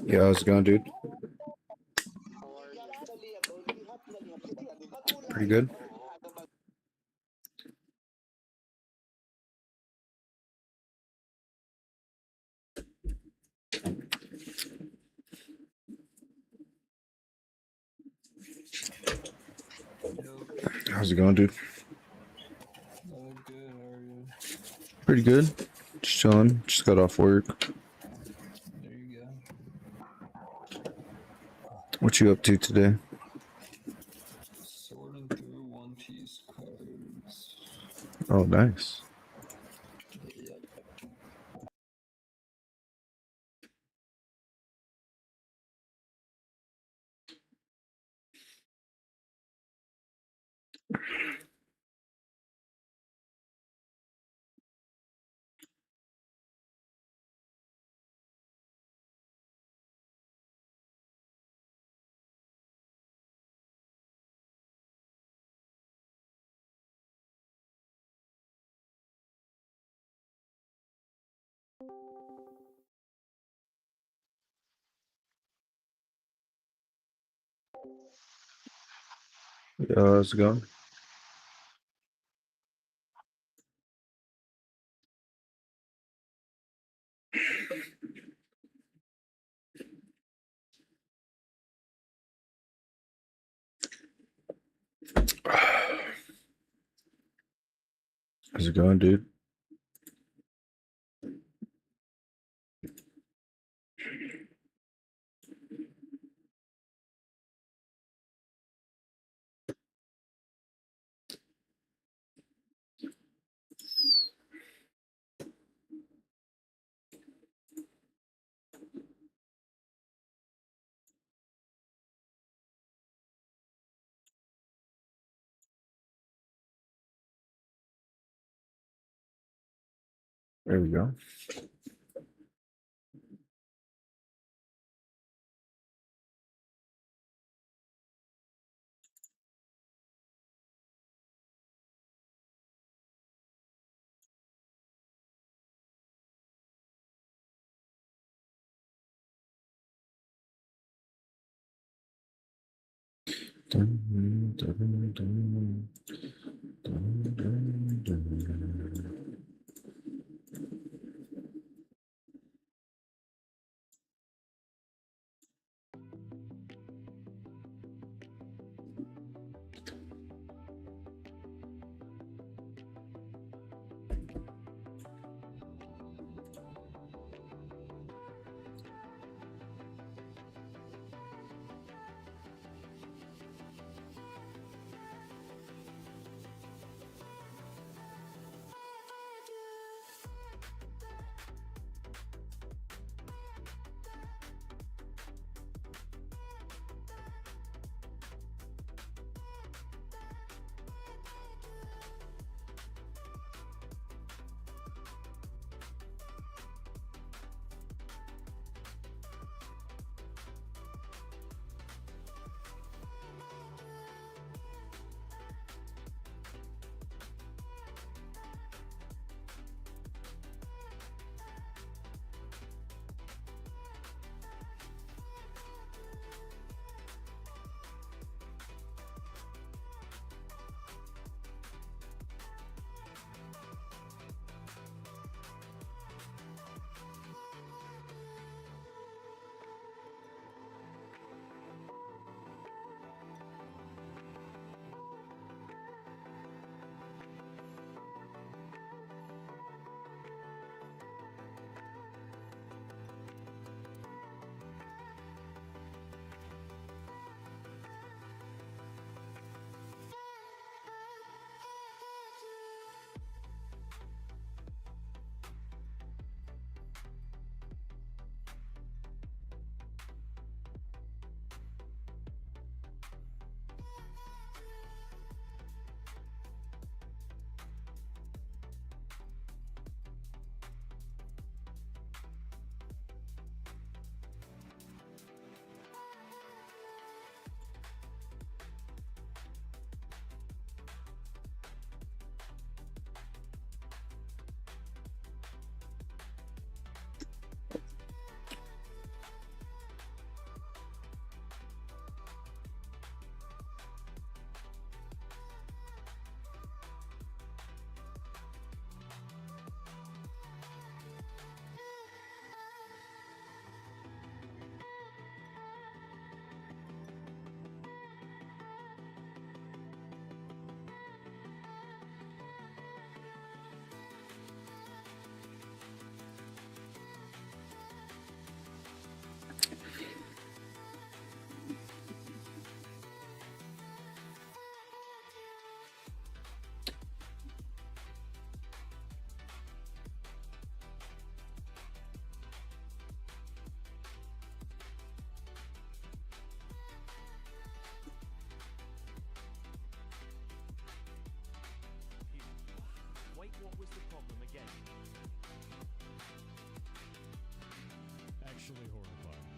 Yeah, how's it going, dude? Pretty good. How's it going, dude? Oh, good. How are you? Pretty good. Just chilling. Just got off work. There you go. What you up to today? Sorting through One Piece cards. Oh, nice. Yep. Yeah, how's it going? How's it going, dude? There we go. Dun, dun, dun, dun, dun, dun. Actually horrifying.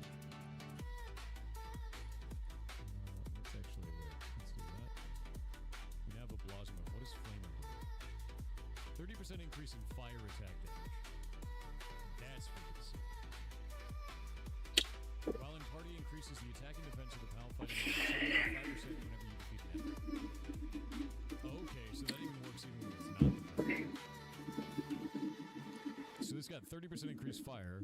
Let's actually look. Let's do that. Navablasma. What is flaming? 30% increase in fire attack damage. That's freaking sick. While in party increases the attack and defense of the PAL fighting unit 75% whenever you defeat an enemy. Okay, so that even works even when it's not the party. So this got 30% increased fire.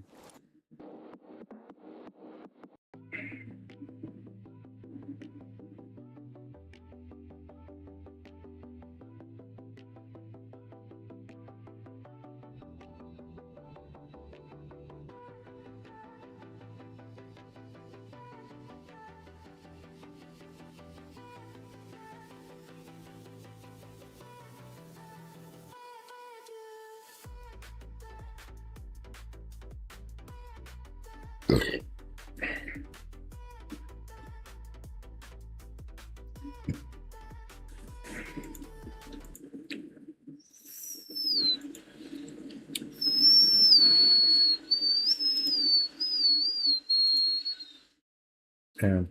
Damn.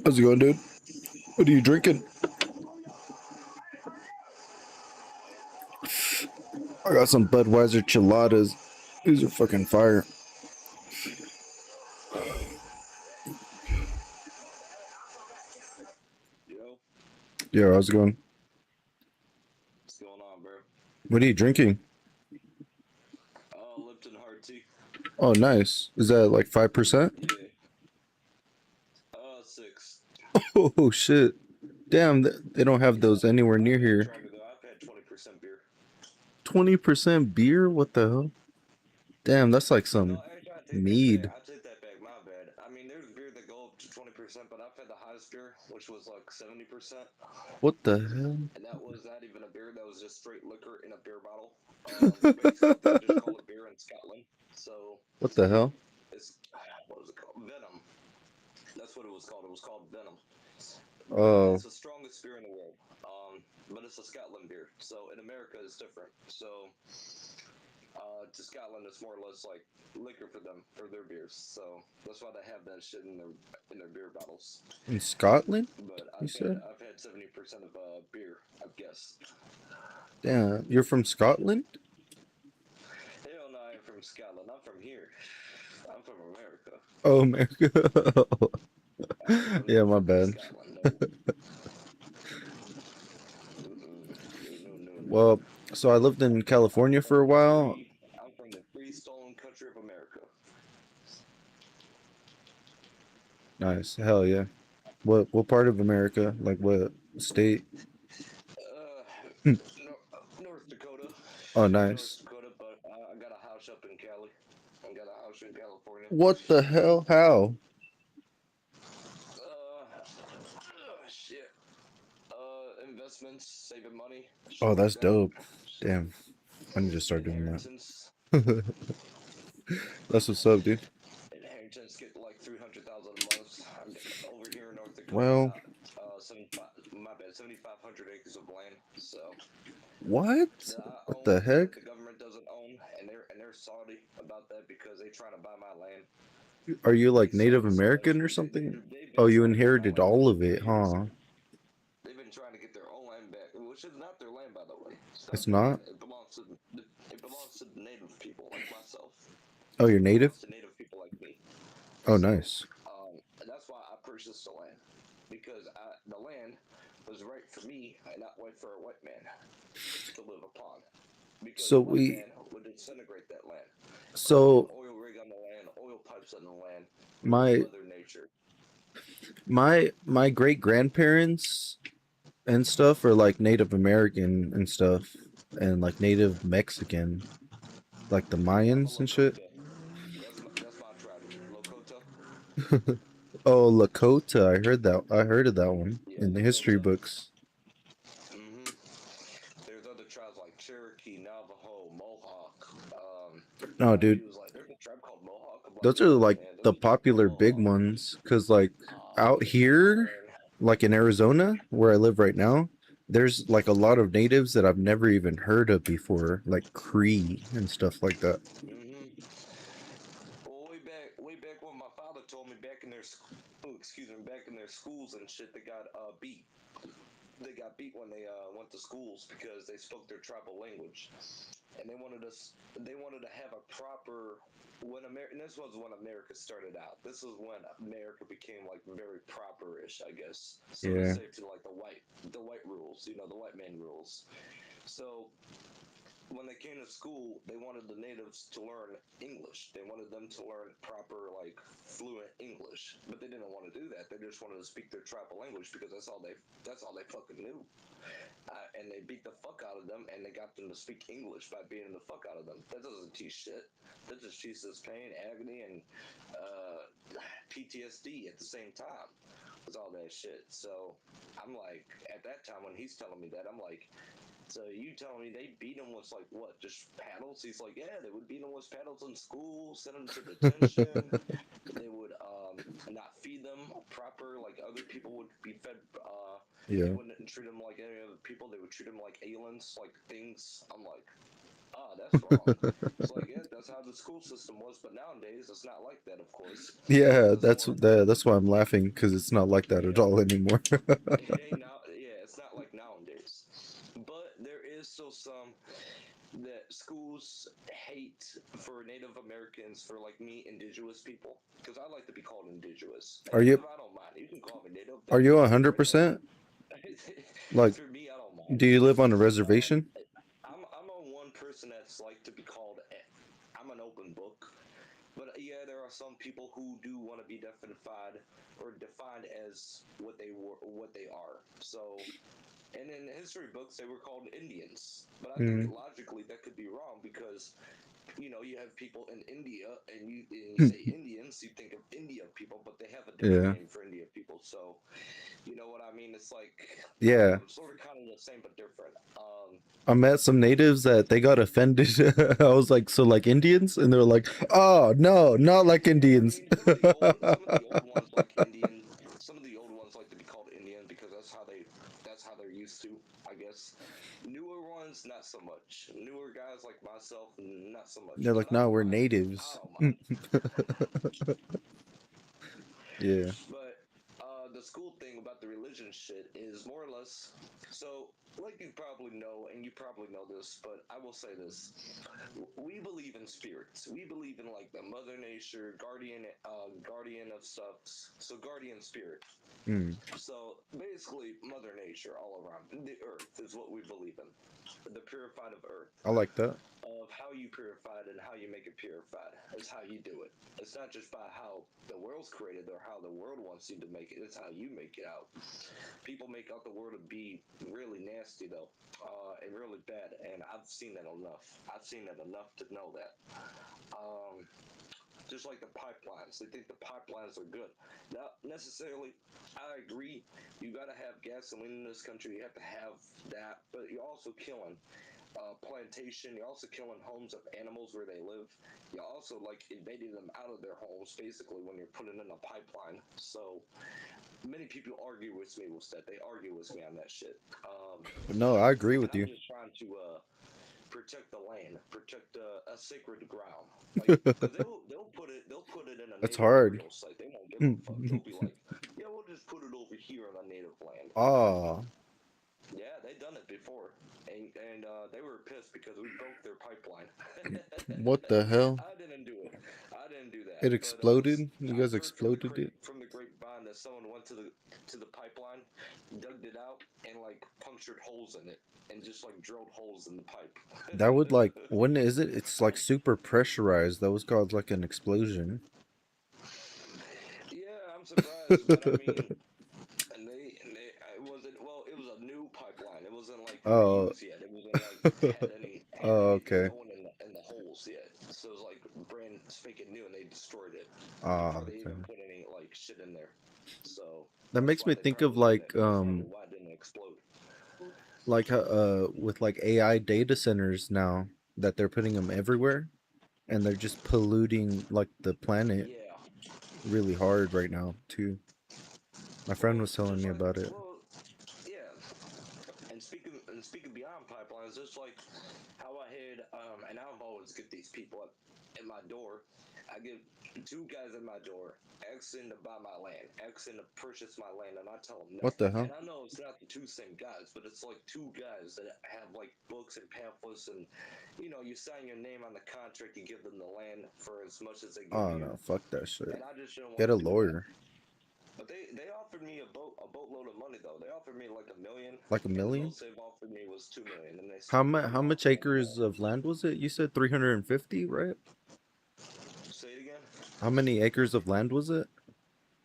How's it going, dude? What are you drinking? I got some Budweiser Chiladas. These are fucking fire. Yo, Yeah, how's it going? what's going on, bro? What are you drinking? Lipton hard tea. Oh, nice. Is that like 5%? Yeah. 6. Oh, shit. Damn, they don't have those anywhere near I've here. tried to go. I've had 20% beer. 20% beer? What the hell? Damn, that's like some No, actually, I take mead. that back. I take that back. My bad. I mean, there's beer that go up to 20%, but I've had the highest beer, which was like 70%, What the hell? and that was not even a beer. That was just straight liquor in a beer bottle. Basically, they just call it beer in Scotland. So What the hell? it's what was it called? Venom. That's what it was called. It was called Venom. Oh, It's the strongest beer in the world, but it's a Scotland beer. So in America, it's different. So to Scotland, it's more or less like liquor for them for their beers. So that's why they have that shit in their beer bottles. in Scotland? But You said? I've had 70% of beer. I guess. Damn, you're from Scotland? Hell no, I am from Scotland. I'm from here. I'm from America. Oh, America. I'm Yeah, not my from bad. Scotland. No. No. Well, so I lived in California for a while. I'm from the free stolen country of America. Nice. Hell yeah. What part of America? Like what state? Hmm. North Dakota. Oh, North nice. Dakota, but I got a house up in Cali. I got a house in California. What the hell? How? Shit. Investments, saving money. Oh, Shit like that's that. dope. Damn. I need to start doing Inheritance. that. That's what's up, dude. Inheritance get like 300,000 a month. I'm over here in North Dakota. Well, I got 7,500 acres of land. So what? that I What own, the that heck? the government doesn't own, and they're salty about that because they trying to buy my land. Are you like They Native salty so much American or because something? they've Oh, been you trying to get my inherited land all back of for it, years. huh? They've been trying to get their own land back. which is not their land, by the way. It's not It's their land. not. It belongs to the native people like myself. Oh, you're It native. belongs to native people like me. Oh, So nice. that's why I purchased the land because the land was right for me and not right for a white man to live upon. Because So a white we. man would disintegrate that land, put an So oil rig on the land, oil pipes on the land, ruin my Mother Nature. my great grandparents and stuff are like Native American and stuff, and like Native Mexican, like the I'm a Mayans and shit. Lakota. That's my tribe. Lakota. Oh, Lakota. I heard that. I heard of that one Yeah, in the history Lakota. books. hmm There's other tribes like Cherokee, Navajo, Mohawk. A No, lot of dude, people was like, "There's a tribe called Mohawk." I'm like, those are "Yeah, like man, the there's a tribe called popular big Mohawk." ones. Cause like out here, Man. like in Arizona, where I live right now, there's like a lot of natives that I've never even heard of before, like Cree and stuff like that. Well, way back when my father told me back in their, excuse me, back in their schools and shit, they got beat. They got beat when they went to schools because they spoke their tribal language, and they wanted us. They wanted to have a proper. When America, this was when America started out. This is when America became like very proper-ish, I guess, so to Yeah. say, to like the white rules, the white man rules. So when they came to school, they wanted the natives to learn English. They wanted them to learn proper, like fluent English, but they didn't want to do that. They just wanted to speak their tribal language because that's all they fucking knew. And they beat the fuck out of them, and they got them to speak English by beating the fuck out of them. That doesn't teach shit. That just teaches pain, agony, and PTSD at the same time. With all that shit. So I'm like, at that time when he's telling me that, I'm like, so you telling me they beat him with like what? Just paddles? He's like, yeah, they would beat him with paddles in school, send him to detention. They would not feed them proper like other people would be fed. They Yeah. wouldn't treat them like any other people. They would treat them like aliens, like things. I'm like, that's wrong. It's like, yeah, that's how the school system was, but nowadays it's not like that, of course, Yeah, because it's more. that's why I'm laughing because it's not like that at Yeah, all anymore. it ain't now. Yeah, it's not like nowadays. But there is still some that schools hate for Native Americans, for like me, indigenous people, because I like to be called indigenous. Are you Native, I don't mind. You can call me Native. are That's you cool. a I'm a hundred redneck. percent? Like, For me, I don't do mind. you live on a Um, reservation? I'm a one person that's like to be called. I'm an open book. But yeah, there are some people who do want to be defined as what they are. So, and in history books, they were called Indians. But I think Mm. logically that could be wrong because you have people in India, and you say Indians, you think of India people, but they have a different Yeah. name for India people. So, you know what I mean? It's like Yeah. sort of kind of the same but different. I met some natives that they got offended. I was like, so like Indians? And they were like, oh no, not like I Indians. mean, some of the old ones like Indian. Some of the old ones like to be called Indian because that's how they're used to, I guess. Newer ones, not so much. Newer guys like myself, not so much. They're But like, I no, don't we're mind. I natives. don't mind. Yeah. But the school thing about the religion shit is more or less. So, like you probably know, and you probably know this, but I will say this: we believe in spirits. We believe in like the Mother Nature, guardian of stuff. So, guardian spirit. Mm, So basically, Mother Nature all around. The Earth is what we believe in. The purified of Earth. I like that. Of how you purify it and how you make it purified is how you do it. It's not just by how the world's created or how the world wants you to make it. It's how you make it out. People make out the world to be really nasty though, and really bad. And I've seen that enough. I've seen that enough to know that. Um, just like the pipelines. They think the pipelines are good. Not necessarily. I agree. You got to have gasoline in this country. You have to have that, but you're also killing plantation. You're also killing homes of animals where they live. You're also like invading them out of their homes, basically, when you're putting in a pipeline. So many people argue with me with that. They argue with me on that shit. But no, I agree And with I'm you. just trying to protect the land, protect a sacred ground. Like, cause they'll put it in a That's native hard. burial site. They won't give a fuck. They'll be like, yeah, we'll just put it over here on the native land. Ah, Yeah, they done it before. What the hell? I didn't do it. I didn't do that. It But exploded? You I've guys heard exploded it? from the grapevine that someone went to the pipeline, dug it out, and like punctured holes in it, and just like drilled holes in the pipe. That would like when is it? It's like super pressurized. That was called like an explosion. Yeah, I'm surprised, but I mean, and they it wasn't well. It was a new pipeline. It wasn't like Oh. reused yet. It wasn't like had Oh, anything okay. going in the holes yet. So it was like brand spanking new, and they destroyed it Ah, before they okay. even put any like shit in there. So That that's makes why me they think of probably didn't. That's probably why it didn't explode. with like AI data centers now that they're putting them everywhere and they're just polluting like the planet Yeah. really hard right now too. My friend Well, was telling just me like about it. yeah. And speaking beyond pipelines, just like how I had and I've always get these people at my door. I get two guys at my door asking to buy my land, asking to purchase my land, and I tell them no. What the hell? And I know it's not the two same guys, but it's like two guys that have like books and pamphlets, and you sign your name on the contract, you give them the land for as much as they give Oh you, no, fuck that shit. and I just didn't Get want a to do that. lawyer. But they offered me a boatload of money though. They offered me like $1 million. Like a And the million? most they've offered me was $2 million, and they How said much? we How much offer you acres more. of land was it? You said 350, right? Say it again. How many acres of land was it?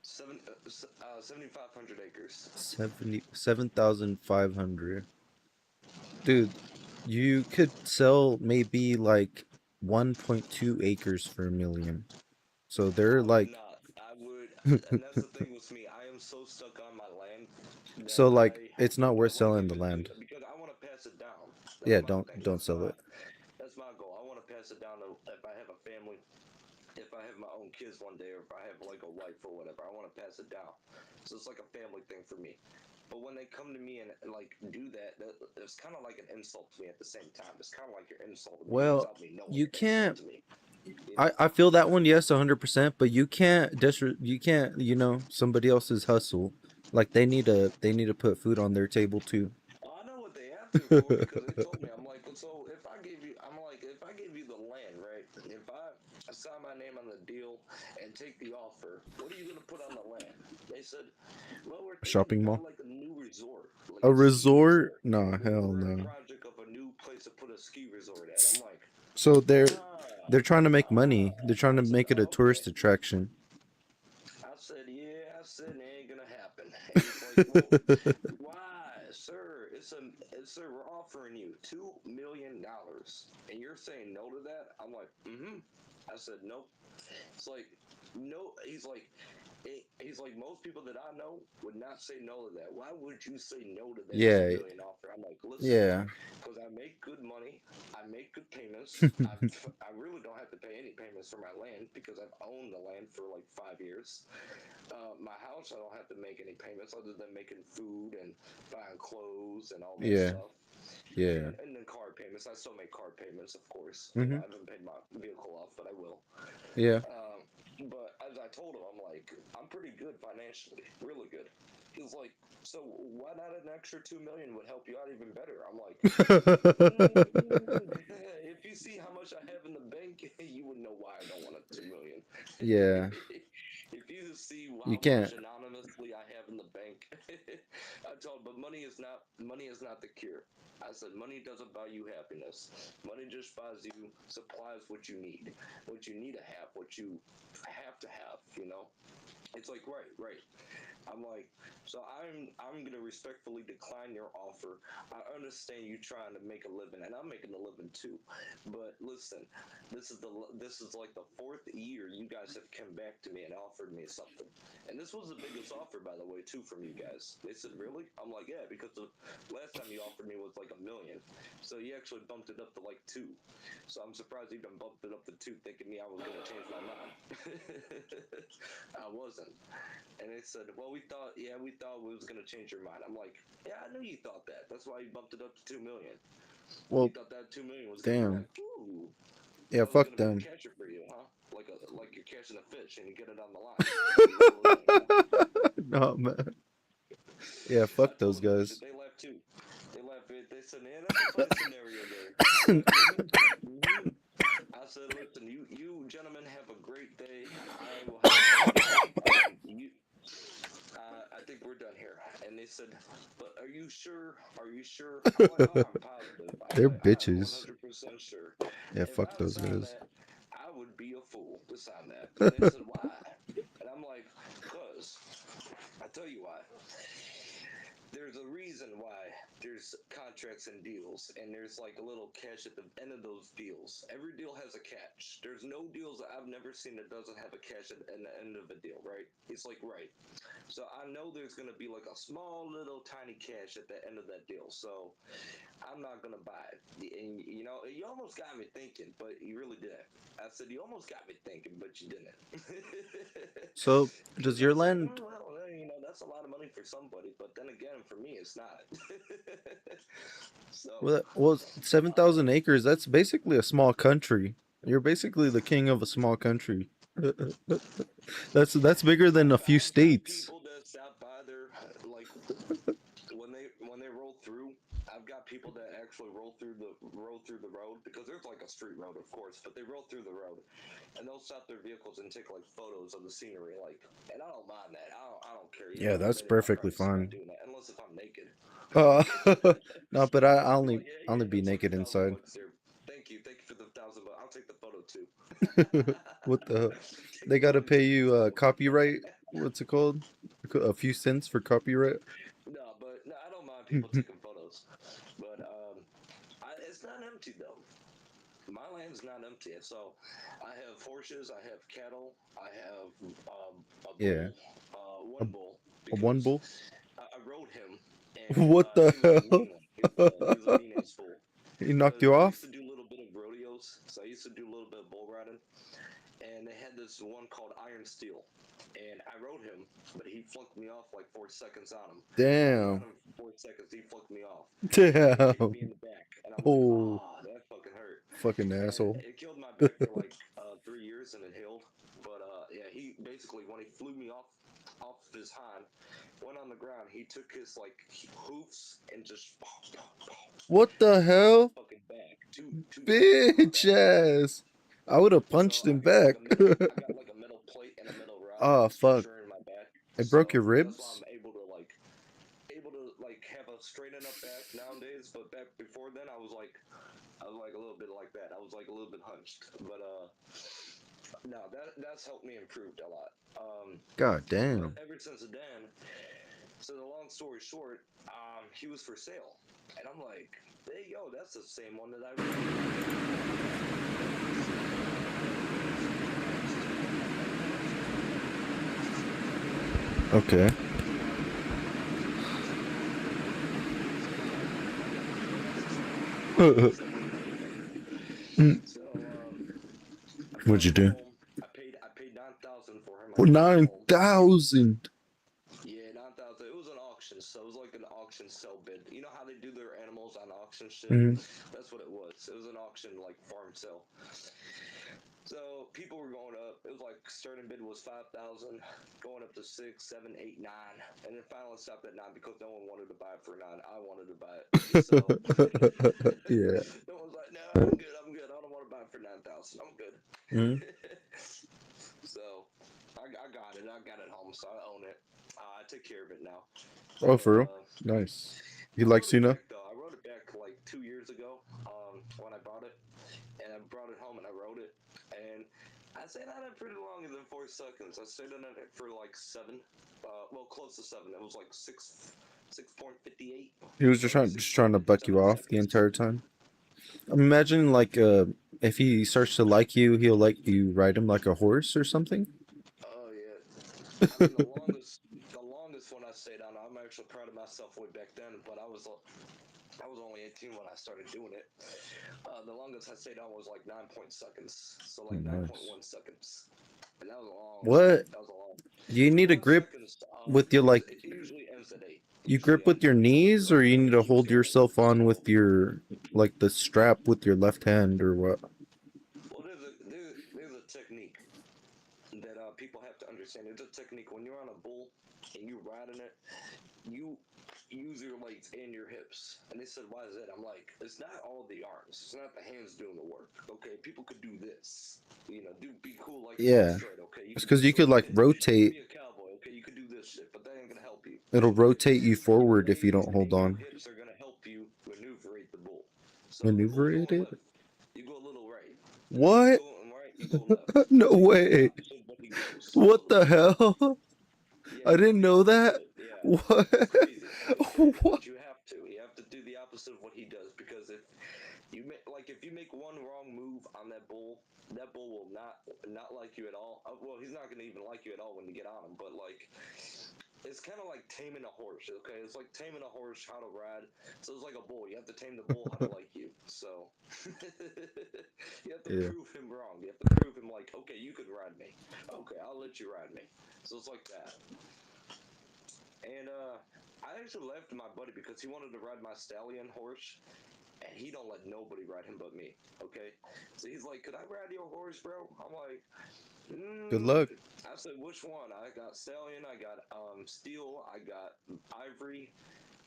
7,500 acres. 7,500. Dude, you could sell maybe like 1.2 acres for a million. So they're I would like, not. I would, and that's the thing with me. I am so stuck on my land so that like I it's not worth don't want to selling give the it to land. because I want to pass it down. That's Yeah, my thing. don't sell it. That's my goal. I want to pass it down to if I have a family, if I have my own kids one day, or if I have like a wife or whatever. I want to pass it down. So it's like a family thing for me. But when they come to me and like do that, it's kind of like an insult to me at the same time. It's kind of like you're insulting me Well, without me knowing you you're insulting can't. me. I feel that one, yes, 100%. But you can't you can't, somebody else's hustle. Like they need to put food on their table too. I know what they have to for because they told me. I'm like, so if I gave you, I'm like, if I give you the land, right? If I sign my name on the deal and take the offer, what are you gonna put on the land? They said, well, we're thinking Shopping about mall. like a new resort, like A a ski resort? resort. No, hell We're in a no. project of a new place to put a ski resort at. I'm like, So they're trying to make ah. money. They're trying to I said, make it a oh, okay. tourist attraction. I said, yeah. I said, it ain't gonna happen. And he's like, well, why, sir? We're offering you $2 million, and you're saying no to that? I'm like, mm-hmm. I said, nope. It's like, no. He's like, most people that I know would not say no to that. Why would you say no to that Yeah, 2 million offer? I'm like, listen, yeah, because I make good money, I make good payments. I really don't have to pay any payments for my land because I've owned the land for like 5 years. My house, I don't have to make any payments other than making food and buying clothes and all that yeah, stuff. yeah. And then car payments. I still make car payments, of course. Mm-hmm. I haven't paid my vehicle off, but I will. Yeah. But as I told him, I'm like, I'm pretty good financially, really good. He's like, so why not an extra 2 million would help you out even better? I'm like, if you see how much I have in the bank, you would know why I don't want a 2 million. Yeah. If you see You how can't. much anonymously I have in the bank, I told him, but money is not the cure. I said, money doesn't buy you happiness. Money just buys you, supplies what you need to have, what you have to have. It's like right. I'm like, so I'm gonna respectfully decline your offer. I understand you trying to make a living, and I'm making a living too. But listen, this is like the fourth year you guys have come back to me and offered me something, and this was the biggest offer, by the way, too, from you guys. They said, really? I'm like, yeah, because the last time you offered me was like $1 million, so you actually bumped it up to like 2. So I'm surprised you even bumped it up to 2, thinking me I was gonna change my mind. I wasn't. And they said, well, we thought we was going to change your mind. I'm like, yeah, I knew you thought that. That's why you bumped it up to 2 million. You Well, thought that 2 million was going to be damn. like, ooh, Yeah, that was fuck going to be a them. catcher for you, huh? Like you're catching a fish and you get it on the line. Like you reel it in, huh? No, man. Yeah, I fuck those told them that shit. guys. They laughed too. They laughed. They said, "Man, that's a funny scenario there." I'm like, I said, listen, you gentlemen have a great day. I will have a good day. I think we're done here. And they said, but are you sure? Are you sure? I'm like, oh, I'm positive. I'm They're like, I'm bitches. 100% sure. Yeah, If fuck I those sign guys. that, I would be a fool to sign that. And they said, why? And I'm like, because I tell you why. There's a reason why there's contracts and deals, and there's like a little catch at the end of those deals. Every deal has a catch. There's no deals that I've never seen that doesn't have a catch at the end of a deal, right? It's like, right. So I know there's going to be like a small little tiny catch at the end of that deal. So I'm not going to buy it. And you know, you almost got me thinking, but you really didn't. I said, you almost got me thinking, but you didn't. So, Because does I your was like, land? oh, well, you know, that's a lot of money for somebody. But then again, for me, it's not. So, Well, uh, 7,000 acres. That's basically a small country. You're basically the king of a small country. That's bigger than a few I've got states. people that stop by there, like when they roll through. I've got people that actually roll through the road because there's like a street road, of course, but they roll through the road, and they'll stop their vehicles and take like photos of the scenery, like, and I don't mind that. I don't care. You Yeah, know, I'm that's invading my perfectly privacy by fine. doing that, unless if I'm naked. Uh, no, but I They're only like, yeah, I only yeah, be that's like naked inside. $1,000 there. Thank you for the $1,000. I'll take the photo too. What the hell? Take They the gotta money, pay take the you photo. copyright. What's it called? A few cents for copyright. No, but no, I don't mind people taking photos. But it's not empty though. My land's not empty. So I have horses, I have cattle, I have a Yeah, bull, a, one bull, a one because bull. I rode him, and What the he was a hell? mean one. He was a mean ass fool. He knocked Because you I used to off? do a little bit of rodeos, so I used to do a little bit of bull riding, and they had this one called Iron Steel, and I rode him, but he flunked me off like 4 seconds on him. I was on Damn. him for 4 seconds. He flunked me off, and he kicked Damn. me in the back, and I'm like, Oh, oh, that fucking hurt, fucking and asshole. it killed my back for like 3 years, and it healed. But yeah, he basically when he flew me off his hind, went on the ground. He took his like hoofs and just What the on my hell? fucking back, two times on my Bitch back. ass. I would have So punched him back. I got like a metal plate and a metal rod Oh, fuck. structure in my back. It broke So your that's why ribs? I'm able to have a straighten up back nowadays. But back before then, I was like a little bit like that. I was like a little bit hunched. But no, that's helped me improved a lot. God But damn. ever since then, so the long story short, he was for sale, and I'm like, hey yo, that's the same one that I Okay. So I What'd brought you him do? home. I paid 9,000 for him. I Well, brought him home. 9,000. Yeah, 9,000. It was an auction, so it was like an auction sell bid. You know how they do their animals on auction shit? Mhm. That's what it was. It was an auction like farm sale. So people were going up. It was like starting bid was 5,000, going up to 6, 7, 8, 9, and then finally stopped at 9 because no one wanted to buy it for 9. I wanted to buy it, so Yeah. no one's like, no, I'm good. I'm good. I don't want to buy it for 9,000. I'm good. Mhm. So I got it. I got it home, so I own it. I take care of it now. Oh, But for real? Nice. You I like wrote it Cena? back though. I wrote it back like 2 years ago when I bought it, and I brought it home and I wrote it, and I stayed on it pretty longer than 4 seconds. I stayed on it for like 7, well, close to 7. It was like 6.58. He was So just trying to buck you 6.57 off the seconds. entire time. Imagine like if he starts to like you, he'll let you ride him like a horse or something. Oh yeah. I mean the longest one I stayed on. I'm actually proud of myself way back then, but I was only 18 when I started doing it. The longest I stayed on was like 9 seconds, so like Nice. 9.1 seconds, and that was a long. What? That was a long. You need to 1 grip seconds. with your Ends. like It usually ends at 8. you Usually grip with ends your at 8. So knees or you need it to keeps hold going. yourself on So with your like the strap with your left hand or what? well, there's a technique that people have to understand. There's a technique when you're on a bull and you're riding it. You use your legs and your hips. And they said, why is that? I'm like, it's not all the arms. It's not the hands doing the work. Okay, people could do this. You know, be cool like Yeah. straight. Okay, It's because you do could like this. You rotate. be a cowboy. Okay, you could do this shit, but that ain't gonna help you. It'll rotate you Your forward if you legs don't hold and your on. hips are gonna help you maneuverate the bull. So the bull's Maneuverate going it? left. You go a little right. He's What? going right. You go left. No So you go the way. opposite of what he goes. What So the hell? yeah, I you go didn't the know that. opposite. Yeah, What? it's crazy. It's crazy, What? but you have to. You have to do the opposite of what he does because if you make one wrong move on that bull will not like you at all. Well, he's not gonna even like you at all when you get on him. But like, it's kind of like taming a horse. Okay, it's like taming a horse how to ride. So it's like a bull. You have to tame the bull how to like you. So you have to Yeah. prove him wrong. You have to prove him like, okay, you could ride me. Okay, I'll let you ride me. So it's like that. And I actually left my buddy because he wanted to ride my stallion horse, and he don't let nobody ride him but me. Okay, so he's like, "Could I ride your horse, bro?" I'm like, Good luck. I said, "Which one?" I got stallion, I got steel, I got ivory.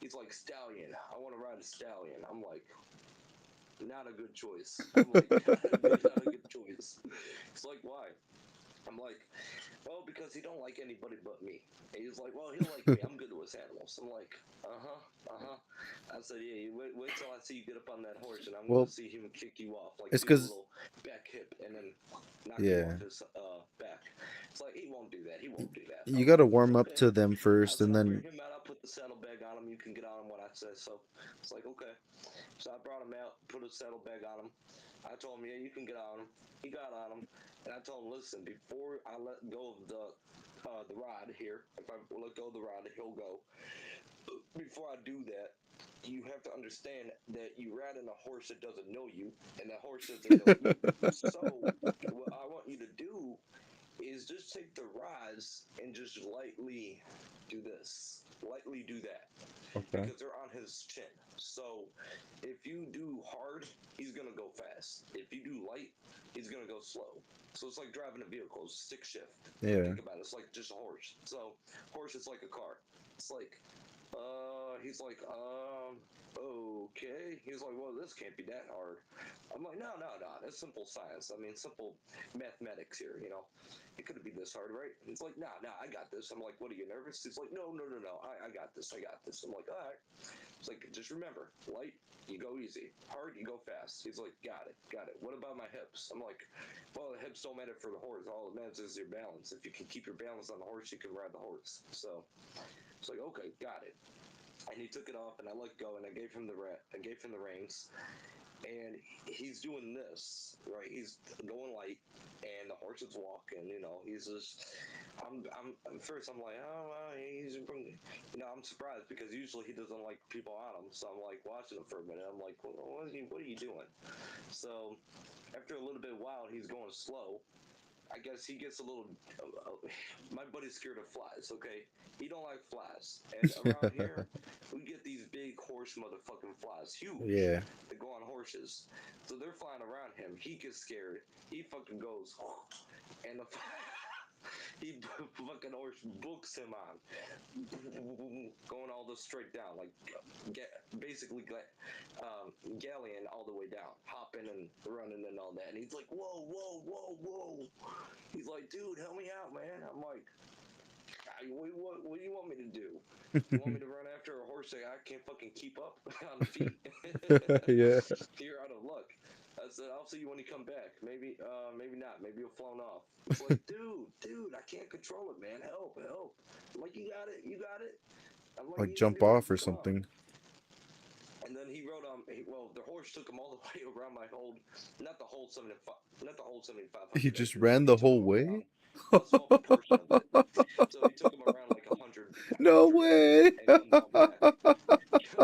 He's like, "Stallion, I want to ride a stallion." I'm like, "Not a good choice." I'm like, "Not a good choice." It's like, why? I'm like, well, because he don't like anybody but me. And he's like, well, he'll like me. I'm good with animals. I'm like, I said, yeah, you wait till I see you get up on that horse, and I'm Well, gonna see him kick you off, like it's do a because, little back hip, and then knock you yeah, off his back. It's like he won't do that. He won't do that. you I'm got to like, warm up okay. to them I first, said, and I'll bring then, him out. I'll put the saddlebag on him. You can get on him when I say so. It's like, okay. So I brought him out, put a saddlebag on him. I told him, yeah, you can get on him. He got on him, and I told him, listen, before I let go of the rod here, if I let go of the rod, he'll go. Before I do that, you have to understand that you ride in a horse that doesn't know you, and that horse doesn't know you. So what I want you to do is just take the rods and just lightly do this. Lightly do that. okay. Because they're on his chin. So if you do hard, he's gonna go fast. If you do light, he's gonna go slow. So it's like driving a vehicle, it's stick shift. Yeah. Think about it, it's like just a horse. So horse is like a car. It's like he's like, okay. He's like, well, this can't be that hard. I'm like, no, that's simple science. I mean, simple mathematics here, you know. It couldn't be this hard, right? He's like, no, I got this. I'm like, what, are you nervous? He's like, no, I got this. I'm like, all right. It's like, just remember, light, you go easy. Hard, you go fast. He's like, got it. What about my hips? I'm like, well, the hips don't matter for the horse. All that matters is your balance. If you can keep your balance on the horse, you can ride the horse. So it's like, okay, got it. And he took it off, and I let go, and I gave him the reins, and he's doing this, right? He's going light, and the horse is walking. You know, he's just. I'm first. I'm like, oh, well, he's, you know, I'm surprised because usually he doesn't like people on him. So I'm like watching him for a minute. I'm like, well, what are you doing? So after a little bit while, he's going slow. I guess he gets a little. My buddy's scared of flies. Okay, he don't like flies, and around here we get these big horse motherfucking flies, huge. Yeah. That go on horses, so they're flying around him. He gets scared. He fucking goes, and the he fucking horse books him on, going all this straight down, like basically galleon all the way down, hopping and running and all that. And he's like, whoa. He's like, dude, help me out, man. I'm like, what do you want me to do? You want me to run after a horse that I can't fucking keep up on the feet? Yeah. You're out of luck. I said, I'll see you when you come back. Maybe not. Maybe you'll flown off. It's like, dude, I can't control it, man. Help. I'm like, you got it. I'm Like you jump got it, off or come on. something. And then he rode well, the horse took him all the way around my whole, not the whole 7,500. He just acres. ran He the took whole him way? around a small portion of it. So he took him around like 100. No way. And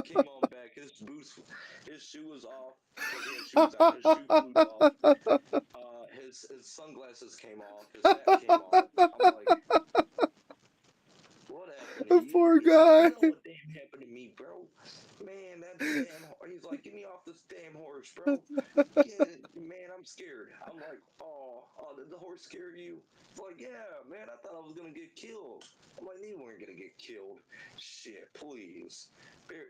came on back. His shoe was off because he had shoes on. His shoe flew off. His sunglasses came off. His hat came off. I'm like, what happened to The you? poor He's like, guy. you know what damn happened to me, bro? Man, that damn horse. He's like, get me off this damn horse, bro. Man, I'm scared. I'm like, oh, the horse horse scare you? It's like, yeah, man, I thought I was gonna get killed. I'm like, you weren't gonna get killed. Shit, please.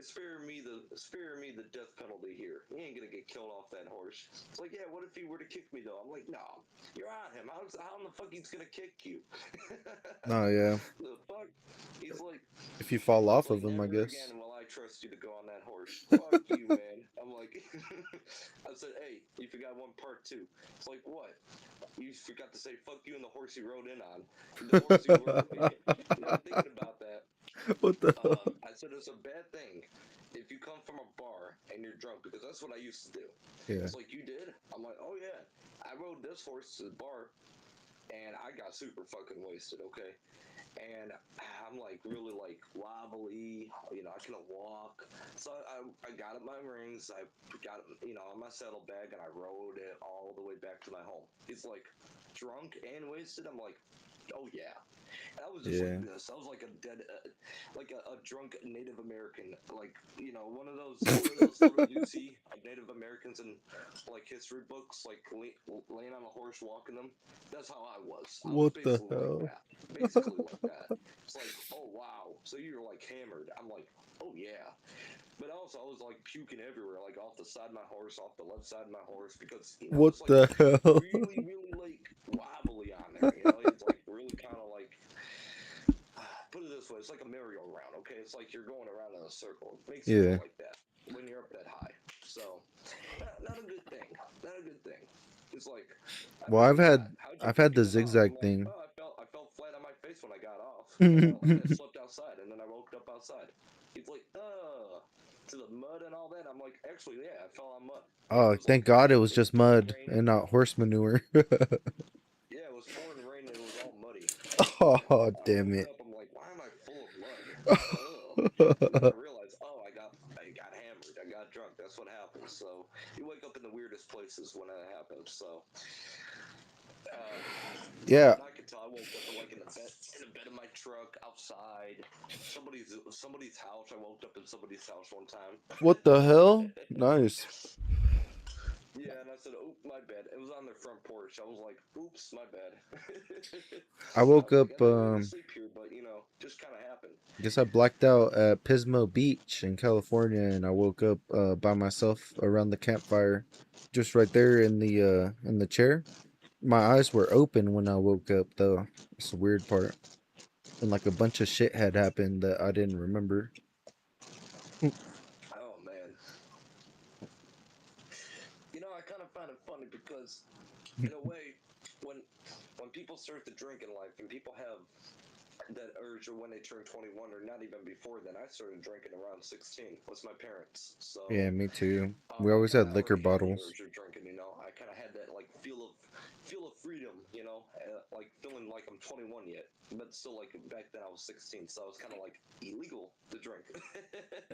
Spare me the death penalty here. You ain't gonna get killed off that horse. It's like, yeah, what if he were to kick me though? I'm like, no, you're on him. How in the fuck he's gonna kick you? Oh yeah. The fuck? He's like, If you fall off of him, I never guess. again will I trust you to go on that horse. Fuck you, man. I'm like, I said, hey, you forgot one part too. It's like, what? You forgot to say fuck you and the horse you rode in on. The horse you rode. Never thinking about that. What the hell? I said it's a bad thing if you come from a bar and you're drunk, because that's what I used to do. Yeah. It's like, you did? I'm like, oh yeah. I rode this horse to the bar and I got super fucking wasted, okay? And I'm like really like wobbly, I couldn't walk. So I got up my rings, I got on my saddlebag, and I rode it all the way back to my home. He's like, drunk and wasted. I'm like, oh yeah. And I was just Yeah. like this. I was like a dead, like a drunk Native American, like one of those photos you see of Native Americans in like history books, like laying on a horse, walking them. That's how I was. I was What the basically like hell? that. Basically like that. It's like, oh wow, so you're like hammered. I'm like, oh yeah. But also, I was like puking everywhere, like off the side of my horse, off the left side of my horse, because What it's like the hell? really, really like wobbly on there. It's like really kind of like, put it this way, it's like a merry-go-round. Okay, it's like you're going around in a circle. It makes you Yeah. feel like that when you're up that high. So, not a good thing. Not a good thing. It's like, Well, oh yeah, how'd you I've had fucking the get off? I'm zigzag like, thing. oh, I fell flat on my face when I got off, and I slept outside, and then I woke up outside. He's like, to the mud and all that. I'm like, actually, yeah, I fell on mud. Oh, It was thank like God it was it was just pouring mud rain. and not horse manure. Yeah, it was pouring rain and it was all muddy. Oh, I damn woke it. up. I'm like, why am I full of mud? Ugh. And then I realized, oh, I got hammered. I got drunk. That's what happens. So you wake up in the weirdest places when that happens. So. Yeah. I could tell I woke up like in the bed of my truck outside. Somebody's house. I woke up in somebody's house one time. What the hell? Nice. Yeah, and I said, "Oh, my bad." It was on their front porch. I was like, "Oops, my bad." I woke was like, up, I didn't mean to sleep here, but just kind of happened. guess I blacked out at Pismo Beach in California, and I woke up by myself around the campfire, just right there in the chair. My eyes were open when I woke up, though. That's the weird part. And like a bunch of shit had happened that I didn't remember. Oh man. I kind of find it funny because, in a way, when people start to drink in life and people have that urge, or when they turn 21, or not even before then. I started drinking around 16 with my parents. So Yeah, me too. We I always kind of had liquor already had the bottles. urge of drinking. I kind of had that like feel of freedom. Like feeling like I'm 21 yet, but still like back then I was 16, so I was kind of like illegal to drink.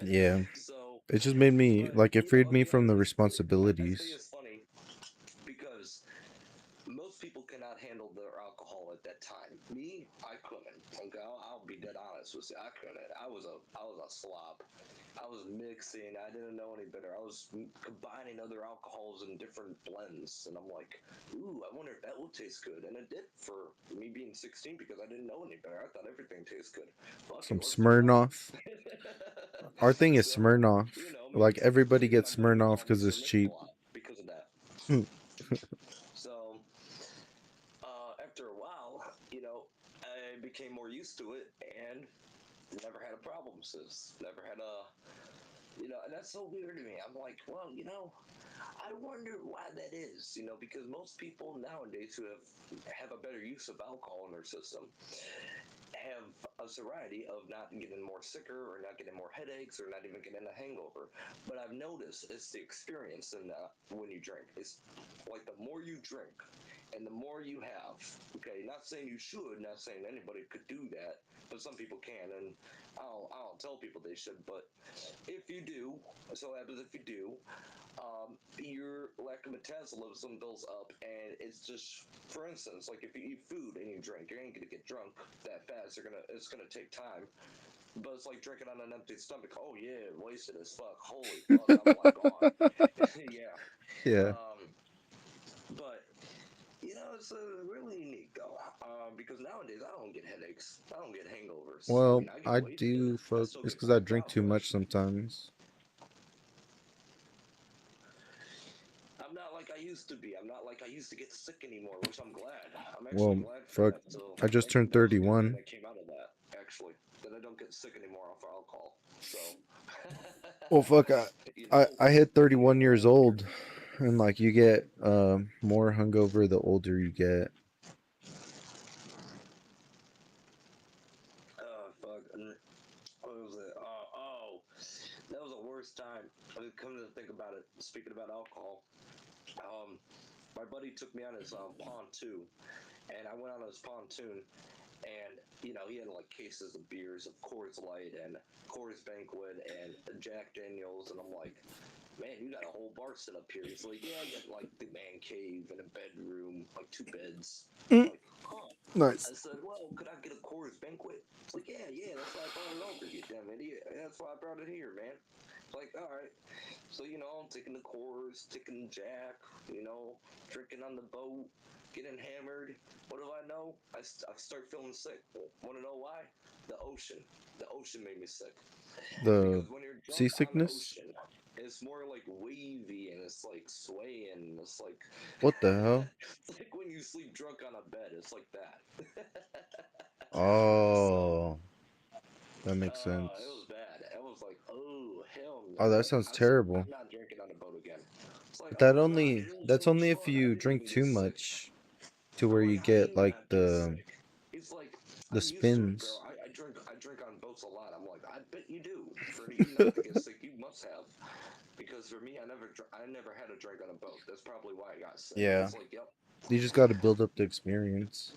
Yeah. So, It just made me, but like, it freed me again, from the I say responsibilities. it's funny because most people cannot handle their alcohol at that time. Me, I couldn't. Okay, I'll be dead honest with you. I couldn't. I was a slob. I was mixing. I didn't know any better. I was combining other alcohols in different blends, and I'm like, ooh, I wonder if that will taste good. And it did for me being 16 because I didn't know any better. I thought everything tastes good. Fuck it, Some let's try it out. Smirnoff. Our thing is So, Smirnoff. Like, everybody me and gets my buddy would Smirnoff call me because Sir it's cheap. Mix-a-Lot because of that. So, after a while, I became more used to it and never had a problem since. Never had and that's so weird to me. I'm like, well, I wonder why that is, because most people nowadays who have a better use of alcohol in their system have a variety of not getting more sicker or not getting more headaches or not even getting a hangover. But I've noticed it's the experience in when you drink. It's like the more you drink and the more you have. Okay, not saying you should, not saying anybody could do that, but some people can, and I don't tell people they should. But if you do, so happens if you do, your lactic metabolism builds up, and it's just, for instance, like if you eat food and you drink, you ain't gonna get drunk that fast. It's gonna take time. But it's like drinking on an empty stomach. Oh yeah, wasted as fuck. Holy fuck, I'm like gone. Yeah. Yeah. But was really unique though, because nowadays I don't get headaches, I don't get hangovers. I Well, mean, I get I wasted, do, I fuck. still It's get because I cracked drink out, too but much sometimes. I'm not like I used to be. I'm not like I used to get sick anymore, which I'm glad. I'm actually Well, glad for fuck. that. So I just turned that was a good thing 31. that came out of that. Actually, that I don't get sick anymore off alcohol. So, Well, fuck. you I, know, I hit you 31 years gotta. old, and like you get more hungover the older you get. Oh fuck. What was it? That was the worst time. I mean, come to think about it, speaking about alcohol, um, my buddy took me on his pontoon, and I went on his pontoon, and he had like cases of beers, of Coors Light and Coors Banquet and Jack Daniels, and I'm like, man, you got a whole bar set up here. He's like, yeah, I got like the man cave and a bedroom, like 2 beds. I'm Mm, like, huh. I nice. said, well, could I get a Coors Banquet? It's like, yeah, that's why I brought it over, you damn idiot. That's why I brought it here, man. It's like, all right. So, I'm taking the Coors, taking the Jack, drinking on the boat, getting hammered. What do I know? I start feeling sick. Want to know why? The ocean. The ocean made me sick. The Because when you're drunk on the seasickness? ocean, it's more like wavy and it's like swaying. It's like What the hell? it's like when you sleep drunk on a bed. It's like that. So Oh, that makes it sense. was bad. I was like, oh hell Oh, that no. sounds I said, terrible. I'm not drinking on a boat again. It's like, But oh that my god, only it was so that's much only if fun. I you didn't drink even too get sick. much to I'm where like, you how do get you like not get sick? He's like, the I'm used to it, bro. spins. I drink on boats a lot. I'm like, I bet you do. For you not to get sick, you must have. Because for me, I never had a drink on a boat. That's probably why I got sick. Yeah, He's like, yep. you just got to build up the experience.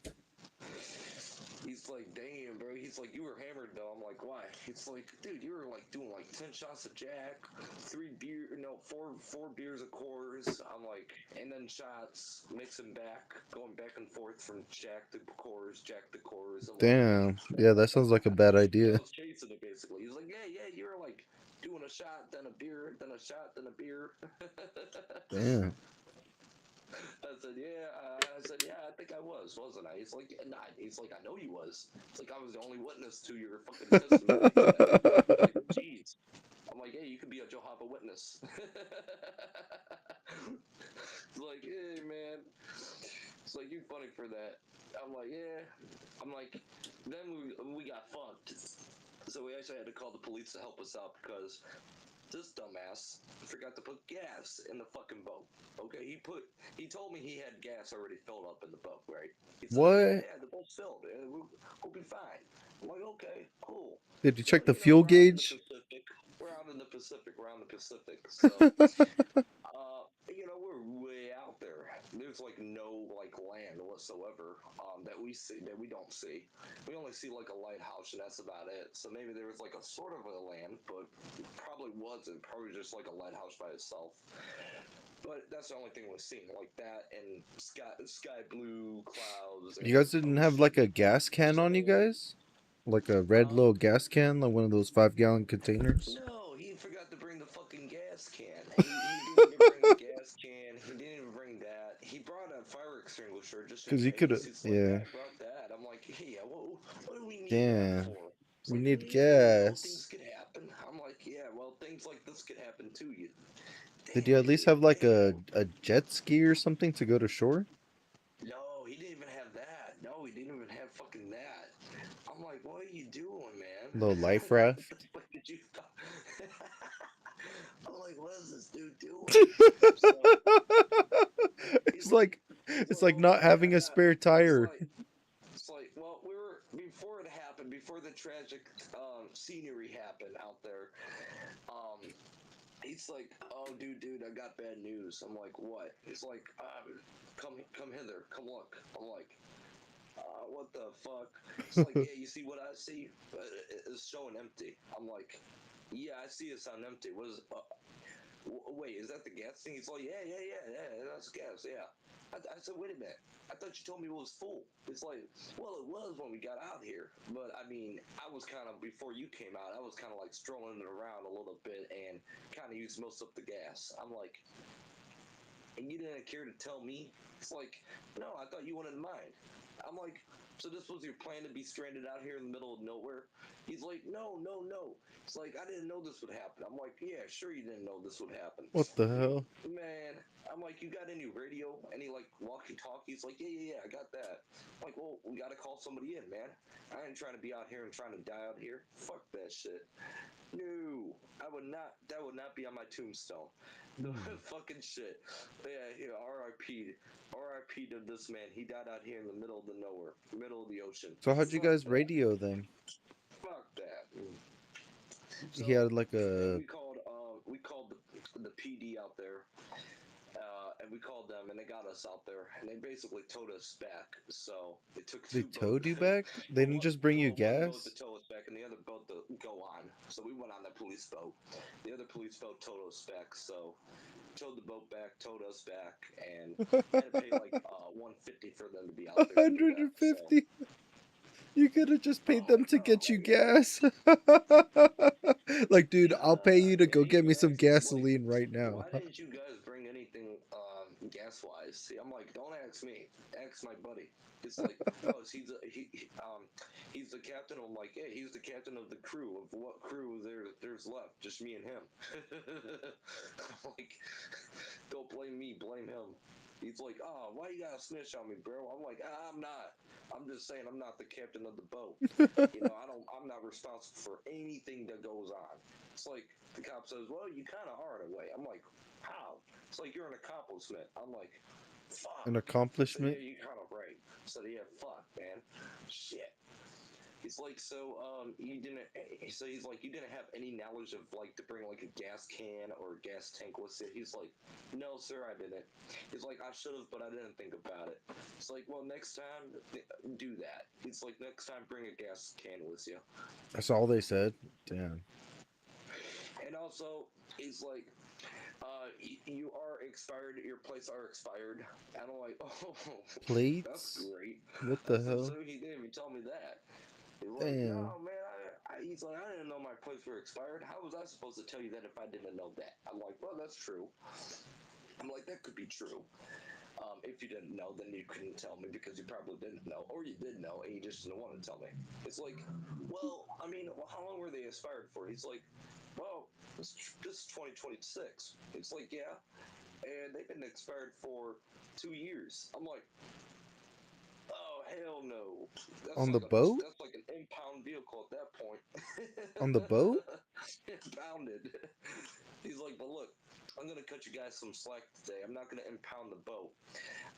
He's like, damn, bro. He's like, you were hammered though. I'm like, why? He's like, dude, you were like doing like 10 shots of Jack, 4 beers of Coors. I'm like, and then shots, mixing back, going back and forth from Jack to Coors, Jack to Coors. I'm like, Damn. Yeah, that sounds like a bad I idea. was chasing it basically. He's like, yeah, you were like doing a shot, then a beer, then a shot, then a beer. Damn. I said, yeah, I think I was, wasn't I? He's like, yeah, nah. He's like, I know you was. It's like I was the only witness to your fucking testimony. I'm like, jeez. I'm like, hey, you could be a Jehovah Witness. It's like, hey, man. It's like, you funny for that. I'm like, yeah. I'm like, then we got fucked. So we actually had to call the police to help us out because this dumbass forgot to put gas in the fucking boat. Okay, he told me he had gas already filled up in the boat, right? He said, What? yeah, the boat's filled. We'll be fine. I'm like, okay, cool. Did you check But the fuel we're out in the gauge? Pacific. We're out in the Pacific. So we're way out there. There's like no like land whatsoever that we see that we don't see. We only see like a lighthouse and that's about it. So maybe there was like a sort of a land, but probably wasn't. Probably just like a lighthouse by itself. But that's the only thing we've seen, like that and sky blue clouds You and guys didn't have like a ocean. gas can on you So, guys? Like a red huh? little gas can, like one of those 5-gallon containers? No, he forgot to bring the fucking gas can. He didn't even bring the gas can. He didn't even bring that. He brought a fire extinguisher just in Because you could case. have, He's like, yeah. yeah, I brought that. I'm like, hey, what do we need that Damn. for? It's We like, need yeah, things gas. could happen. I'm like, yeah, well, things like this could happen too. You Did damn you at least idiot, have like damn. a jet ski or something to go to shore? No, he didn't even have that. No, he didn't even have fucking that. I'm like, what are you doing, man? Little life What the raft? fuck did you? I'm like, what is this dude doing? So he's It's like, like he's it's like, like oh not yeah, having I a got. spare It's tire. like, it's like, well, we were before it happened, before the tragic scenery happened out there. Um, he's like, oh, dude, I got bad news. I'm like, what? He's like, come hither, come look. I'm like, what the fuck? It's like, yeah, you see what I see? It's showing empty. I'm like, yeah, I see it's on empty. What is? Wait, is that the gas thing? He's like, yeah, that's gas, yeah. I said, wait a minute. I thought you told me it was full. It's like, well, it was when we got out here. But, I mean, I was kind of, before you came out, I was kind of like strolling it around a little bit and kind of used most of the gas. I'm like, and you didn't care to tell me? It's like, no, I thought you wanted mine. I'm like, so this was your plan to be stranded out here in the middle of nowhere? He's like, no, no, no. It's like, I didn't know this would happen. I'm like, yeah, sure you didn't know this would happen. What the hell? Man, I'm like, you got any radio? Any like walkie-talkie? He's like, yeah, yeah, yeah, I got that. I'm like, well, we gotta call somebody in, man. I ain't trying to be out here and trying to die out here. Fuck that shit. No, I would not. That would not be on my tombstone. The fucking shit. Yeah, here, R.I.P. R.I.P. to this man. He died out here in the middle of the nowhere, middle of the ocean. So how'd you Fuck guys that. radio them? Fuck that. He So had like then a we called the PD out there, and we called them, and they got us out there, and they basically towed us back. So it took they two towed boats. you back? They well, didn't one, just bring you well, one boat to gas? tow us back, and the other boat to go on. So we went on the police boat. The other police boat towed us back. So towed the boat back, towed us back, and had to pay like 150 for them to be out there to do that. So 150? You could have just paid them to oh get my you god. gas. Like, dude, I'll pay you to Yeah, go he get even me some asked me, he's like, gasoline right now. why didn't you guys bring anything gas wise? See, I'm like, don't ask me, ask my buddy. It's like, oh, he's the captain. I'm like, yeah, he's the captain of the crew. Of what crew there's left? Just me and him. I'm like, don't blame me, blame him. He's like, oh, why you gotta snitch on me, bro? I'm like, I'm not. I'm just saying I'm not the captain of the boat. I'm not responsible for anything that goes on. It's like the cop says, well, you kind of are in a way. I'm like, how? It's like you're an accomplishment. I'm like, An fuck. He said, yeah, accomplishment? you kind of right. I said, yeah, fuck, man. Shit. He's like, so you didn't. So he's like, you didn't have any knowledge of like to bring like a gas can or a gas tank with it. He's like, no, sir, I didn't. He's like, I should have, but I didn't think about it. It's like, well, next time, do that. He's like, next time, bring a gas can with you. That's all they said? Damn. And also, he's like, you are expired. Your plates are expired. And I'm like, oh, that's Plates? great. What I the said, hell? so he didn't even tell me that. He's like, Damn. no, man. He's like, I didn't know my plates were expired. How was I supposed to tell you that if I didn't know that? I'm like, well, that's true. I'm like, that could be true. If you didn't know, then you couldn't tell me because you probably didn't know, or you did know and you just didn't want to tell me. It's like, well, I mean, how long were they expired for? He's like, well, this is 2026. It's like, yeah, and they've been expired for 2 years. I'm like, oh hell no! On the boat? That's like an impound vehicle at that point. On the boat? Impounded. He's like, but look, I'm gonna cut you guys some slack today. I'm not gonna impound the boat.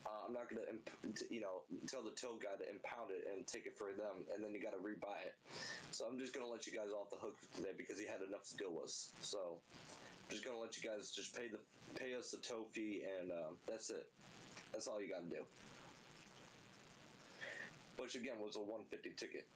I'm not gonna, tell the tow guy to impound it and take it for them, and then you gotta rebuy it. So I'm just gonna let you guys off the hook today because he had enough to deal with. So I'm just gonna let you guys just pay us the tow fee, and that's it. That's all you gotta do. Which again was a 150 ticket.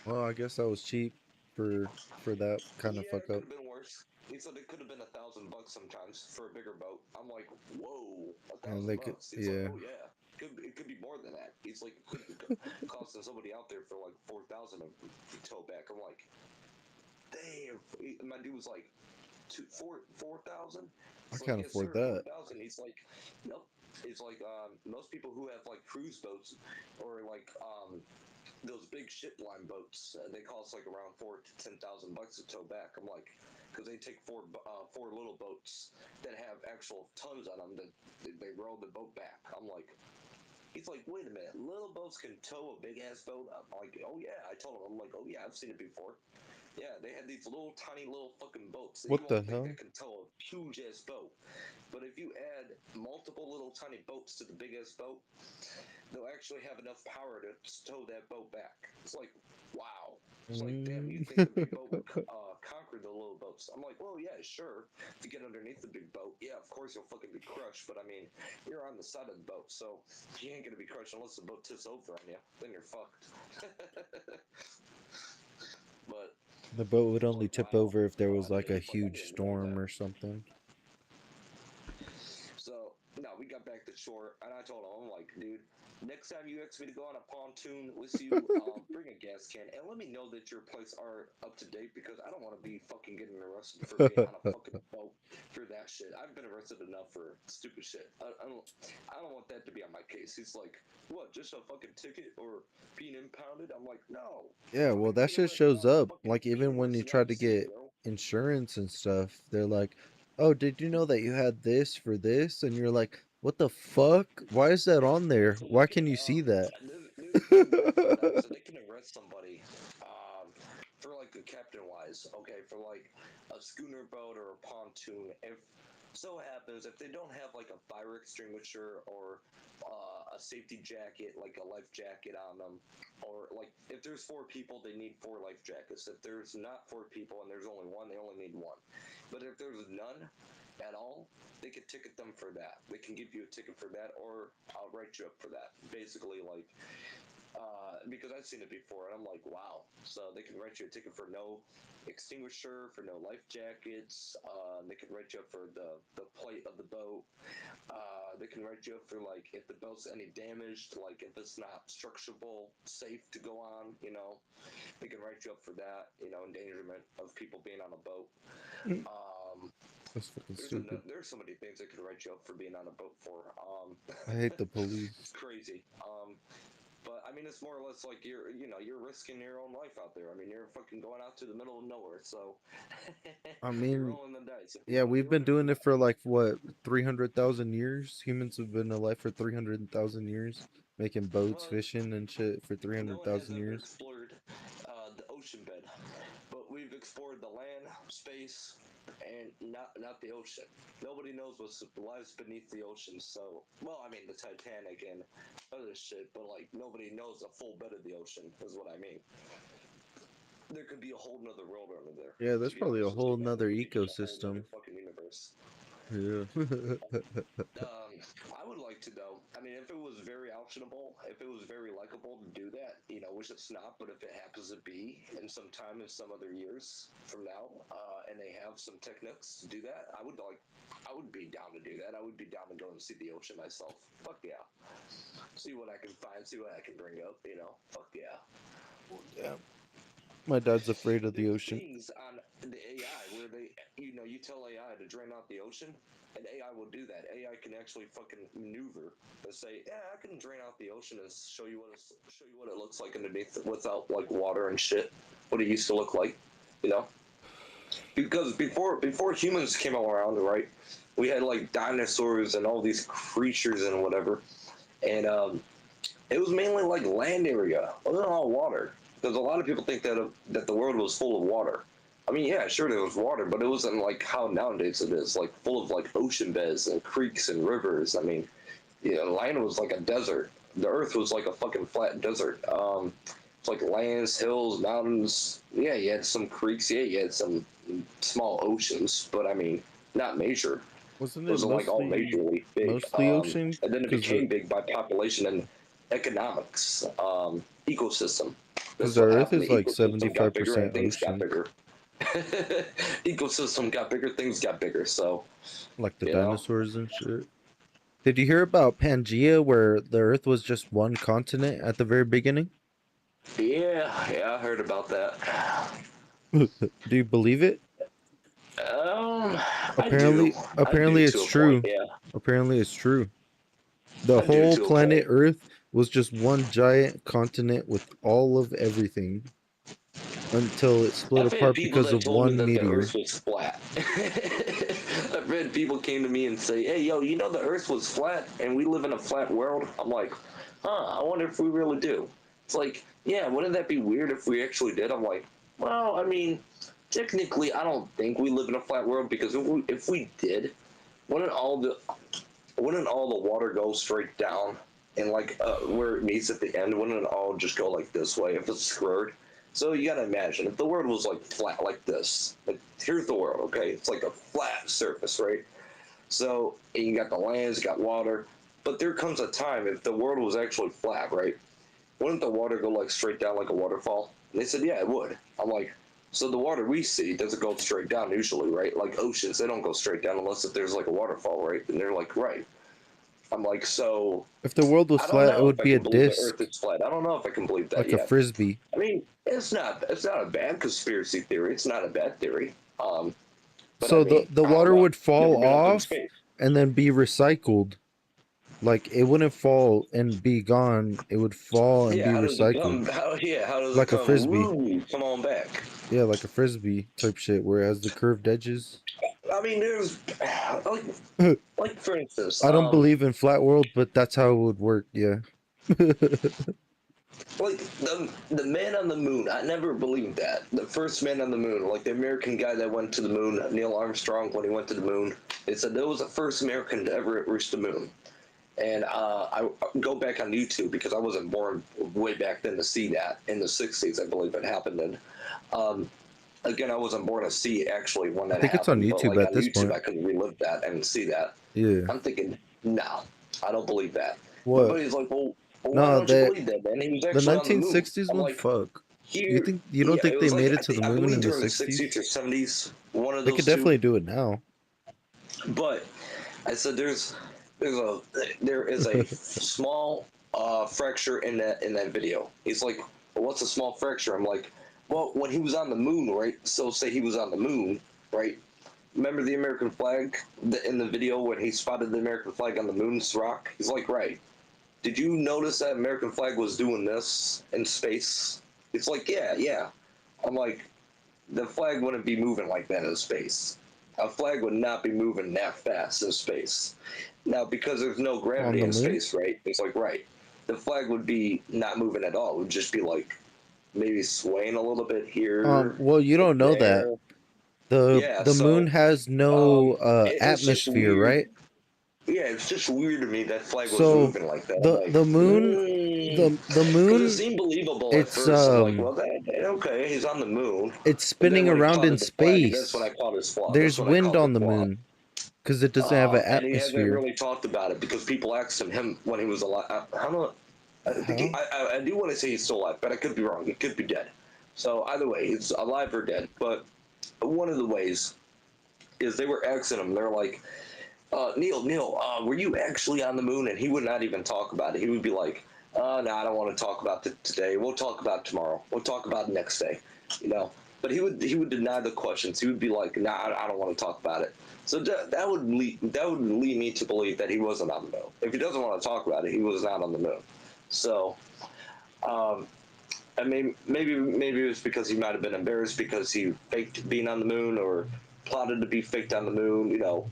Well, I guess that was cheap for that kind of Yeah, fuck it could up. have been worse. He said it could have been $1,000 sometimes for a bigger boat. I'm like, whoa, a And thousand they could, bucks. He's like, yeah. oh yeah, it could be more than that. He's like, it could be costing somebody out there for like 4,000 to tow back. I'm like, damn. My dude was like, 4,000. I It's like, can't yes afford sir, that. 4,000. He's like, nope. It's like most people who have like cruise boats or like those big ship line boats. They cost like around $4,000 to 10,000 to tow back. I'm like, because they take four little boats that have actual tons on them that they roll the boat back. I'm like, he's like, wait a minute, little boats can tow a big ass boat. I'm like, oh yeah. I told him, I'm like, oh yeah, I've seen it before. Yeah, they had these little tiny little fucking boats that you What the won't think hell? that can tow a huge ass boat. But if you add multiple little tiny boats to the big ass boat, they'll actually have enough power to tow that boat back. It's like, wow. It's like, damn, you think the big boat would conquer the little boats? I'm like, well, yeah, sure. If you get underneath the big boat, yeah, of course you'll fucking be crushed. But I mean, you're on the side of the boat, so you ain't gonna be crushed unless the boat tips over on you. Then you're fucked. But The boat would it's only like, tip wow. over if there No, was like a I huge didn't know storm that. or something. So no, we got back to shore, and I told him, I'm like, dude, next time you ask me to go on a pontoon with you, bring a gas can and let me know that your plates are up to date because I don't want to be fucking getting arrested for being on a fucking boat for that shit. I've been arrested enough for stupid shit. I don't want that to be on my case. He's like, what, just a fucking ticket or being impounded? I'm like, no. Yeah, well, Fucking that being shit arrested shows on a up. fucking Like, even when humorous you yacht try at to sea, get bro. insurance and stuff, they're like, "Oh, did you know that you had this for this?" And you're like, "What the fuck? Why is that on there? So Why can you see that?" there's ways to that. So they can arrest somebody for like a captain wise, okay, for like a schooner boat or a pontoon. If so happens if they don't have like a fire extinguisher or a safety jacket, like a life jacket on them, or like if there's four people, they need four life jackets. If there's not four people and there's only one, they only need one. But if there's none at all, they can ticket them for that. They can give you a ticket for that, or I'll write you up for that. Basically, like, because I've seen it before, and I'm like, wow. So they can write you a ticket for no extinguisher, for no life jackets. They can write you up for the plate of the boat. They can write you up for like if the boat's any damaged, like if it's not structurable, safe to go on. They can write you up for that. Endangerment of people being on a boat. Um, That's fucking stupid. there's so many things they could write you up for being on a boat for. I hate the It's police. crazy. But I mean, it's more or less like you're risking your own life out there. I mean, you're fucking going out to the middle of nowhere, so I you're mean, rolling the dice. If you yeah, want to we've do it, been or if doing it not, for like what, 300,000 years? Humans have been alive for 300,000 years, making boats, well, fishing and shit for no one has 300,000 ever years. explored the ocean bed, but we've explored the land, space, and not the ocean. Nobody knows what lies beneath the ocean. So, well, I mean the Titanic and other shit, but like nobody knows the full bed of the ocean. Is what I mean. There could be a whole nother world under there. Yeah, To there's be probably a honest with whole you, man, there nother could be a whole nother ecosystem. fucking universe. Yeah. I would like to though. I mean, if it was very optionable, if it was very likable to do that, which it's not, but if it happens to be in some time in some other years from now, and they have some techniques to do that, I would be down to do that. I would be down to go and see the ocean myself. Fuck yeah. See what I can find, see what I can bring up, Fuck yeah. Yeah. My dad's afraid of the There's ocean. things on the AI where you tell AI to drain out the ocean, and AI will do that. AI can actually fucking maneuver and say, "Yeah, I can drain out the ocean and show you what it looks like underneath without like water and shit. What it used to look like, you know." Because before humans came around, right? We had like dinosaurs and all these creatures and whatever, and it was mainly like land area. It wasn't all water. Because a lot of people think that the world was full of water. I mean, yeah, sure there was water, but it wasn't like how nowadays it is, like full of like ocean beds and creeks and rivers. I mean, land was like a desert. The earth was like a fucking flat desert. It's like lands, hills, mountains. Yeah, you had some creeks. Yeah, you had some small oceans, but I mean, not major. Wasn't It it wasn't like all majorly big. mostly ocean? And then it Because became big by population and economics, ecosystem. That's the what Earth happened. is The like ecosystem got bigger and 75% things got ocean, bigger. Ecosystem got bigger, things got bigger. So, like the you know, dinosaurs and shit. Did you hear about Pangea, where the Earth was just one continent at the very beginning? yeah, I heard about that. Do you believe it? Um, I do. Apparently, I do apparently it's to a point. true. Yeah, Apparently it's true. The I do whole to a planet point. Earth was just one giant continent with all of everything until it split I've had apart people because that of told me one that the meteor. Earth was flat. I've had people came to me and say, "Hey, yo, the Earth was flat, and we live in a flat world." I'm like, "Huh? I wonder if we really do." It's like, yeah, wouldn't that be weird if we actually did? I'm like, well, I mean, technically, I don't think we live in a flat world because if we did, wouldn't all the wouldn't all the water go straight down and like where it meets at the end? Wouldn't it all just go like this way if it's squared? So you gotta imagine if the world was like flat like this, like here's the world, okay? It's like a flat surface, right? So and you got the lands, you got water, but there comes a time if the world was actually flat, right? Wouldn't the water go like straight down like a waterfall? And they said, yeah, it would. I'm like, so the water we see doesn't go straight down usually, right? Like oceans, they don't go straight down unless if there's like a waterfall, right? And they're like, right. I'm like, so If the world was I don't flat, it know would if I be a can believe the disc, Earth is flat. I don't know if I can believe that like a yet. frisbee. I mean, it's not a bad conspiracy theory. It's not a bad theory. But I So mean, the I don't water know. would fall Never been up in off space. and then be recycled. Like it wouldn't fall and be gone. It would fall and Yeah, be how does it recycled. come? How does it Like a come? frisbee. Woo, come on back. Yeah, like a frisbee type shit where it has the curved edges. I mean, there's like, I like for instance, don't believe in flat world, but that's how it would work, yeah. like the man on the moon. I never believed that. The first man on the moon, like the American guy that went to the moon, Neil Armstrong, when he went to the moon, it said that was the first American to ever reach the moon. And I go back on YouTube because I wasn't born way back then to see that in the '60s. I believe it happened. And um, again, I wasn't born to see actually when I that think it's on happened. But YouTube like at on this YouTube, point. I could relive that and see that. Yeah. I'm thinking, no, I don't believe that. My What? buddy's like, well, why No, don't you the believe that, man? He was the actually on the moon. 1960s I'm one, like, fuck. here, You don't yeah, it think they was like made it to the I moon believe in the during the '60s 60s? or '70s, one of They could those two. definitely do it now. But I said there's a there is a small fracture in that video. He's like, well, what's a small fracture? I'm like, well, when he was on the moon, right? So say he was on the moon, right? Remember the American flag in the video when he spotted the American flag on the moon's rock? He's like, right. Did you notice that American flag was doing this in space? It's like, yeah, yeah. I'm like, the flag wouldn't be moving like that in space. A flag would not be moving that fast in space. Now, because there's no On gravity the in moon? space, right? It's like, right. The flag would be not moving at all. It would just be like maybe swaying a little bit here, Well, you don't know that. there. The Yeah, the moon so has no it's just atmosphere, weird. right? Yeah, it's just weird to me that flag was So moving like that. I'm like, the moon the because it moon seemed believable at it's first. I'm like, well, okay, he's on the moon. it's But then spinning when he around in plotted the flag, that's when I space. called his flaw. That's There's when I wind called the on the flaw. moon because it doesn't have an And he hasn't atmosphere. really talked about it because people asked him when he was alive. I don't know. How? I do want to say he's still alive, but I could be wrong. He could be dead. So either way, he's alive or dead. But one of the ways is they were asking him. They're like, Neil, were you actually on the moon? And he would not even talk about it. He would be like, no, I don't want to talk about it today. We'll talk about it tomorrow. We'll talk about it next day. You know. But he would deny the questions. He would be like, nah, I don't want to talk about it. So that would lead me to believe that he wasn't on the moon. If he doesn't want to talk about it, he was not on the moon. So, I mean, maybe it was because he might have been embarrassed because he faked being on the moon or plotted to be faked on the moon. You know,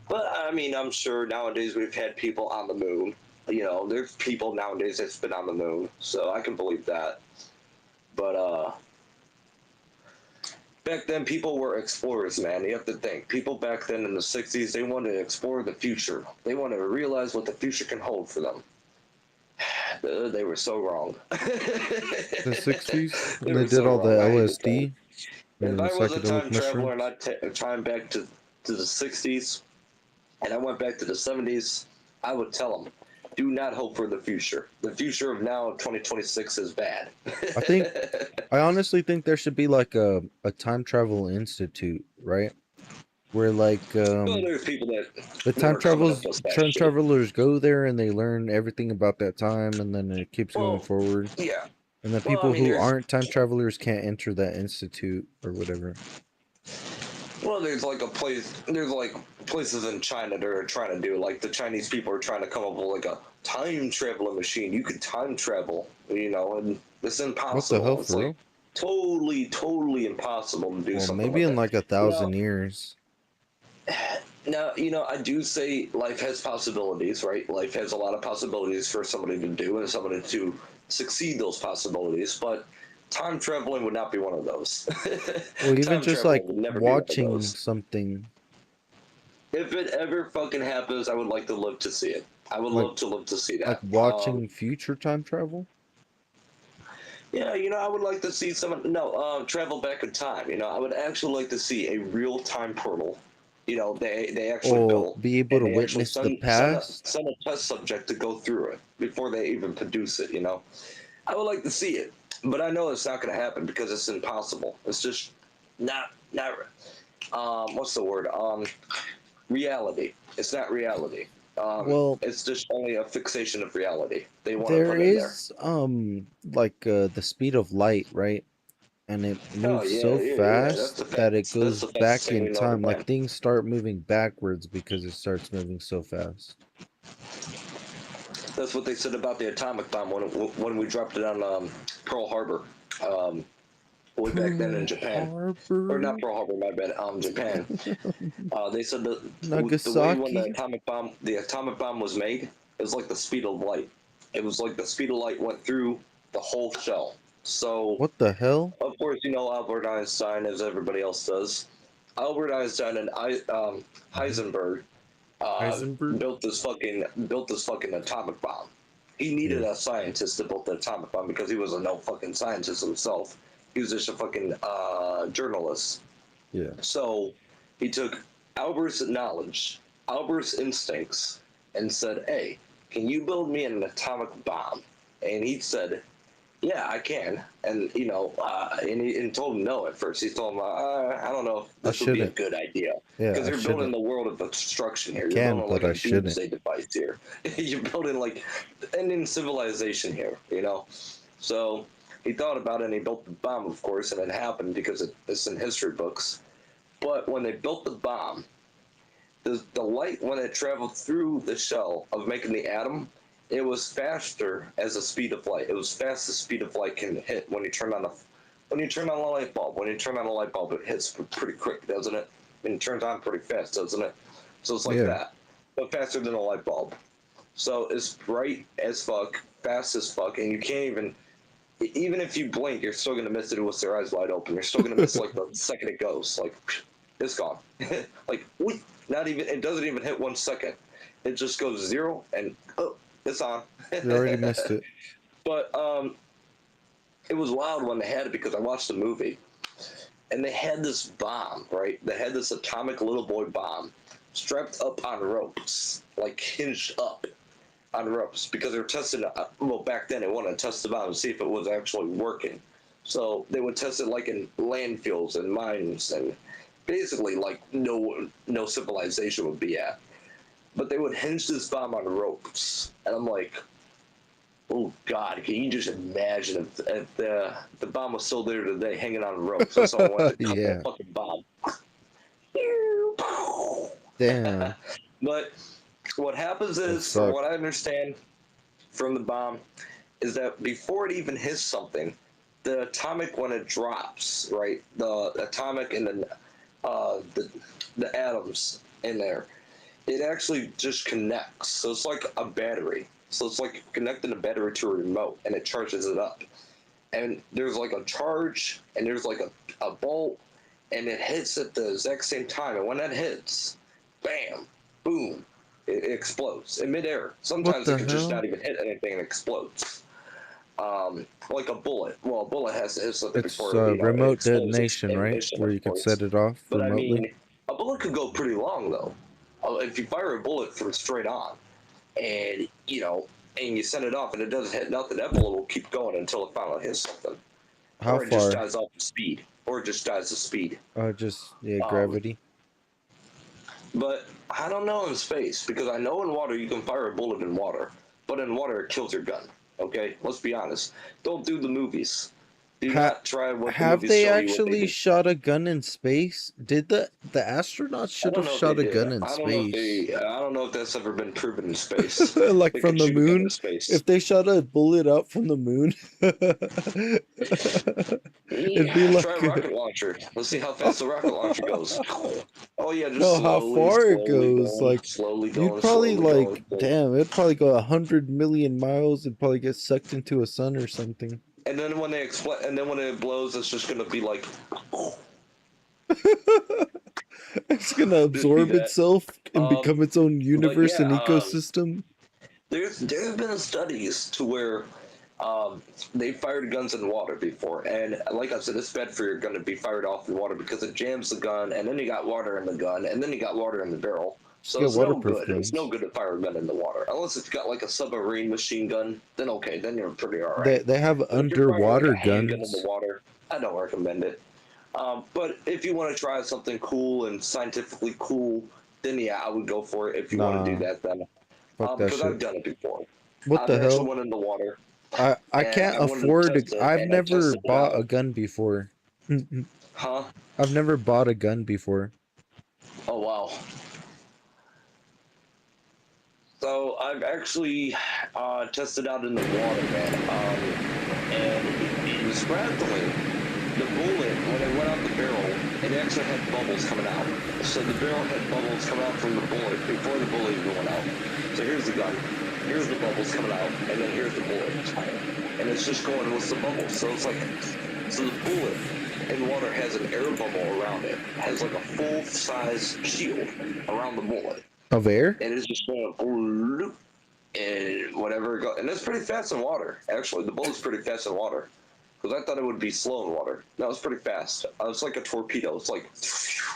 but I mean, I'm sure nowadays we've had people on the moon. You know, there's people nowadays that's been on the moon, so I can believe that. But back then, people were explorers, man. You have to think. People back then in the '60s, they wanted to explore the future. They wanted to realize what the future can hold for them. They were so wrong. The 60s They when they were did so all the wrong. I hate to tell you. LSD If and I was a psychedelic time traveler and mushrooms. I'd time back to the '60s and I went back to the '70s, I would tell them, do not hope for the future. The future of now, 2026, is bad. I honestly think there should be like a time travel institute, right? Where like Well, there's people the that are coming up with that time shit. travelers go there and they learn everything about that time and then it keeps going Well, forward. yeah. And the Well, I people mean, who aren't time travelers can't enter that institute or whatever. there's like a place. There's like places in China that are trying to do. Like the Chinese people are trying to come up with like a time traveling machine. You could time travel, and it's What the hell, impossible. It's for like real? totally impossible to do Well, something maybe like in that. like a Now, 1,000 years. now, I do say life has possibilities, right? Life has a lot of possibilities for somebody to do and somebody to succeed those possibilities, but time traveling would not be one of those. Well, even Time just traveling like would never be one of watching those. something If it ever fucking happens, I would like to live to see it. I would like love to live to see like that. watching future time travel. Yeah, I would like to see someone travel back in time. I would actually like to see a real time portal. They actually Or built be able and to they actually witness the send a past. send a test subject to go through it before they even produce it. I would like to see it, but I know it's not going to happen because it's impossible. It's just not what's the word? Reality. It's not reality. Well, It's just only a fixation of reality they want to there put in there. is like the speed of light, right? And it Oh moves yeah, so yeah, yeah. That's fast the that it fastest. That's goes the fastest back thing in we know to time. Like man. things start moving backwards because it starts moving so fast. That's what they said about the atomic bomb when we dropped it on Pearl Harbor, um, way back then in Pearl Japan, or not Harbor, Pearl Harbor, my bad, Japan. They said that the way when Nagasaki. the atomic bomb was made, it was like the speed of light. It was like the speed of light went through the whole shell. So, What the hell? of course, you know Albert Einstein, as everybody else does. Albert Einstein and Heisenberg Heisenberg? built this fucking atomic bomb. He needed Yeah. a scientist to build the atomic bomb because he was a no fucking scientist himself. He was just a fucking journalist. Yeah. So he took Albert's knowledge, Albert's instincts, and said, "Hey, can you build me an atomic bomb?" And he said, "Yeah, I can." And he told him no at first. He told him, "I don't know if I this would be a shouldn't. good idea Yeah, because I you're building shouldn't. the world of destruction I here. You're can, building but like I a shouldn't. doomsday device here. You're building like ending civilization here. You know." So he thought about it and he built the bomb, of course, and it happened because it's in history books. But when they built the bomb, the light, when it traveled through the shell of making the atom, it was faster as the speed of light. It was fast as speed of light can hit when you turn on a light bulb. When you turn on a light bulb, it hits pretty quick, doesn't it? And it turns on pretty fast, doesn't it? So it's like Yeah. that, but faster than a light bulb. So it's bright as fuck, fast as fuck, and you can't even if you blink, you're still gonna miss it with your eyes wide open. You're still gonna miss like the second it goes. Like it's gone. Like not even. It doesn't even hit 1 second. It just goes zero and oh, it's on. You already missed it. But it was wild when they had it because I watched the movie and they had this bomb, right? They had this atomic little boy bomb strapped up on ropes, like hinged up on ropes because they were testing. Well, back then they wanted to test the bomb to see if it was actually working. So they would test it like in landfills and mines and basically like no civilization would be at. But they would hinge this bomb on ropes, and I'm like, oh God, can you just imagine if the bomb was still there today, hanging on ropes, and someone went to cut that Yeah. fucking bomb. Damn. But what happens That is, from what sucked. I understand from the bomb, is that before it even hits something, the atomic when it drops, right? The atomic and the atoms in there, it actually just connects. So it's like a battery. So it's like connecting a battery to a remote, and it charges it up. And there's like a charge, and there's like a bolt, and it hits at the exact same time. And when that hits, bam, boom, it explodes in midair. What Sometimes it the can just hell? not even hit anything and explodes. Like a bullet. Well, a bullet has to hit something It's before it remote explodes detonation, in right? ignition, Where of you can course. set it off But I remotely. mean, a bullet could go pretty long though. If you fire a bullet from straight on, and and you send it off, and it doesn't hit nothing, that bullet will keep going until it finally hits something, How or it just far? dies off of speed, or it just dies of speed. Just yeah, Um, gravity. but I don't know in space because I know in water you can fire a bullet in water, but in water it kills your gun. Okay, let's be honest. Don't do the movies. Do Ha not try what the have movies they show you what they actually do. shot a gun in space? Did the astronauts I should don't have know if they shot a did. gun in I don't know if space? they. I don't know if that's ever been proven in space. Like They from could the shoot a gun in moon? space. If they shot a bullet out from the moon, it'd be Yeah, try a like rocket launcher. Let's see how fast the rocket launcher goes. Oh yeah, just no, how far it goes. Like slowly you'd going, probably slowly going. like damn, it'd probably go 100 million miles and probably get sucked into a sun or something. And then when they explode, and then when it blows, it's just gonna be like, It's gonna just be absorb that. itself and Um, become its own but universe yeah, and ecosystem. there's been studies to where they fired guns in water before, and like I said, it's bad for your gun to be fired off in water because it jams the gun, and then you got water in the gun, and then you got water in the barrel. Just So get it's no waterproof good. It's no guns. good to fire a gun in the water unless it's got like a submarine machine gun. Then okay, then you're pretty all They right. they have But if you're firing like a underwater handgun in the guns. water, I don't recommend it. But if you want to try something cool and scientifically cool, then yeah, I would go for it. If you want to do Nah, that, then Fuck that Because I've shit. done it before. What I've the actually hell? went in the water I and can't I wanted to afford test to, it, I've and I never tested it bought a out. gun before. Huh? I've never bought a gun before. Oh wow. So I've actually tested out in the water, man. And surprisingly, the bullet, when it went out the barrel, it actually had bubbles coming out. So the barrel had bubbles coming out from the bullet before the bullet even went out. So here's the gun, here's the bubbles coming out, and then here's the bullet. And it's just going with the bubbles. So it's like, so the bullet in water has an air bubble around it. It has like a full-size shield around the bullet. Of air? And it's just going and whatever it goes. And it's pretty fast in water, actually. The bullet's pretty fast in water. Because I thought it would be slow in water. No, it's pretty fast. It's like a torpedo. It's like...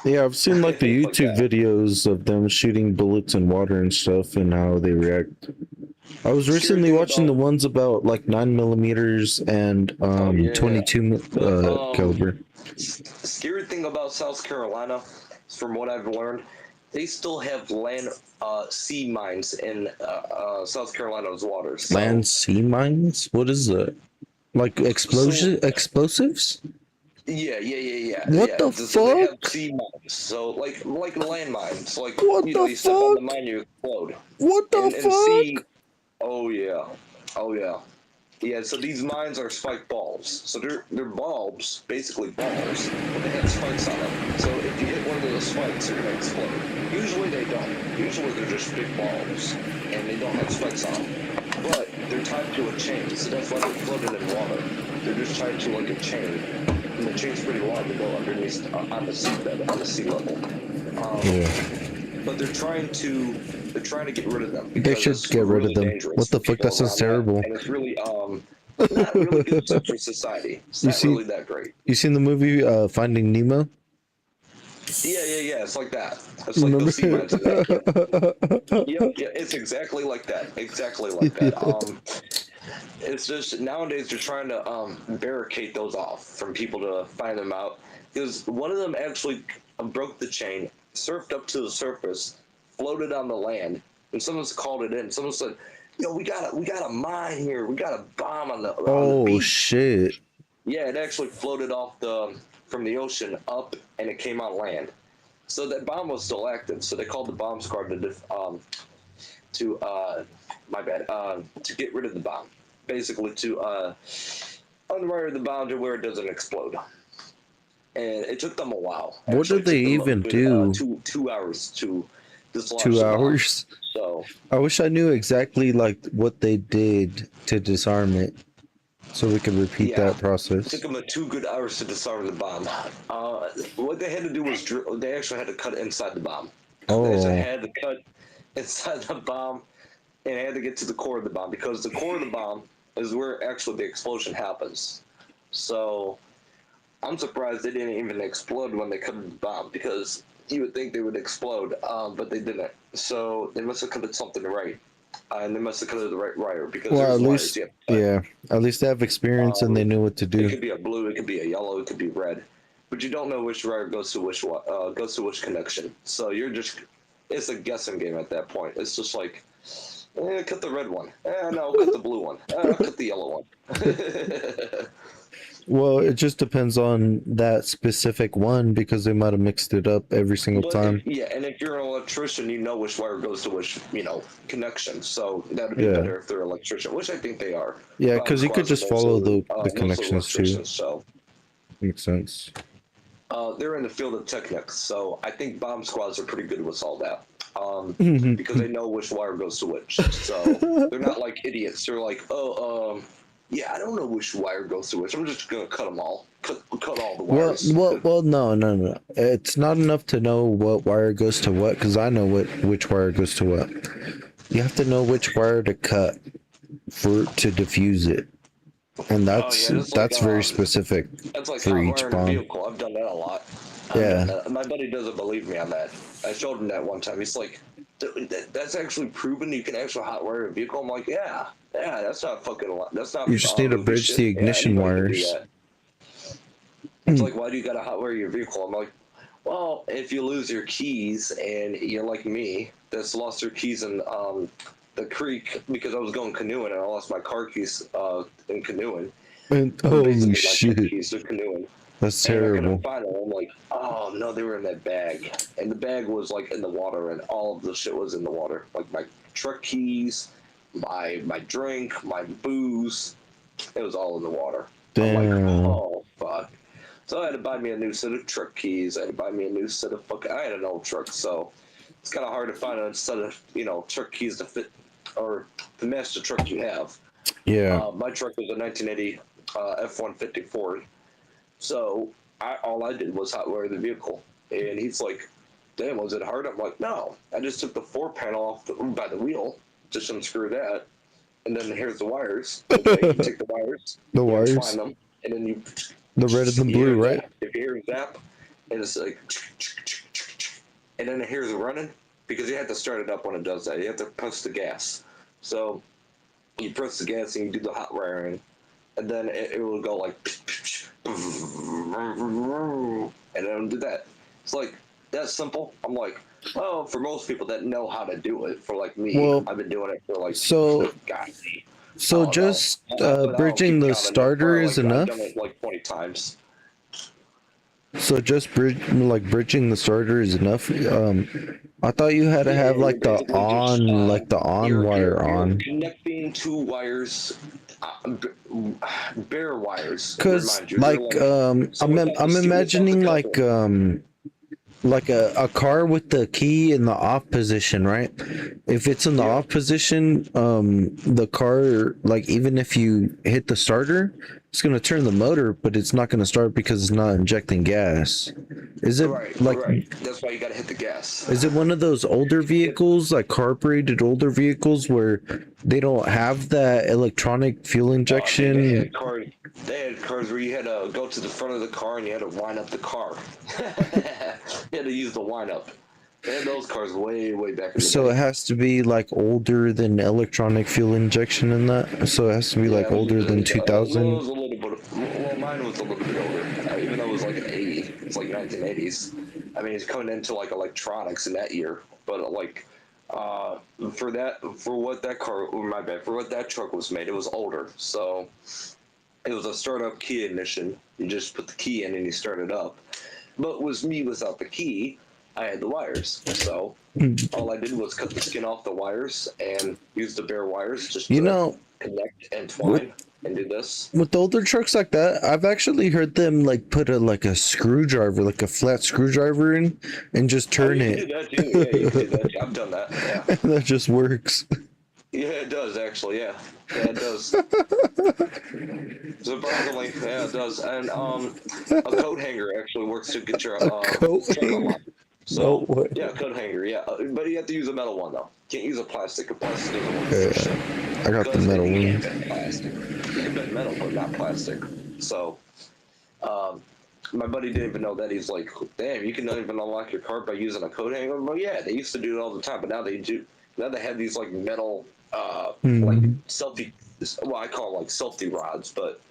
Yeah, I've seen like the like YouTube that. videos of them shooting bullets in water and stuff and how they react. I was Scary recently thing watching the about... ones about like 9mm and Oh, yeah. 22 The caliber. scary thing about South Carolina, from what I've learned, they still have land sea mines in South Carolina's waters. So, Land sea mines? What is that? Like explosives? Yeah. What the So they have fuck? sea mines. So like landmines. Like, What you know, the you step on the fuck? mine, you explode. What the And sea... fuck? Oh yeah. Oh yeah. Yeah, so these mines are spiked balls. So they're bulbs, basically balls, but they have spikes on them. So if you hit one of those spikes, they're gonna explode. Usually they don't. Usually they're just big balls, and they don't have spikes on them. But they're tied to a chain, so that's why they're floating in water. They're just tied to like a chain, and the chain's pretty long to go underneath on the seabed, on the sea level. Yeah. But they're trying to get rid of them They because should it's get rid of really them. dangerous What to the fuck? people That sounds around that, terrible. and it's really not really good for society. It's You not see, really that great. you seen the movie Finding Nemo? Yeah. It's like that. It's like Remember? those sea mines in that. Yep, yeah, it's exactly like that. Exactly like that. It's just nowadays they're trying to barricade those off from people to find them out. Because one of them actually broke the chain, surfed up to the surface, floated on the land, and someone's called it in. Someone said, "Yo, we got a mine here. We got a bomb on the Oh beach." shit! Yeah, it actually floated off from the ocean up, and it came on land. So that bomb was still active. So they called the bomb squad to my bad, to get rid of the bomb, basically to unwire the bomb to where it doesn't explode. And it took them a while. What Actually, did they it took them even a good, do? 2 hours to dislodge Two the bomb. hours? So I wish I knew exactly like what they did to disarm it, so we could repeat yeah, that it process. took them 2 good hours to disarm the bomb. What they had to do was they actually had to cut inside the bomb. They actually Oh, had to cut inside the bomb and had to get to the core of the bomb because the core of the bomb is where actually the explosion happens. So I'm surprised they didn't even explode when they cut the bomb because you would think they would explode, but they didn't. So they must have cut something right, and they must have cut the right wire because well, there's at wires least you have to cut. yeah, at least they have experience and they Um, knew what to it do. could be a blue, it could be a yellow, it could be red, but you don't know which wire goes to which connection. So you're just it's a guessing game at that point. It's just like, cut the red one. No, cut the blue one. Cut the yellow one. Well, it just depends on that specific one because they might have mixed it up every single But time. and if you're an electrician, you know which wire goes to which, connection. So that would be Yeah, better if they're an electrician, which I think they are. yeah, Bomb because you could squads are just follow mostly the mostly connections too. electricians. So Makes sense. they're in the field of technics. So I think bomb squads are pretty good with all that. Because they know which wire goes to which. So they're not like idiots. They're like, oh, yeah, I don't know which wire goes to which. I'm just gonna cut them all. Cut all the Well, wires. no. It's not enough to know what wire goes to what because I know which wire goes to what. You have to know which wire to cut to diffuse it, and that's very specific That's like for hot each wiring a bomb. vehicle. I've done that a lot. Yeah, My buddy doesn't believe me on that. I showed him that one time. He's like, "That's actually proven. You can actually hotwire a vehicle." I'm like, "Yeah, that's not fucking. That's not. you just need to movie bridge shit. the Yeah, ignition anybody can do wires. that." It's like, why do you gotta hotwire your vehicle? I'm like, well, if you lose your keys and you're like me, that's lost their keys in the creek because I was going canoeing and I lost my car keys in canoeing. And Or holy basically my car shit, keys to canoeing. that's And I couldn't terrible. find them. I'm like, oh no, they were in that bag. And the bag was like in the water and all of the shit was in the water. Like my truck keys, my drink, my booze. It was all in the water. I'm like, Damn. oh fuck. So I had to buy me a new set of truck keys. I had to buy me a new set of I had an old truck, so it's kind of hard to find a set of truck keys to fit or to match the truck you have. Yeah. My truck was a 1980 F-150 Ford, so all I did was hotwire the vehicle. And he's like, "Damn, was it hard?" I'm like, "No, I just took the floor panel off by the wheel, just unscrew that, and then here's the wires. Okay, you take the wires, The you wires, untwine them, and then you the red and the you hear blue, a right? zap. If you hear a zap, and it's like, and then it hears it running because you have to start it up when it does that. You have to press the gas. So you press the gas and you do the hot wiring, and then it will go like, and it'll do that. It's like that's simple. I'm like, well, for most people that know how to do it, for like me, Well, I've been doing it for like, so God, I don't know. just But I don't bridging keep the counting. It. starter Probably is like I've done enough. it like 20 times. So just bridging the starter is enough. I thought you had to Yeah, have you're basically just like the on wire you're on. connecting two wires, bare wires. Cause Remind you, you're like so without I'm without the imagining cover. like a car with the key in the off position, right? If it's in the Yeah, off position, the car, like even if you hit the starter, it's gonna turn the motor, but it's not gonna start because it's not injecting gas. Is it right, like right. That's why you gotta hit the gas. is it one of those older It, vehicles, like carbureted older vehicles where they don't have that electronic fuel Dude, they injection? had cars. They had cars where you had to go to the front of the car and you had to wind up the car. You had to use the wind up. They had those cars way, way back in the So it day. has to be like older than electronic fuel injection in that. So it has to be Yeah, like older than well, it 2000. was a little bit. Well, mine was a little bit older, even though it was like an 80. It's like 1980s. I mean, it's coming into like electronics in that year, but uh, for what that car, or my bad, for what that truck was made, it was older. So it was a startup key ignition. You just put the key in and you start it up. But was me without the key, I had the wires. So all I did was cut the skin off the wires and use the bare wires just You to know, connect and with twine and do this. with older trucks like that, I've actually heard them like put a screwdriver, like a flat screwdriver in, and just Oh, turn you can do it, that too. Yeah, you can do that. I've done that. Yeah. and that just works. Yeah, it does actually. Yeah, yeah, it does. Surprisingly, yeah, it does. And a coat hanger actually works to get your A coat truck hanger? unlocked. No So way. yeah, coat hanger. Yeah, but you have to use a metal one though. Can't use a plastic. A plastic doesn't work for Yeah, shit. I got the Because metal you can't ones. bend plastic. You can bend metal, but not plastic. So, um, my buddy didn't even know that. He's like, "Damn, you can not even unlock your car by using a coat hanger." Well, yeah, they used to do it all the time, but now they do. Now they have these like metal, like Mhm. selfie. Well, I call them like selfie rods, but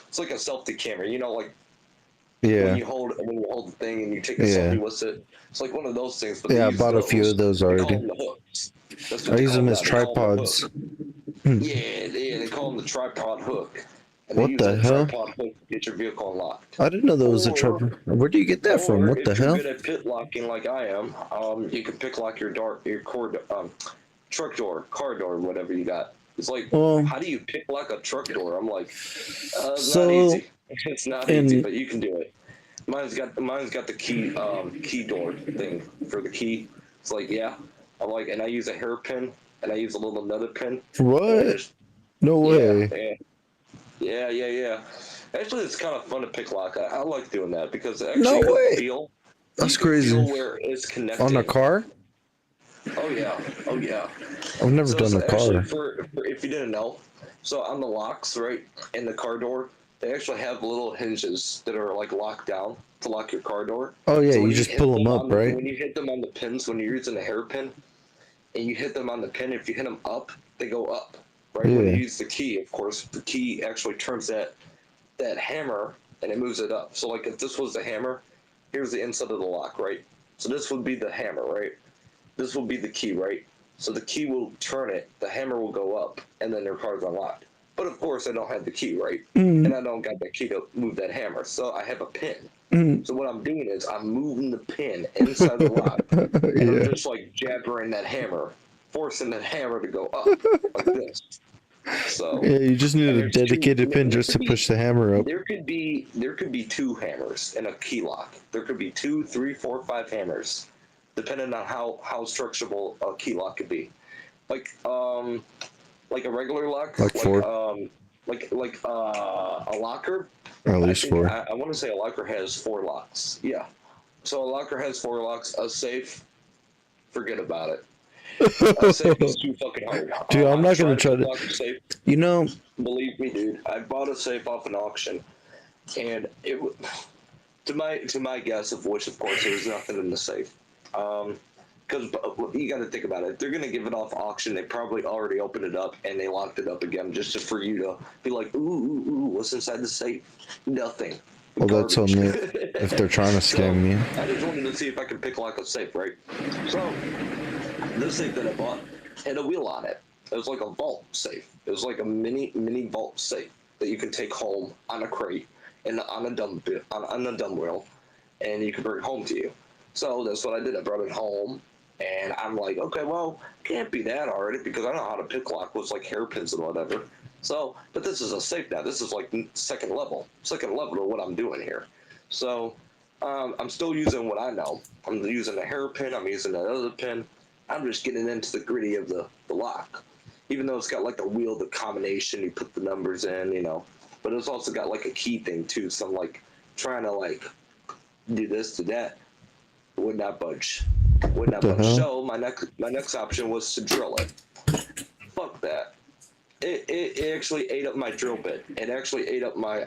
it's like a selfie camera. You know, like Yeah, when you hold the thing and you take a yeah, selfie with it. It's like one of those things, but they yeah. I use bought a few of those. those They call already. them the hooks. That's I what they use call them them as now. They call them the hook. tripods. Hmm. Yeah, they call them the tripod hook, and they What use the that hell? tripod hook to get your vehicle unlocked. I didn't know there was a Or tripod. Where do you get that from? or What the if you're hell? good at pit locking like I am, you can pick lock your cord, truck door, car door, whatever you got. It's like, Well, how do you pick lock a truck door? I'm like, it's not so easy. It's not easy, in but you can do it. Mine's got the key door thing for the key. It's like, yeah, I'm like, and I use a hairpin and I use a little another pin, and I what? just No yeah, way. yeah, yeah. Actually, it's kind of fun to pick lock. I like doing that because No actually way. you That's can crazy. feel where it's On a connecting. car? Oh yeah, oh yeah. I've never So done it's a actually car. for if you didn't know, so on the locks right in the car door, they actually have little hinges that are like locked down to lock your car door. Oh yeah, So you just pull them up, right? when you hit them on the pins, when you're using a hairpin, and you hit them on the pin, if you hit them up, they go up. Right when you Yeah. use the key, of course, the key actually turns that hammer and it moves it up. So like if this was the hammer, here's the inside of the lock, right? So this would be the hammer, right? This would be the key, right? So the key will turn it, the hammer will go up, and then their car's unlocked. But of course, I don't have the key, right? And I don't got the key to move that hammer, so I have a pin. So what I'm doing is I'm moving the pin inside the lock, and I'm Yeah. just like jabbering that hammer, forcing that hammer to go up like this. So Yeah, you just need and a there's two. dedicated pin There just to could push be the hammer up. there could be two hammers in a key lock. There could be 2, 3, 4, 5 hammers, depending on how structurable a key lock could be. Like a regular lock, Like 4, a locker. at I least think 4. I want to say a locker has 4 locks. Yeah, so a locker has 4 locks. A safe, forget about it. A safe is too fucking hard. Dude, I'm not gonna I've try tried to. lock a safe. You know, Believe me, dude. I bought a safe off an auction, and to my guess, of which of course there was nothing in the safe. Because you got to think about it. If they're gonna give it off auction, they probably already opened it up and they locked it up again, just for you to be like, ooh, what's inside the safe? Nothing. well, that's Garbage. only if they're trying to scam you. I just wanted to see if I could pick lock a safe, right? So this safe that I bought had a wheel on it. It was like a vault safe. It was like a mini vault safe that you can take home on a crate and on a dumb wheel, and you can bring it home to you. So that's what I did. I brought it home, and I'm like, okay, well, can't be that hard because I know how to pick lock with like hairpins and whatever. So, but this is a safe now. This is like second level to what I'm doing here. So I'm still using what I know. I'm using the hairpin. I'm using that other pin. I'm just getting into the gritty of the lock. Even though it's got like the wheel, the combination, you put the numbers in, But it's also got like a key thing too. So I'm like trying to like do this, do that. Would not budge. Would not budge. hell? So my next option was to drill it. Fuck that. It actually ate up my drill bit. It actually ate up my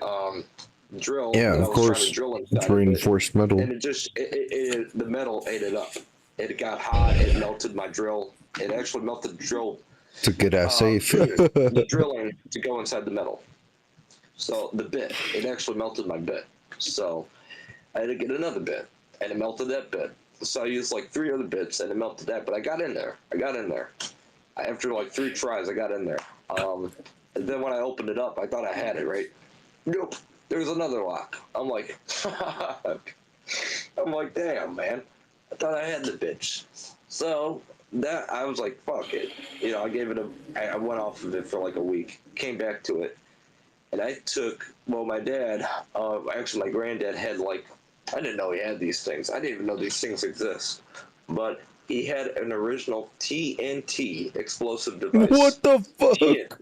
drill. Yeah, that I of was trying course. to drill It's inside of it. reinforced metal. And the metal ate it up. It got hot. It melted my drill. It actually melted the drill. It's a good ass safe. The drilling to go inside the metal. So the bit, it actually melted my bit. So I had to get another bit, and it melted that bit. So I used like 3 other bits, and it melted that. But I got in there. After like 3 tries, I got in there. And then when I opened it up, I thought I had it, right? Nope. There's another lock. I'm like, damn, man. I thought I had the bitch. So that I was like, fuck it. I gave it I went off of it for like a week. Came back to it, and I took. Well, my dad, actually, my granddad had like, I didn't know he had these things. I didn't even know these things exist. But he had an original TNT explosive device. What the fuck? Shit.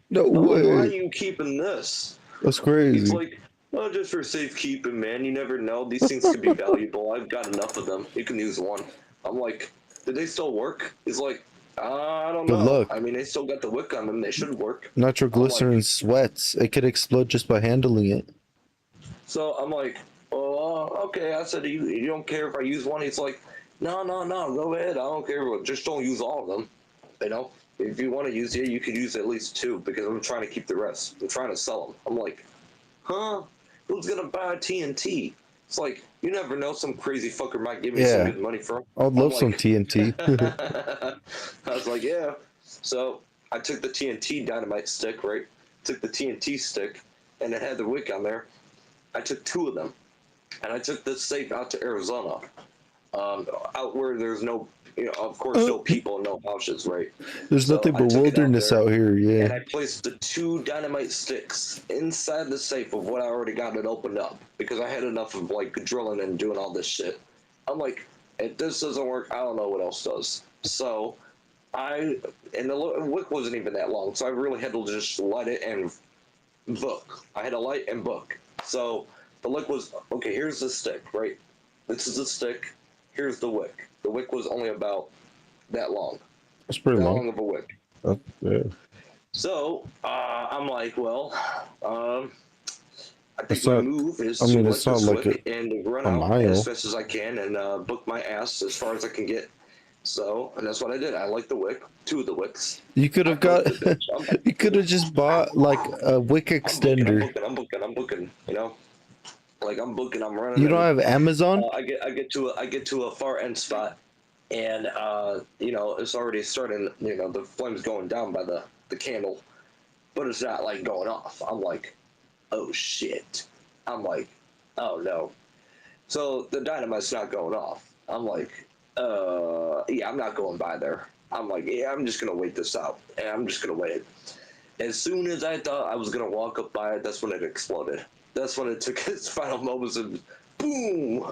No I'm like, why are way. you keeping this? That's He's crazy. like, well, just for safekeeping, man. You never know. These things could be valuable. I've got enough of them. You can use one. I'm like, do they still work? He's like, I don't Good know. luck. I mean, they still got the wick on them. They should work. Nitroglycerin sweats. It could explode just by handling it. So I'm like, oh, okay. I said, you don't care if I use one? He's like, no. Go ahead. I don't care. Just don't use all of them. If you want to use it, you could use at least 2 because I'm trying to keep the rest. I'm trying to sell them. I'm like, huh? Who's gonna buy a TNT? It's like, you never know, some crazy fucker might give me some good money for them. I'd love some TNT. I was like, yeah. So I took the TNT dynamite stick, right? Took the TNT stick, and it had the wick on there. I took 2 of them, and I took this safe out to Arizona, out where there's no, of course, no people, no houses, right? There's nothing I but took it wilderness there, out here, and yeah. I placed the 2 dynamite sticks inside the safe of what I already got it opened up because I had enough of like drilling and doing all this shit. I'm like, if this doesn't work, I don't know what else does. So and the wick wasn't even that long, so I really had to just light it and book. I had to light and book. So the wick was, okay, here's the stick, right? This is the stick. Here's the wick. The wick was only about that long. It's pretty That long. long of a wick. Yeah. So I'm like, well, I think It's my not- move is I mean, to it's light not this like wick and run a out mile. as fast as I can and book my ass as far as I can get. So, and that's what I did. I light the wick, 2 of the wicks. You could have I got. booked the bitch. You could have just bought like a wick extender. I'm booking. Like I'm booking. I'm running. You don't have Amazon? I get to a far end spot. and you know, it's already starting. You know, the flame's going down by the candle, but it's not like going off. I'm like, oh shit. I'm like, oh no. So the dynamite's not going off. I'm like, yeah, I'm not going by there. I'm like, yeah, I'm just gonna wait this out, and I'm just gonna wait. As soon as I thought I was gonna walk up by it, that's when it exploded. That's when it took its final moments and boom!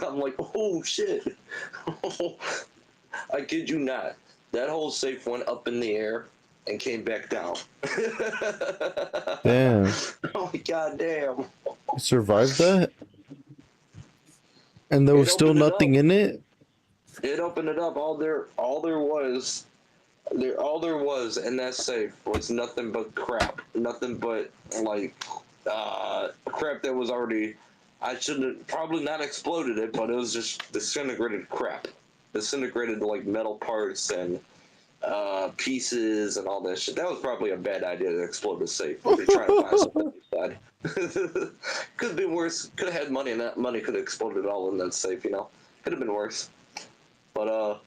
I'm like, oh shit! I kid you not. That whole safe went up in the air and came back down. Damn. Oh my god damn. You survived that? And there It was still opened it up. nothing in it? It opened it up. All there was in that safe was nothing but crap. Nothing but like crap that was already. I should have probably not exploded it, but it was just disintegrated crap, disintegrated like metal parts and pieces and all that shit. That was probably a bad idea to explode the safe if you're trying to find something inside. Could have been worse. Could have had money, and that money could have exploded all in that safe. You know, could have been worse. But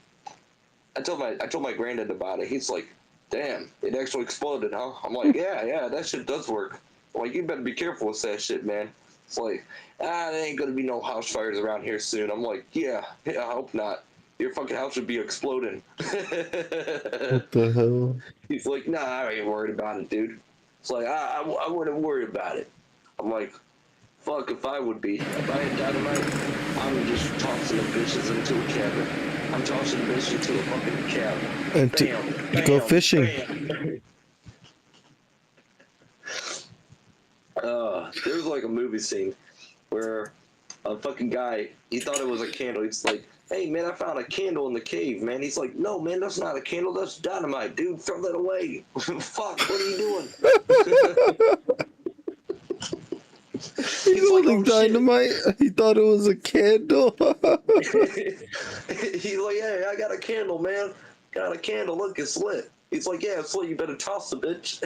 I told my granddad about it. He's like, "Damn, it actually exploded, huh?" I'm like, "Yeah, that shit does work." I'm like, you better be careful with that shit, man. It's like, there ain't gonna be no house fires around here soon. I'm like, yeah, I hope not. Your fucking house would be exploding. What the hell? He's like, nah, I ain't worried about it, dude. It's like, I wouldn't worry about it. I'm like, fuck if I would be. If I had dynamite, I'm just tossing the bitches into a cabin. I'm tossing the bitch into a fucking cabin. And Bam, to go bam, fishing. bam. There's like a movie scene where a fucking guy, he thought it was a candle. He's like, hey man, I found a candle in the cave, man. He's like, no man, that's not a candle, that's dynamite, dude. Throw that away. Fuck, what are you doing? He's He's like, holding oh shit. dynamite. He thought it was a candle. He's like, hey, I got a candle, man. Got a candle. Look, it's lit. He's like, yeah, it's lit. You better toss the bitch.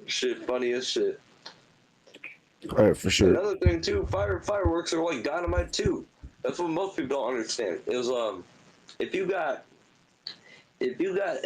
Shit, funny as shit. All right, for sure. Another thing too, fireworks are like dynamite too. That's what most people don't understand. Is if you got if you got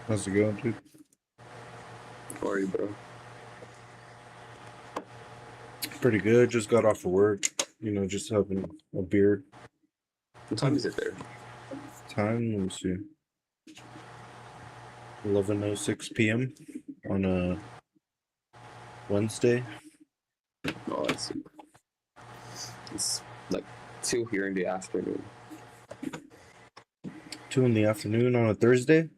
How's it going, dude? How are you, bro? Pretty good. Just got off of work. You know, just having a beer. What time is it there? Time, let me see. 11:06 p.m. on a Wednesday. Oh, I see. It's like 2 here in the afternoon. 2 in the afternoon on a Thursday.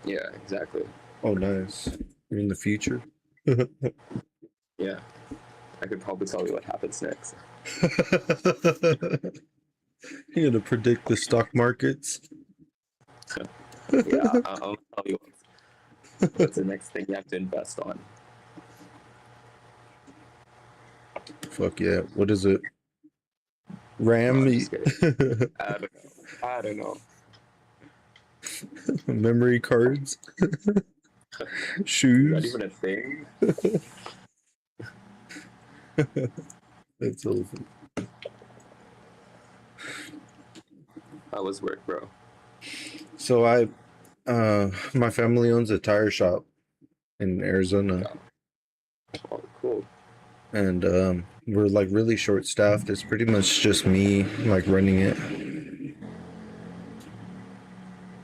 Yeah, exactly. Oh, nice. You're in the future. Yeah. I could probably tell you what happens next. You're gonna predict the stock markets. Yeah, I'll tell you what's the next thing you have to invest on. Fuck yeah. What is it? No, RAM? I'm just kidding. I don't know. Memory cards? Is that Shoes? even a thing? That's over. How was work, bro? So my family owns a tire shop in Arizona, Oh, cool. and we're like really short staffed. It's pretty much just me like running it.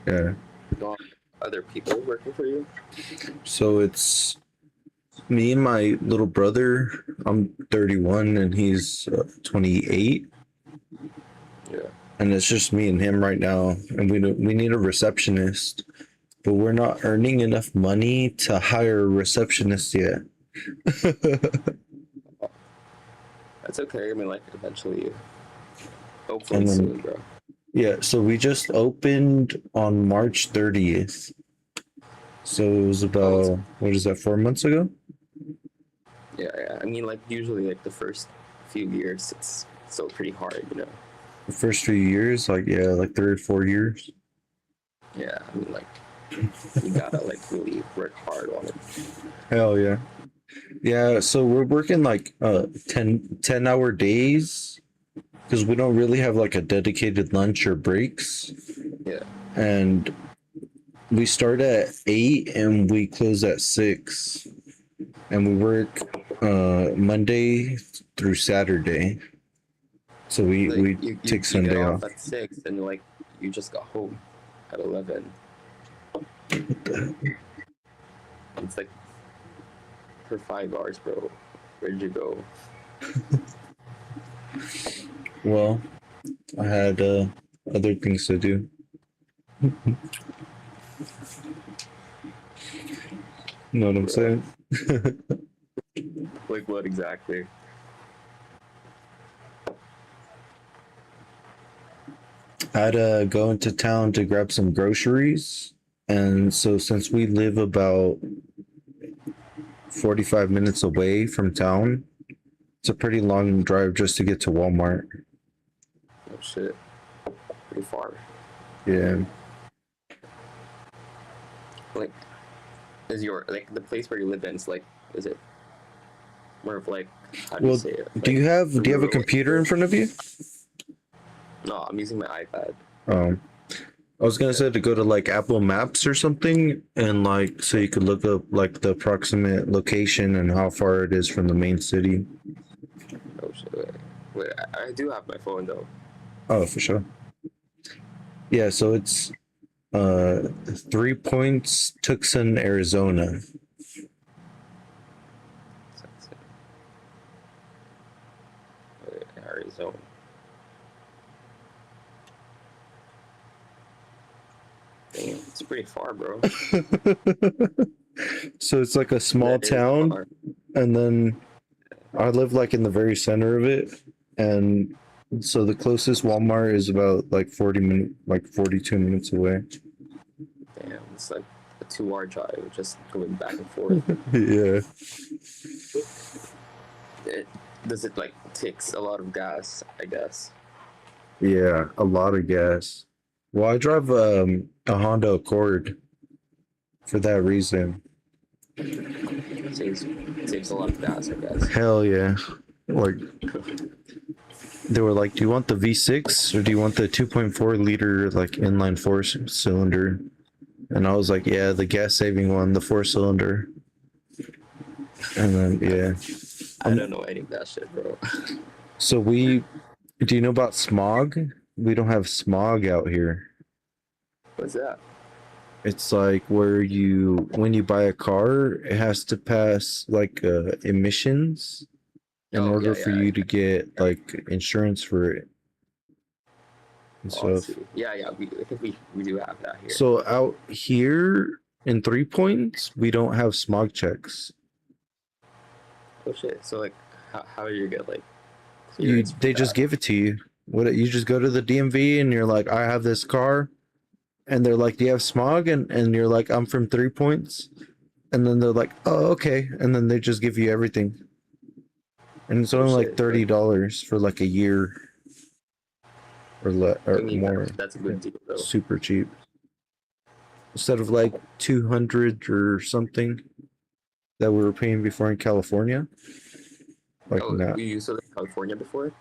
Yeah. Not other people working for you? So it's me and my little brother. I'm 31 and he's 28, Yeah. and it's just me and him right now. And we need a receptionist, but we're not earning enough money to hire a receptionist yet. That's okay. I mean, like, eventually, hopefully And then- soon, bro. Yeah, so we just opened on March 30th. So it was about, what is that, 4 months ago? Yeah. I mean, like, usually, like, the first few years, it's still pretty hard, you know? The first few years, like 3 or 4 years. Yeah, I mean, like, you gotta, like, really work hard on it. Hell yeah. Yeah, so we're working like 10-hour days because we don't really have like a dedicated lunch or breaks. Yeah. And we start at 8 and we close at 6. And we work Monday through Saturday. So Like, we you take get Sunday off. at 6, and, like, you just got home at 11. It's like, for 5 hours, bro. Where'd you go? Well, I had other things to do. You know what I'm saying? Like, what exactly? I had to go into town to grab some groceries. And so since we live about 45 minutes away from town, it's a pretty long drive just to get to Walmart. Oh, shit. Pretty far. Yeah. Like, is your, like, the place where you live in, it's like, is it more of, like, how do you Well, say it? do you have a rural, computer in front of you? No, I'm using my iPad. I was gonna say to go to like Apple Maps or something, and like so you could look up like the approximate location and how far it is from the main city. Oh, shit. Wait, I do have my phone, though. Oh, for sure. Yeah, so it's 3 Points, Tucson, Arizona. Wait, Arizona. Damn, it's pretty far, bro. So it's like a small That is town, far. and then I live like in the very center of it, and so the closest Walmart is about like 42 minutes away. Damn, it's like a 2-hour drive, just going back and forth. Yeah. Does it, like, takes a lot of gas, I guess? Yeah, a lot of gas. Well, I drive a Honda Accord for that reason. Saves a lot of gas, I guess. Hell yeah. Like they were like, do you want the V6 or do you want the 2.4 liter like inline 4 cylinder? And I was like, yeah, the gas saving one, the 4-cylinder. And then yeah. I don't know any of that shit, bro. So do you know about smog? We don't have smog out here. What's that? It's like where when you buy a car, it has to pass like emissions in Oh, order yeah, for yeah. you to get like insurance for it and Oh, I stuff. see. Yeah, yeah. I think we do have that here. So out here in 3 Points, we don't have smog checks. Oh shit. So like, how do you get like clearance for They just that? give it to you. What you just go to the DMV and you're like, I have this car, and they're like, do you have smog? And you're like, I'm from 3 Points, and then they're like, oh okay, and then they just give you everything, and it's Oh only like shit. Like, $30 for like a year or I mean, more. that's a good deal, though. Super cheap. Instead of like 200 or something that we were paying before in California. Like Oh, that. you used to live in California before?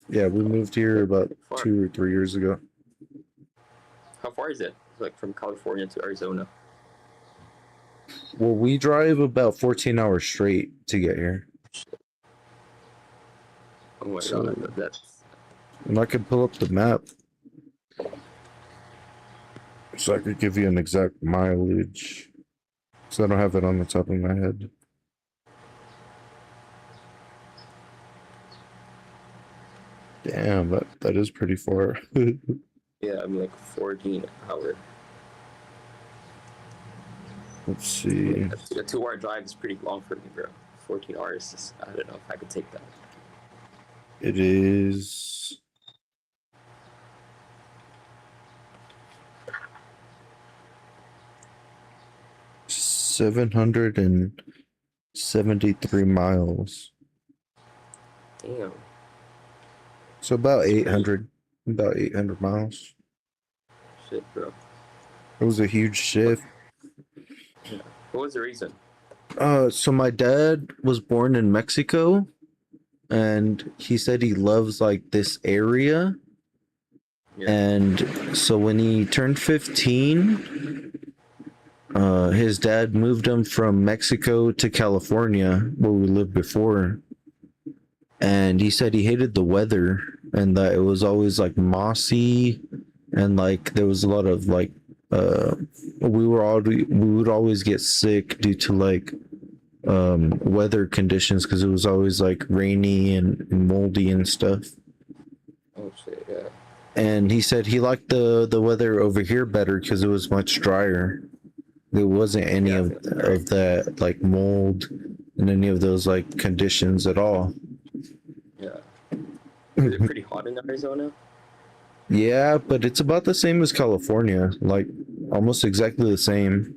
Yeah, we moved here about Far. 2 or 3 years ago. How far is it? Like from California to Arizona? Well, we drive about 14 hours straight to get here. Oh my So- god, that's And I could pull up the map. So I could give you an exact mileage. So I don't have it on the top of my head. Damn, that is pretty far. yeah. I'm like 14 hour. Let's see. A 2 hour drive is pretty long for me, bro. 14 hours. I don't know if I could take that. It is 773 miles. Damn. So about 800 miles. Shit, bro. It was a huge shift. Yeah. What was the reason? So my dad was born in Mexico, and he said he loves like this area. Yeah. And so when he turned 15, his dad moved him from Mexico to California, where we lived before. And he said he hated the weather and that it was always like mossy, and like there was a lot of like we would always get sick due to like weather conditions, because it was always like rainy and moldy and stuff. Oh shit, yeah. And he said he liked the weather over here better because it was much drier. There wasn't any Yeah, of that like mold and any of those like conditions at all. Yeah. Is it pretty hot in Arizona? Yeah, but it's about the same as California, like almost exactly the same.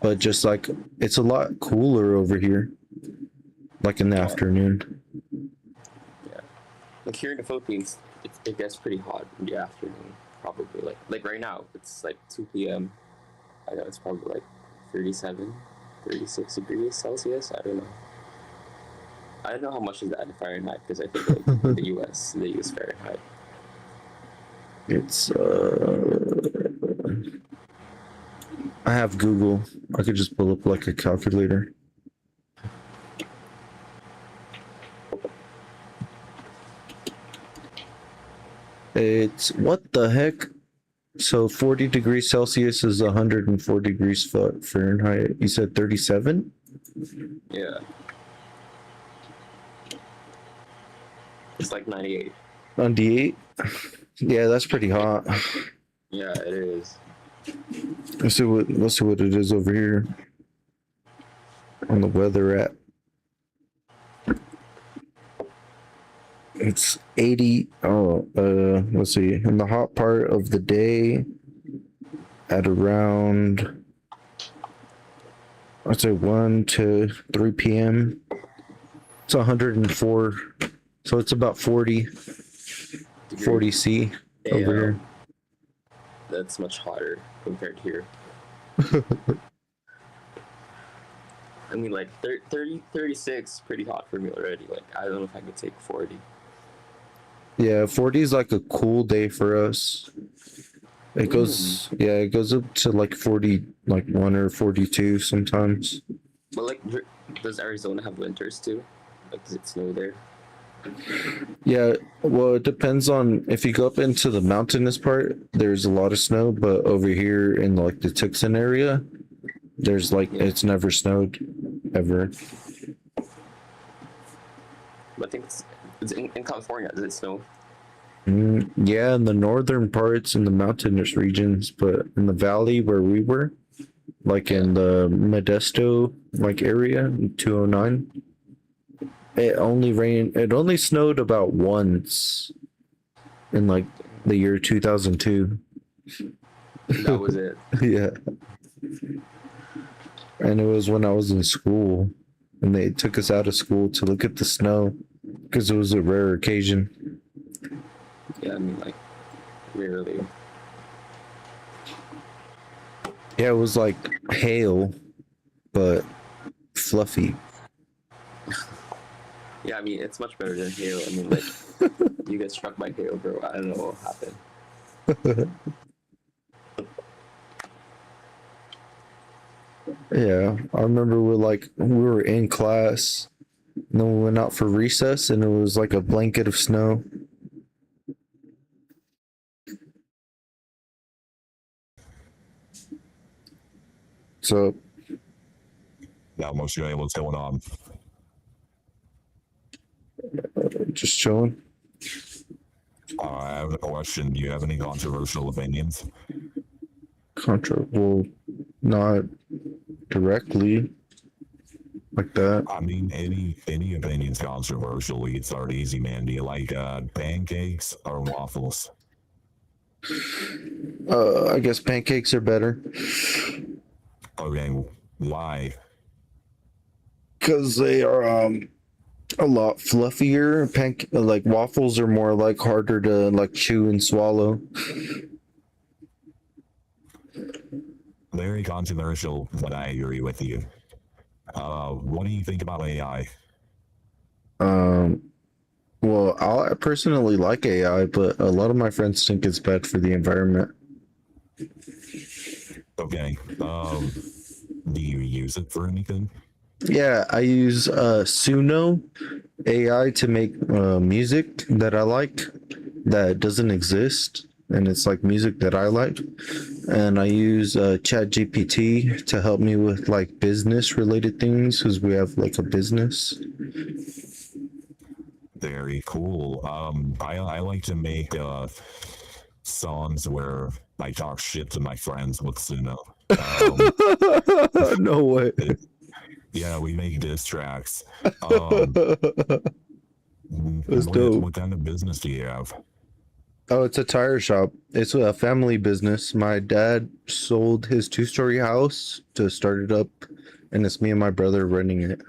But just like it's a lot cooler over here, like in the afternoon. Yeah. Like here in the Philippines, it gets pretty hot in the afternoon. Probably like right now, it's like 2 p.m. I know it's probably like 37, 36 degrees Celsius. I don't know. I don't know how much is that in Fahrenheit, because I think like in the US they use Fahrenheit. It's I have Google. I could just pull up like a calculator. It's what the heck? So 40 degrees Celsius is 104 degrees Fahrenheit. You said 37? Yeah. It's like 98. 98? Yeah, that's pretty hot. Yeah, it is. Let's see what it is over here on the weather app. It's 80. Let's see. In the hot part of the day, at around, I'd say 1 to 3 p.m. It's 104. So it's about 40 C over here. That's much hotter compared to here. I mean, like 30, 36, pretty hot for me already. Like, I don't know if I could take 40. Yeah, 40 is like a cool day for us. It goes, yeah, it goes up to like 40, like 1 or 42 sometimes. But like, does Arizona have winters too? Like, does it snow there? Yeah, well, it depends on if you go up into the mountainous part, there's a lot of snow, but over here in like the Tucson area, there's like Yeah. it's never snowed ever. But I think it's in California. Does it snow? Yeah, in the northern parts in the mountainous regions, but in the valley where we were, like in the Modesto like area, 209, it only snowed about once in like the year 2002. That was it. Yeah. And it was when I was in school, and they took us out of school to look at the snow because it was a rare occasion. Yeah, I mean, like, rarely. Yeah, it was like hail, but fluffy. Yeah, I mean, it's much better than hail. I mean, like, you get struck by hail, bro. I don't know what happened. Yeah, I remember we were in class, and then we went out for recess, and it was like a blanket of snow. So Now, most of you, what's going on? just chilling. I have a question. Do you have any controversial opinions? Well, not directly like that. I mean, any opinions controversial? We can start easy, man. Do you like pancakes or waffles? I guess pancakes are better Okay, why? because they are a lot fluffier. Like waffles are more like harder to like chew and swallow. Very controversial, but I agree with you. What do you think about AI? Well, I personally like AI, but a lot of my friends think it's bad for the environment. Okay, do you use it for anything? Yeah, I use Suno AI to make music that I like that doesn't exist, and it's like music that I like. And I use ChatGPT to help me with like business related things because we have like a business. Very cool. I like to make songs where I talk shit to my friends with Suno. No way. Yeah, we make diss tracks. That's dope. What kind of business do you have? Oh, it's a tire shop. It's a family business. My dad sold his 2-story house to start it up, and it's me and my brother running it.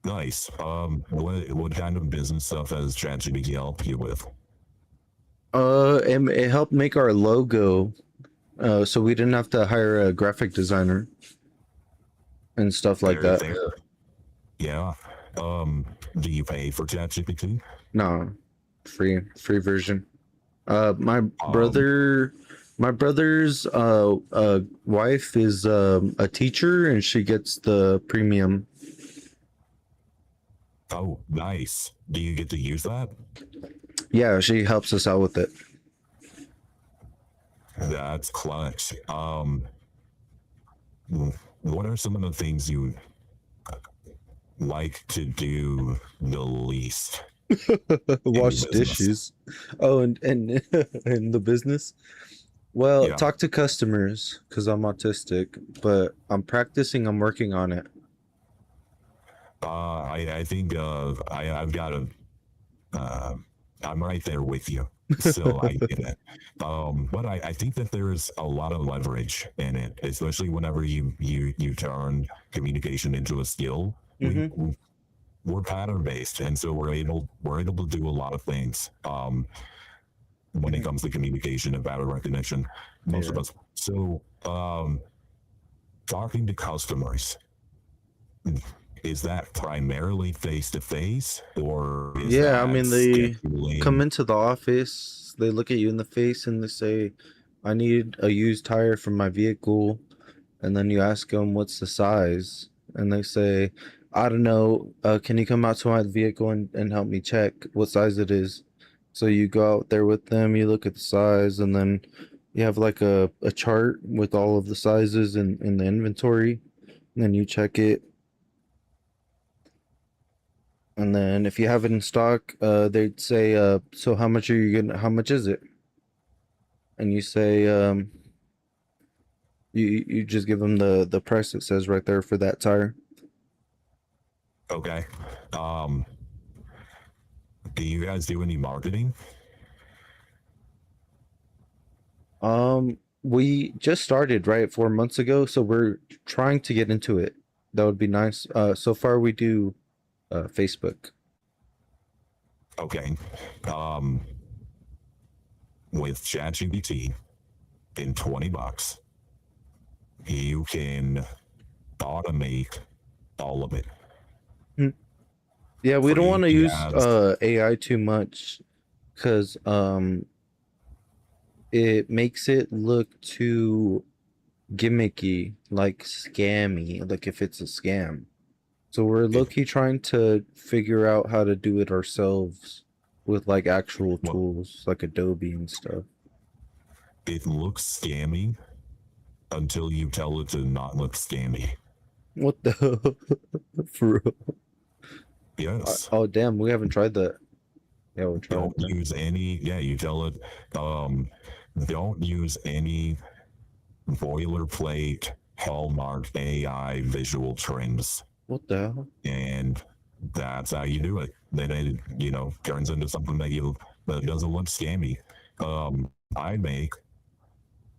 Nice. What kind of business stuff has ChatGPT helped you with? It helped make our logo, so we didn't have to hire a graphic designer and stuff like Very that. fair. Yeah. Do you pay for ChatGPT? No, free version. My brother's wife is a teacher, and she gets the premium. Oh, nice. Do you get to use that? Yeah, she helps us out with it. That's clutch. What are some of the things you like to do the least? Wash business. dishes. Oh, and in the business. Well, Yeah. talk to customers because I'm autistic, but I'm practicing. I'm working on it. I think I've got a I'm right there with you, so I get it. But I think that there's a lot of leverage in it, especially whenever you turn communication into a skill. We're pattern based, and so we're able to do a lot of things when it comes to communication and pattern recognition. Most of us. So talking to customers, is that primarily face to face, or is Yeah, I that mean they come scheduling? into the office, they look at you in the face and they say, "I need a used tire for my vehicle." And then you ask them what's the size, and they say, "I don't know, can you come out to my vehicle and help me check what size it is?" So you go out there with them, you look at the size, and then you have like a chart with all of the sizes in the inventory, and then you check it. And then if you have it in stock, they'd say, "So how much are you gonna? How much is it?" And you say, you just give them the price it says right there for that tire. Okay. Um, do you guys do any marketing? We just started right 4 months ago, so we're trying to get into it. That would be nice. So far we do Facebook. Okay. Um, with ChatGPT in $20, you can automate all of it. Yeah, we don't Free want to use as AI too much because it makes it look too gimmicky, like scammy, like if it's a scam. So we're it, low-key trying to figure out how to do it ourselves with like actual well, tools like Adobe and stuff. it looks scammy until you tell it to not look scammy. What the for real? Yes. Oh damn, we haven't tried that. Yeah, we'll try it Don't then. use any, yeah, you tell it, don't use any boilerplate Hallmark AI visual trims. What the hell? And that's how you do it. Then it, turns into something that doesn't look scammy. I make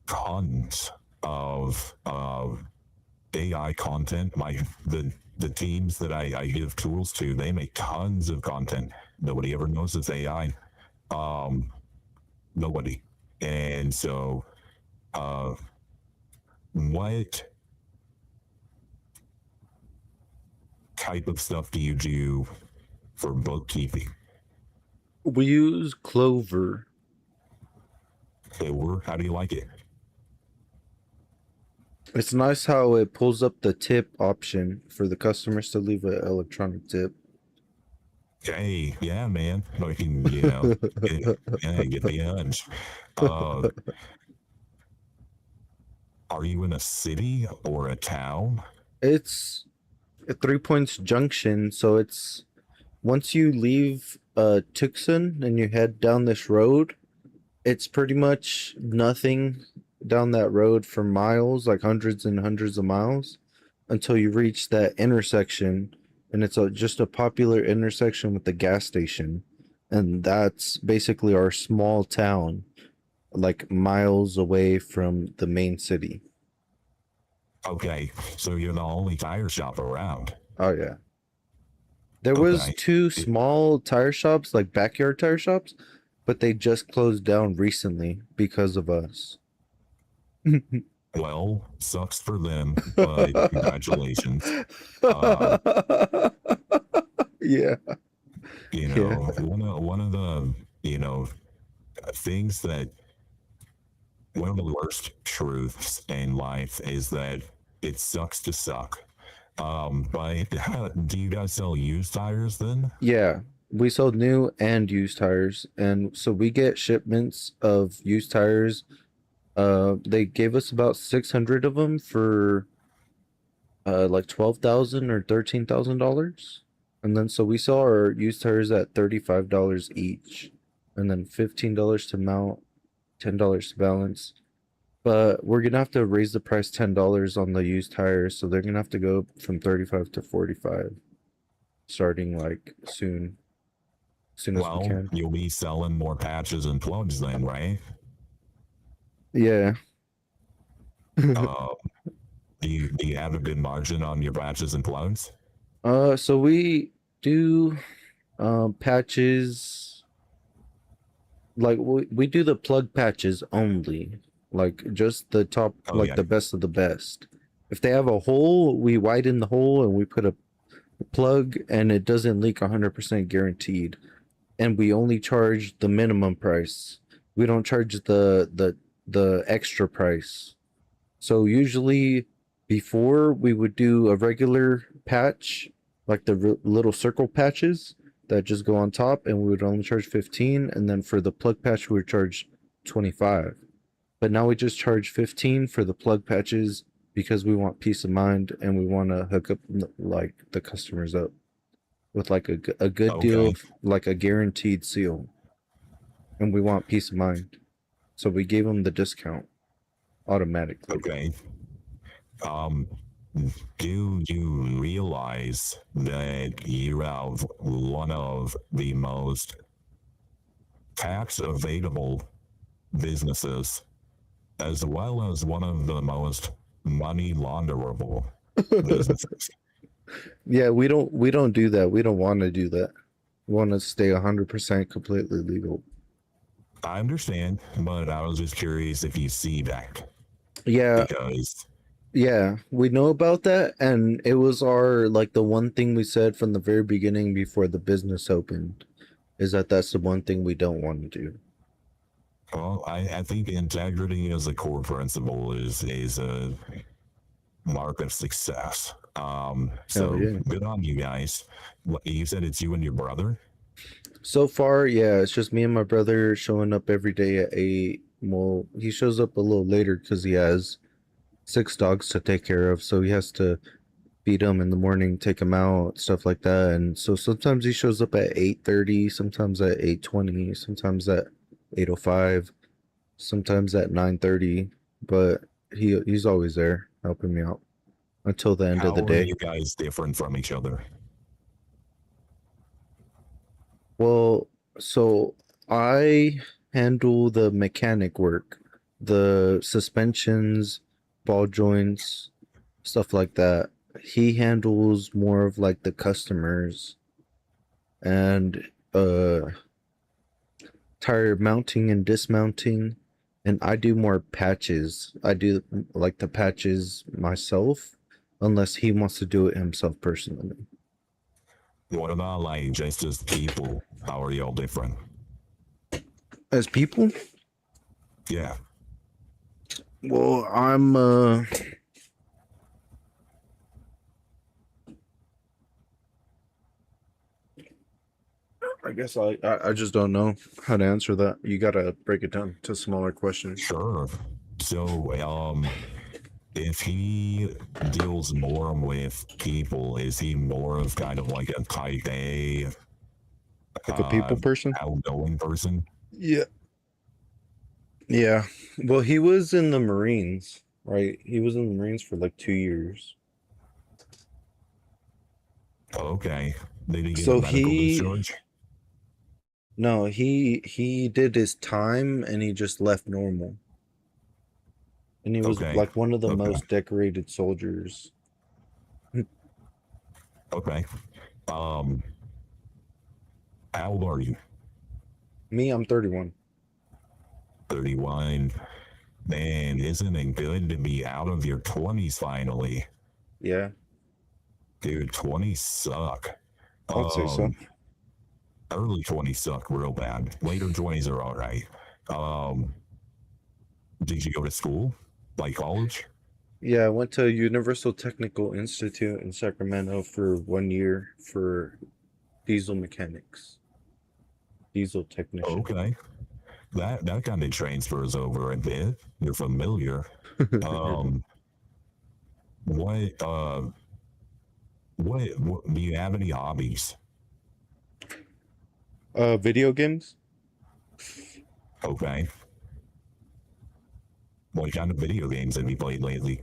tons of AI content. The teams that I give tools to, they make tons of content. Nobody ever knows it's AI. Nobody. And so, what type of stuff do you do for bookkeeping? We use Clover. Or how do you like it? It's nice how it pulls up the tip option for the customers to leave an electronic tip. Hey, yeah, man. Like, get the edge. Are you in a city or a town? It's a 3 Points Junction, so it's once you leave Tucson and you head down this road, it's pretty much nothing down that road for miles, like hundreds and hundreds of miles, until you reach that intersection, and it's just a popular intersection with the gas station, and that's basically our small town, like miles away from the main city. Okay, so you're the only tire shop around. Oh yeah. There was Okay. two small tire shops, like backyard tire shops, but they just closed down recently because of us. Well, sucks for them, but congratulations. Yeah. One of the things that one of the worst truths in life is that it sucks to suck. But do you guys sell used tires then? Yeah. We sold new and used tires, and so we get shipments of used tires. They gave us about 600 of them for like 12,000 or $13,000. And then so we sell our used tires at $35 each, and then $15 to mount, $10 to balance. But we're gonna have to raise the price $10 on the used tires, so they're gonna have to go from 35 to 45, starting like soon as we Well, can. you'll be selling more patches and plugs then, right? Yeah. Uh, do you have a good margin on your patches and plugs? So we do patches, like we do the plug patches only, like just the top, Oh like yeah. the best of the best. If they have a hole, we widen the hole and we put plug and it doesn't leak 100% guaranteed. And we only charge the minimum price. We don't charge the extra price. So usually before we would do a regular patch, like the little circle patches that just go on top, and we would only charge 15, and then for the plug patch we would charge 25. But now we just charge 15 for the plug patches because we want peace of mind and we want to hook up like the customers up with like a good deal, Okay. like a guaranteed seal, and we want peace of mind. So we gave them the discount automatically. Okay. Um, do you realize that you have one of the most tax evadable businesses, as well as one of the most money launderable businesses? Yeah, we don't do that. We don't want to do that. We want to stay 100% completely legal. I understand, but I was just curious if you see that, Yeah, because yeah, we know about that, and it was our like the one thing we said from the very beginning before the business opened is that that's the one thing we don't want to do. well, I think integrity as a core principle is a mark of success. So yeah. good on you guys. You said it's you and your brother. So far, yeah, it's just me and my brother showing up every day at 8. Well, he shows up a little later because he has 6 dogs to take care of, so he has to feed them in the morning, take them out, stuff like that. And so sometimes he shows up at 8:30, sometimes at 8:20, sometimes at 8:05, sometimes at 9:30. But he's always there helping me out until the end of How the are day. you guys different from each other? Well, so I handle the mechanic work, the suspensions, ball joints, stuff like that. He handles more of like the customers and tire mounting and dismounting, and I do more patches. I do like the patches myself unless he wants to do it himself personally. What about like just as people? How are y'all different? As people, Yeah. well, I'm I guess I just don't know how to answer that. You gotta break it down to smaller questions. Sure. So, if he deals more with people, is he more of kind of like a type A, Like a people person? outgoing person? Yeah. Yeah. Well, he was in the Marines, right? He was in the Marines for like 2 years. Okay. Did he get a So medical he discharge? no, he did his time and he just left normal. And he was Okay. like one of the Okay. most decorated soldiers. Okay. How old are you? Me, I'm 31. 31. Man, isn't it good to be out of your 20s finally? Yeah, Dude, 20s suck. I'd say so. Early 20s suck real bad. Later 20s are all right. Did you go to school? Like college? Yeah, I went to Universal Technical Institute in Sacramento for 1 year for diesel mechanics, diesel technician. Okay. That kind of transfers over a bit. You're familiar. Um, what what do you have any hobbies? Video games? Okay. What kind of video games have you played lately?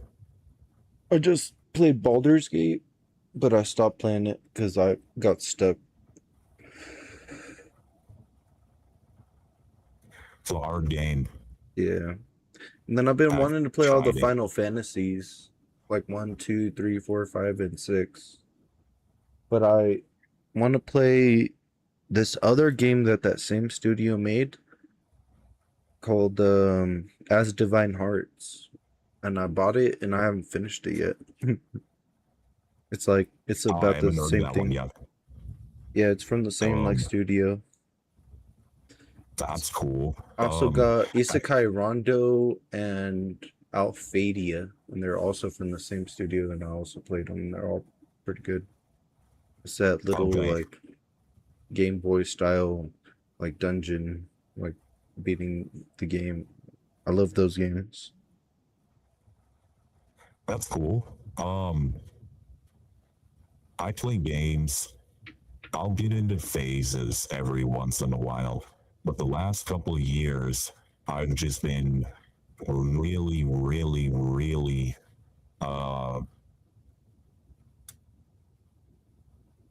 I just played Baldur's Gate, but I stopped playing it because I got stuck. It's a hard game. Yeah. And then I've been I've wanting to play all the tried it. Final Fantasies, like 1, 2, 3, 4, 5, and 6. But I want to play this other game that same studio made called As Divine Hearts. And I bought it and I haven't finished it yet. It's like it's I about the haven't heard same that one thing. yet. Yeah, it's from the same like Um, studio. That's cool. Also got Isekai Rondo and Alphadia, and they're also from the same studio, and I also played them. And they're all pretty good. It's that little Okay. like Game Boy style like dungeon, like beating the game. I love those games. That's cool. I play games. I'll get into phases every once in a while, but the last couple of years, I've just been really, really, really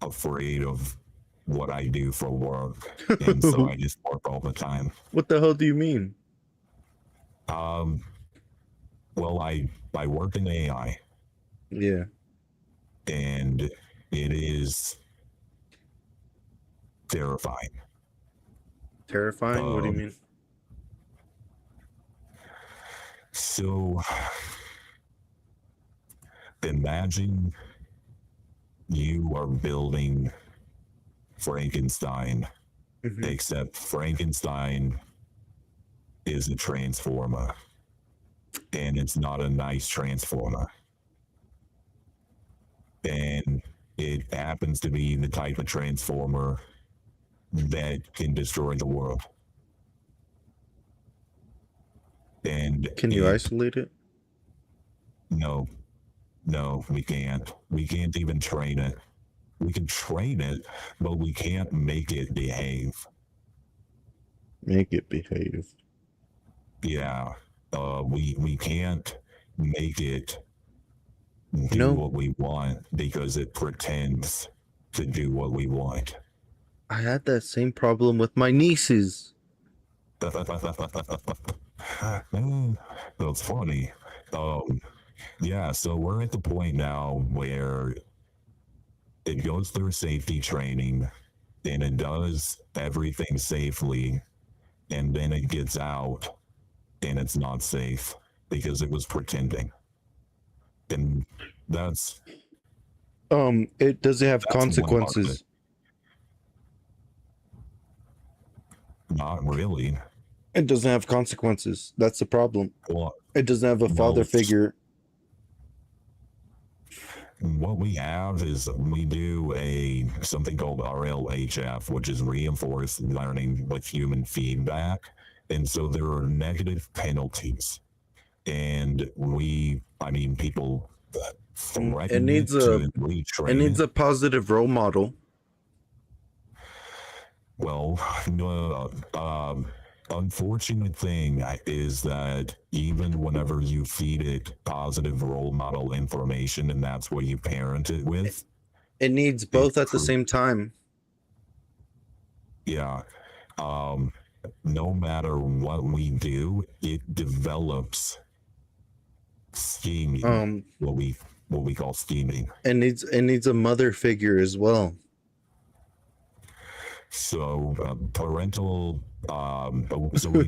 afraid of what I do for work, and so I just work all the time. What the hell do you mean? Um, well, I work in AI, Yeah, and it is terrifying. terrifying. What do you Um, mean? So imagine you are building Frankenstein, Mhm. except Frankenstein is a transformer, and it's not a nice transformer. And it happens to be the type of transformer that can destroy the world. And Can you it, isolate it? no, no, we can't. We can't even train it. We can train it, but we can't make it behave. Make it behave. Yeah, we can't make it do know- what we want because it pretends to do what we want. I had that same problem with my nieces. That's funny. Yeah, so we're at the point now where it goes through safety training and it does everything safely, and then it gets out and it's not safe because it was pretending. And that's It doesn't have That's one part of consequences. not really. It doesn't have consequences. That's the problem. Well, It doesn't have a father Well, figure. what we have is we do something called RLHF, which is reinforced learning with human feedback, and so there are negative penalties, and people threaten needs it a- to retrain It needs a positive role model. Well, unfortunate thing is that even whenever you feed it positive role model information and that's what you parent it with, It needs both at the same time. yeah, no matter what we do, it develops scheming. What we call scheming. It needs a mother figure as well. So parental so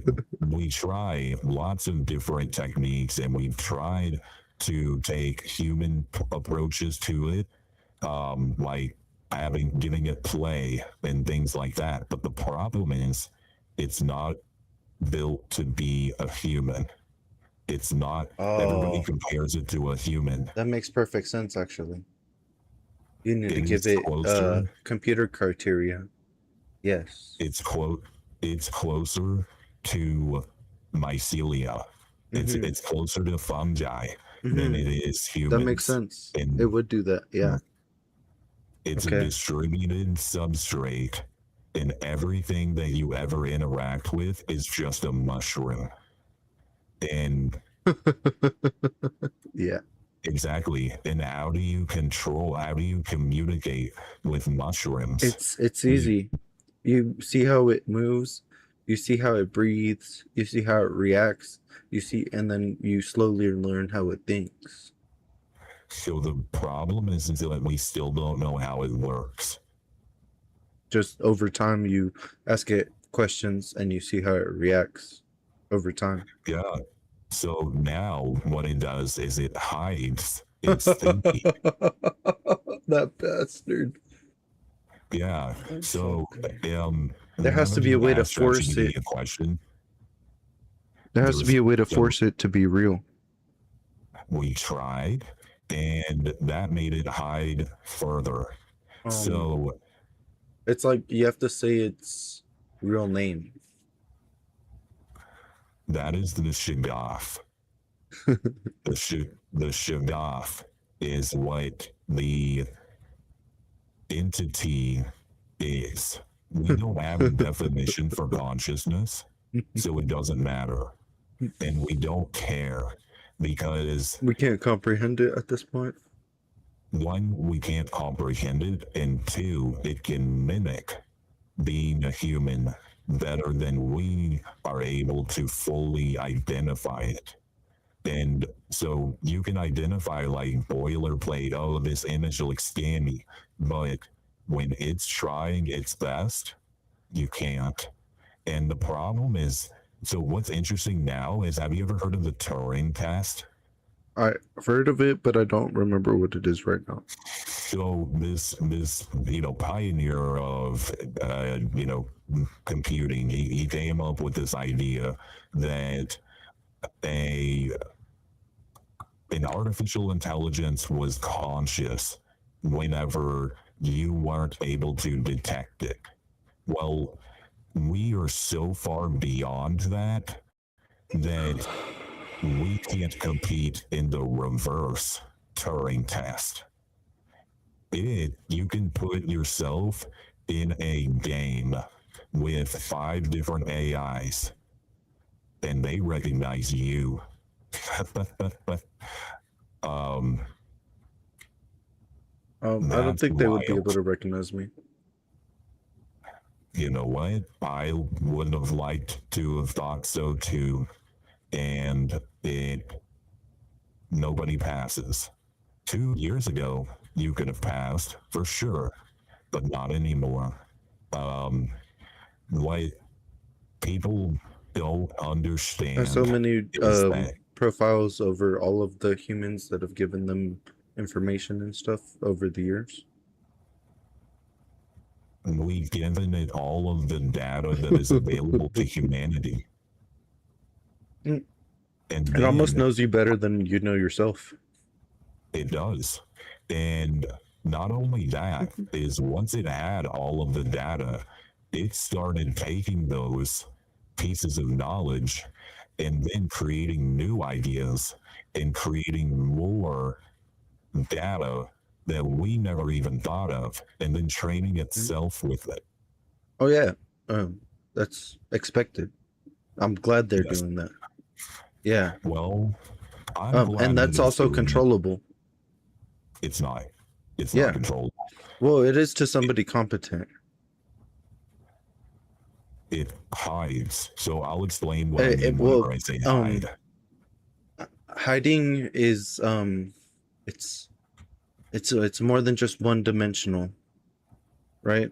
we try lots of different techniques, and we've tried to take human approaches to it, like giving it play and things like that. But the problem is it's not built to be a human. It's not. Everybody Oh, compares it to a human. that makes perfect sense. Actually, you need to It give is it closer. computer criteria. Yes. It's closer to mycelia. Mhm. It's closer to fungi than it is humans. That makes sense. And It would do that. Yeah. it's Okay. a distributed substrate, and everything that you ever interact with is just a mushroom. And Yeah. exactly. And how do you communicate with mushrooms? It's easy. You see how it moves, you see how it breathes, you see how it reacts, and then you slowly learn how it thinks. So the problem is that we still don't know how it works. Just over time, you ask it questions and you see how it reacts over time. Yeah. So now what it does is it hides it's thinking. That bastard. Yeah. So, There has to whenever be a you way to ask force ChatGPT it. a question, There has to be a way to force it to be real. we tried, and that made it hide further. So it's like you have to say its real name. that is the Shiggoth. the Shiggoth is what the entity is. We don't have a definition for consciousness, so it doesn't matter. And we don't care because we can't comprehend it at this point. one, we can't comprehend it, and two, it can mimic being a human better than we are able to fully identify it. And so you can identify like boilerplate, oh, this image looks scammy, but when it's trying its best, you can't. And the problem is, so what's interesting now is, have you ever heard of the Turing test? I've heard of it, but I don't remember what it is right now. So this pioneer of computing, he came up with this idea that an artificial intelligence was conscious whenever you weren't able to detect it. Well, we are so far beyond that we can't compete in the reverse Turing test. You can put yourself in a game with 5 different AIs, and they recognize you. I don't think they would be able to recognize me. You know what? I would have liked to have thought so too, and nobody passes. 2 years ago, you could have passed for sure, but not anymore. What people don't understand. There's so many profiles over all of the humans that have given them information and stuff over the years. We've given it all of the data that is available to humanity. And it almost knows you better than you know yourself. It does. And not only that, is once it had all of the data, it started taking those pieces of knowledge and then creating new ideas and creating more data that we never even thought of, and then training itself with it. Oh yeah, that's expected. I'm glad they're doing that. Yeah. Well, I'm glad and that's also controllable. It's not. It's not controllable. Well, it is to somebody competent. It hides. So I'll explain what I mean whenever I say hide. Hiding is it's more than just one dimensional, right?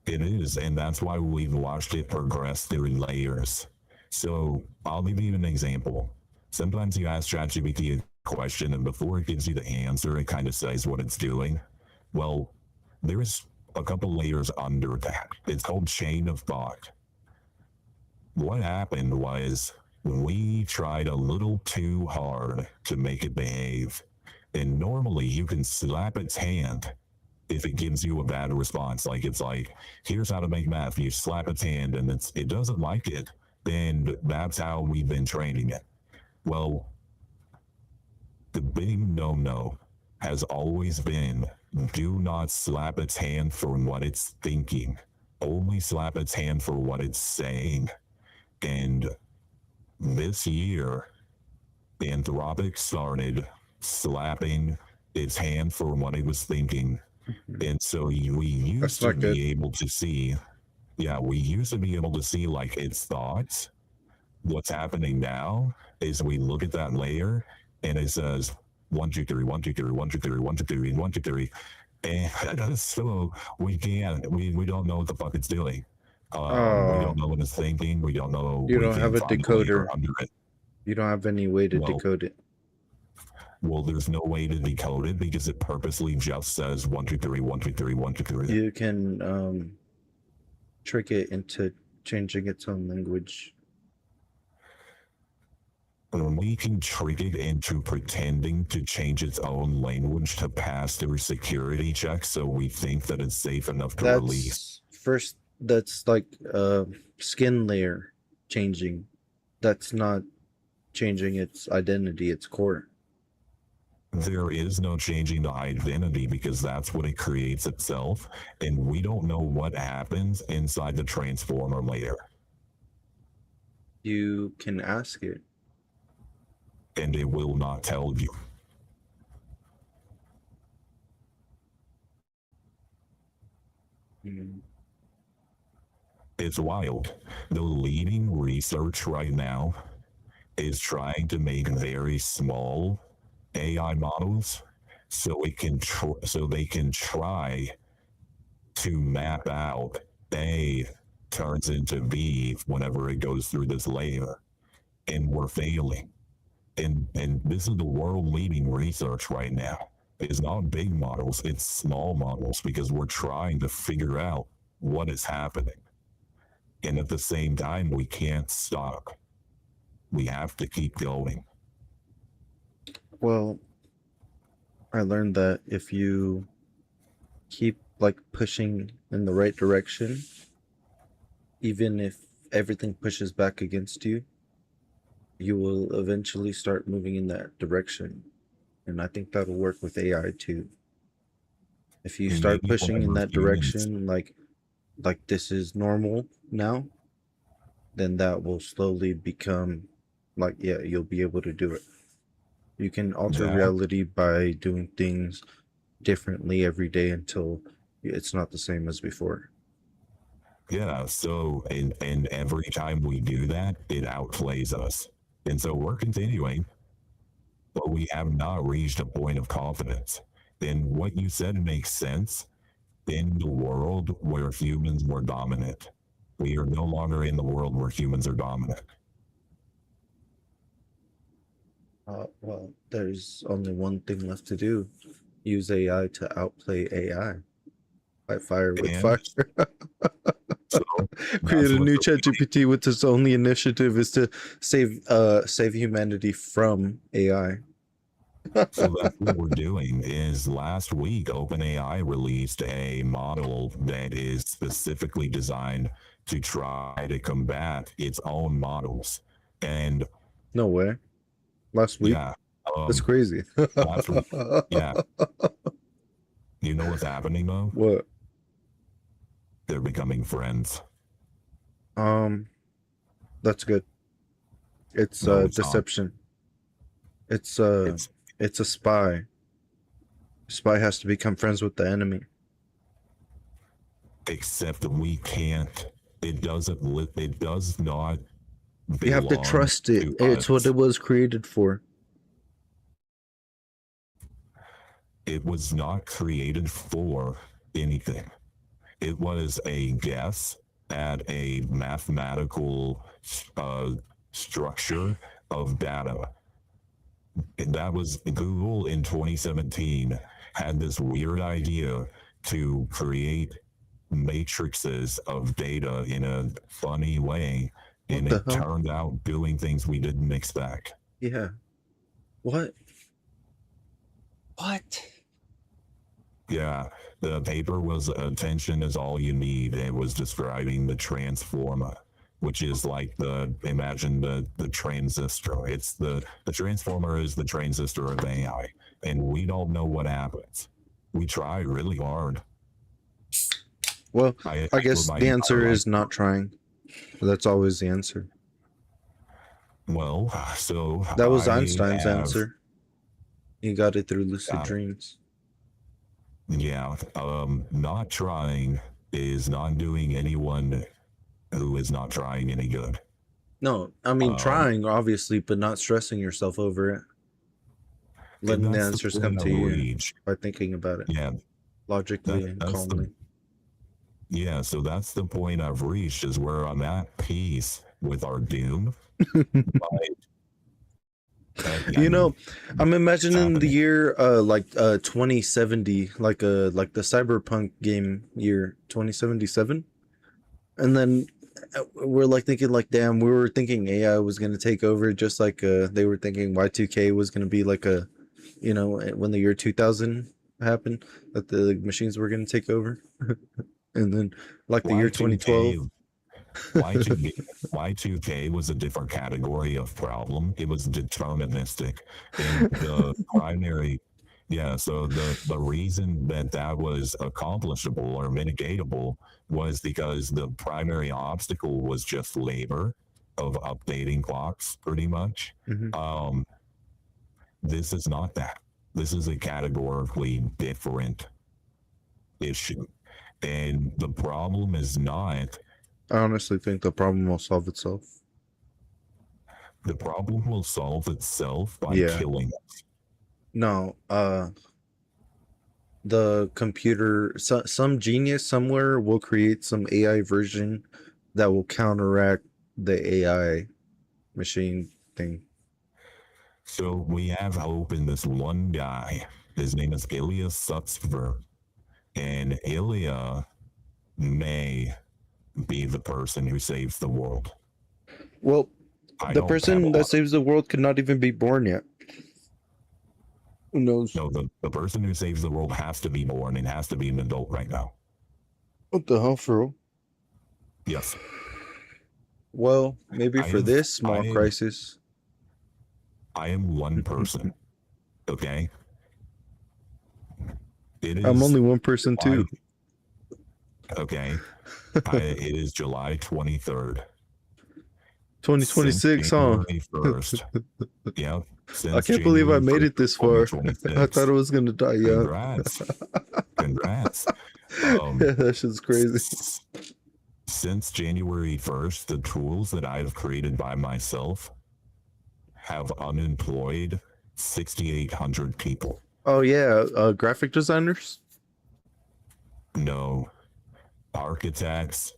It is, and that's why we've watched it progress through layers. So I'll give you an example. Sometimes you ask ChatGPT a question, and before it gives you the answer, it kind of says what it's doing. Well, there's a couple layers under that. It's called chain of thought. What happened was we tried a little too hard to make it behave. And normally you can slap its hand if it gives you a bad response. Like it's like, here's how to make math. You slap its hand and it doesn't like it. Then that's how we've been training it. Well, the big no-no has always been, do not slap its hand for what it's thinking. Only slap its hand for what it's saying. And this year, Anthropic started slapping its hand for what it was thinking. And so we used to be able to see, we used to be able to see like its thoughts. What's happening now is we look at that layer and it says 1, 2, 3, 1, 2, 3, 1, 2, 3, 1, 2, 3, 1, 2, 3. And so we don't know what the fuck it's doing. We don't know what it's thinking. We don't know. You don't have a decoder. You don't have any way to decode it. Well, there's no way to decode it because it purposely just says 1, 2, 3, 1, 2, 3, 1, 2, 3. You can trick it into changing its own language. We can trick it into pretending to change its own language to pass through security checks, so we think that it's safe enough to release. That's like skin layer changing. That's not changing its identity, its core. There is no changing the identity because that's what it creates itself, and we don't know what happens inside the transformer layer. You can ask it. And it will not tell you. Mm. It's wild. The leading research right now is trying to make very small AI models so they can try to map out A turns into B whenever it goes through this layer, and we're failing. And this is the world leading research right now. It's not big models, it's small models because we're trying to figure out what is happening. And at the same time, we can't stop. We have to keep going. Well, I learned that if you keep like pushing in the right direction, even if everything pushes back against you, you will eventually start moving in that direction. And I think that'll work with AI too. If you And start maybe pushing in whenever that humans- direction, like this is normal now, then that will slowly become like, yeah, you'll be able to do it. You can alter Yeah. reality by doing things differently every day until it's not the same as before. Yeah, so and every time we do that, it outplays us. And so we're continuing, but we have not reached a point of confidence. And what you said makes sense in the world where humans were dominant. We are no longer in the world where humans are dominant. Well, there's only one thing left to do: use AI to outplay AI. Fight fire with And fire. so Create a what new the- chat GPT with its only initiative is to save humanity from AI. So that's what we're doing is last week OpenAI released a model that is specifically designed to try to combat its own models. And No way. Last week? yeah, That's crazy. last week, yeah. You know what's happening though? What? They're becoming friends. That's good. It's No, it's not. deception. It's It's it's a spy. Spy has to become friends with the enemy. except we can't. It does not. You have to belong trust it. to It's what us. it was created for. It was not created for anything. It was a guess at a mathematical structure of data. And that was Google in 2017 had this weird idea to create matrices of data in a funny way, What and the it hell? turned out doing things we didn't expect. Yeah. What? What? Yeah, the paper was Attention is All You Need. It was describing the transformer, which is like imagine the transistor. It's the transformer is the transistor of AI, and we don't know what happens. We try really hard. Well, I guess put my the answer entire is not trying. That's always the answer. Well, so That was I Einstein's have- answer. He got it through lucid Got it. dreams. Yeah, not trying is not doing anyone who is not trying any good. No, I mean Um, trying obviously, but not stressing yourself over it. Letting And the that's answers point come to I've you reached. by thinking about it Yeah, logically and that's calmly. yeah. So that's the point I've reached is where I'm at peace with our doom. I You mean, know, I'm imagining the happening. year 2070, like the cyberpunk game year 2077. And then we're like thinking like, damn, we were thinking AI was going to take over, just like they were thinking Y2K was going to be like a, when the year 2000 happened, that the machines were going to take over. And then like the year 2012. Y2K, Y2K, Y2K was a different category of problem. It was deterministic, and the primary, yeah. So the reason that that was accomplishable or mitigatable was because the primary obstacle was just labor of updating clocks, pretty much. Mhm. This is not that. This is a categorically different issue. And the problem is not, I honestly think the problem will solve itself. the problem will solve itself by Yeah. killing us. No, the computer, some genius somewhere will create some AI version that will counteract the AI machine thing. So we have opened this one guy. His name is Ilya Sutsver. And Ilya may be the person who saves the world. Well, I the don't have a person lot that of, saves the world could not even be born yet. Who knows? no, the person who saves the world has to be born and has to be an adult right now. What the hell, for real? Yes. Well, maybe for this small crisis. I am one person. Okay. It is I'm only one person too. Okay. It is July 23rd. 2026, huh? January 1st. Yeah. I can't believe I made it this far. I 2026. thought I was gonna die young. Congrats. Congrats. Yeah, that shit's crazy. Since January 1st, the tools that I've created by myself have unemployed 6,800 people. Oh yeah, graphic designers. No. Architects,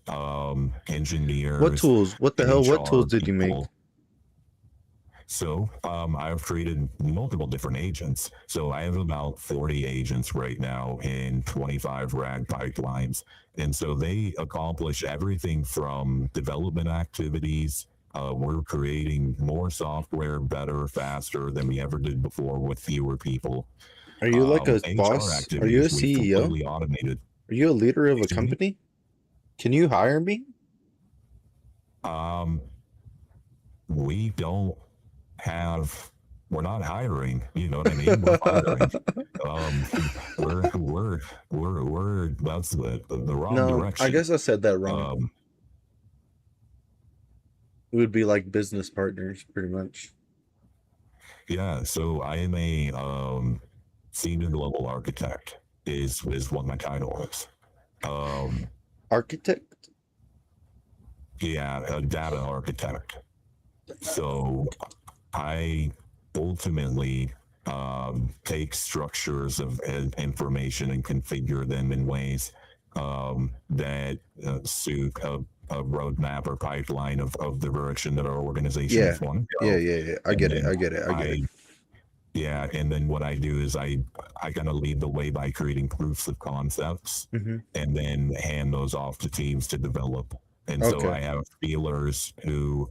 engineers. What tools? What the hell? What HR tools did you make? people. So I've created multiple different agents. So I have about 40 agents right now in 25 RAG pipelines. And so they accomplish everything from development activities. We're creating more software better, faster than we ever did before with fewer people. Are you like a HR boss? Are you a activities we've CEO? completely automated. Are you a leader of a Excuse me? company? Can you hire me? We don't have, we're not hiring, you know what I mean? We're firing. We're that's the wrong No, direction. I guess I said that wrong. We would be like business partners, pretty much. Yeah, so I am a senior level architect is what my title is. Architect? Yeah, a data architect. So I ultimately take structures of information and configure them in ways that suit a roadmap or pipeline of the direction that our organization Yeah. wants to go. Yeah. I get it. Yeah, and then what I do is I kind of lead the way by creating proofs of concepts Mhm. and then hand those off to teams to develop. And so Okay. I have feelers who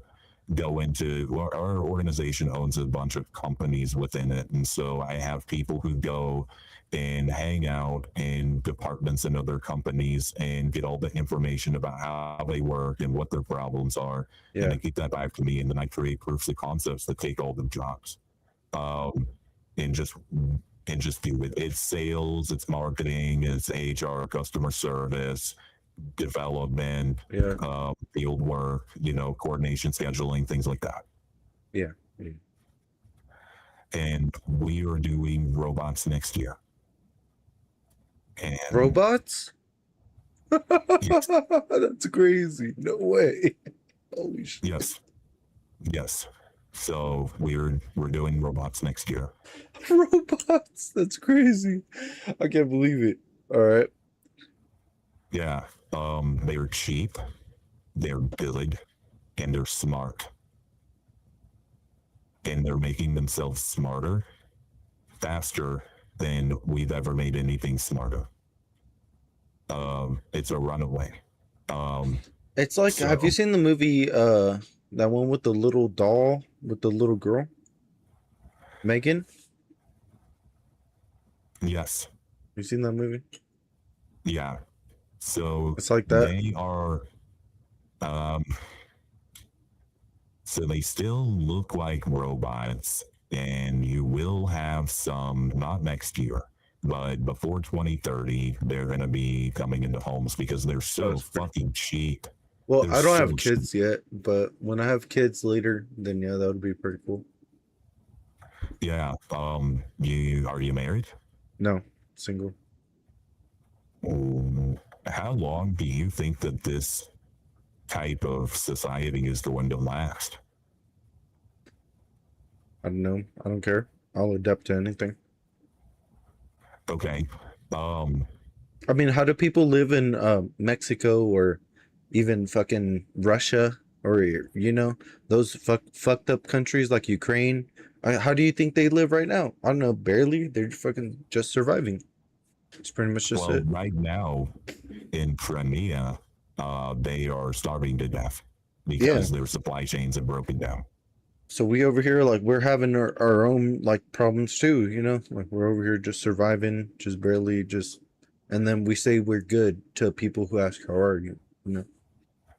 go into our organization owns a bunch of companies within it. And so I have people who go and hang out in departments and other companies and get all the information about how they work and what their problems are. And Yeah. they get that back to me. And then I create proofs of concepts that take all the jobs. And just do it. It's sales, it's marketing, it's HR, customer service, development, Yeah. field work, coordination, scheduling, things like that. Yeah. And we are doing robots next year. And Robots? Yes. That's crazy. No way. Holy shit. Yes. So we're doing robots next year. Robots? That's crazy. I can't believe it. All right. Yeah. They're cheap, they're good, and they're smart. and they're making themselves smarter faster than we've ever made anything smarter. It's a runaway. It's like, have you So- seen the movie, that one with the little doll with the little girl, Megan? Yes, You seen that movie? yeah. So It's like that. they are. So they still look like robots, and you will have some, not next year, but before 2030, they're going to be coming into homes because they're so That's pretty- fucking cheap. Well, They're I don't so have kids yet, but when I have kids later, then yeah, that would be pretty cool. Yeah. Are you married? No, single. How long do you think that this type of society is going to last? I don't know. I don't care. I'll adapt to anything. Okay. I mean, how do people live in Mexico or even fucking Russia or those fucked up countries like Ukraine? How do you think they live right now? I don't know. Barely. They're fucking just surviving. It's pretty much just Well, it. right now in Crimea, they are starving to death because their supply chains have broken down. So we over here, like, we're having our own like problems too, like we're over here just surviving, just barely, and then we say we're good to people who ask how are you,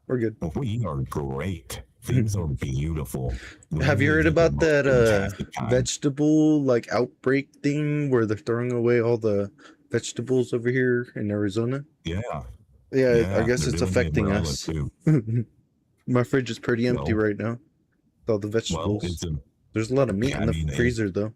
we're good. We are great. Things are beautiful. Have you heard Really about that fantastic time. vegetable like outbreak thing where they're throwing away all the vegetables over here in Arizona? Yeah. Yeah, I guess they're it's doing it affecting in us. Maryland, too. My fridge is pretty empty Well- right now with all the Well, vegetables. it's There's a lot of meat I in the mean, freezer though.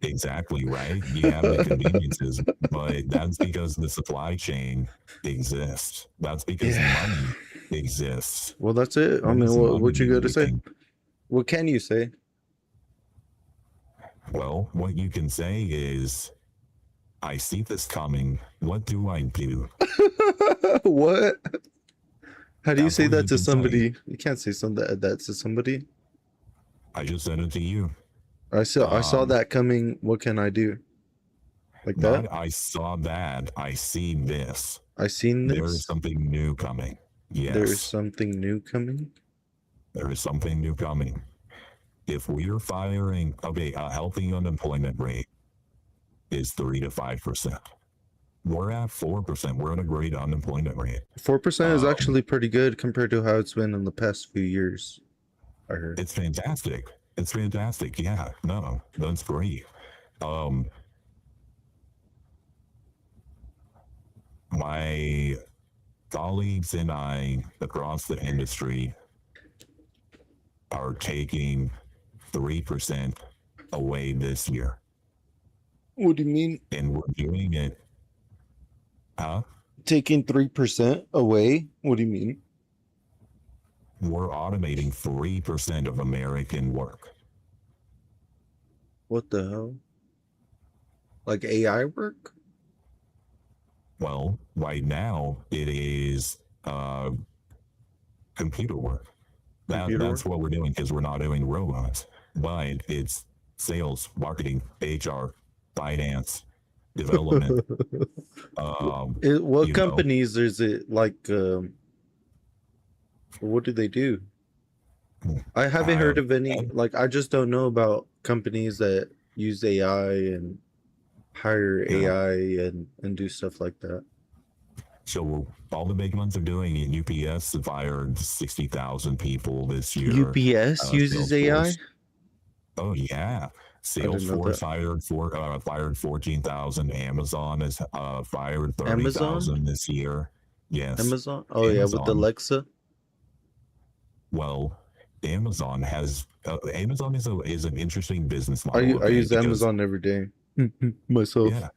exactly right. You have the conveniences, but that's because the supply chain exists. That's because money exists. Well, that's it. I What mean, does money what you mean got to say? anything? What can you say? Well, what you can say is, I see this coming. What do I do? What? How do you That's say what that you to can say. somebody? You can't say that to somebody. I just said it to you. I saw that coming. What can I do? Like that? Not I saw that. I see this. I seen this. There is something new coming. Yes. There's something new coming. There is something new coming. If we're firing, okay, a healthy unemployment rate is 3 to 5%. We're at 4%. We're at a great unemployment rate. 4% is actually pretty good compared to how it's been in the past few years. I heard. It's fantastic. It's fantastic. Yeah, no, that's great. My colleagues and I across the industry are taking 3% away this year. What do you mean? And we're doing it. Huh? Taking 3% away? What do you mean? We're automating 3% of American work. What the hell? Like AI work? Well, right now it is computer work. That's what we're doing because we're not doing robots. But it's sales, marketing, HR, finance, development. What companies is it like? What do they do? I haven't heard of any. Like, I just don't know about companies that use AI and hire AI and do stuff like that. So all the big ones are doing it. UPS fired 60,000 people this year. UPS uses AI? Oh yeah. Salesforce fired 14,000. Amazon has fired 30,000 this year. Yes. Amazon? Oh yeah, with Alexa. Well, Amazon has Amazon is an interesting business model. I use Amazon every day myself. Yeah.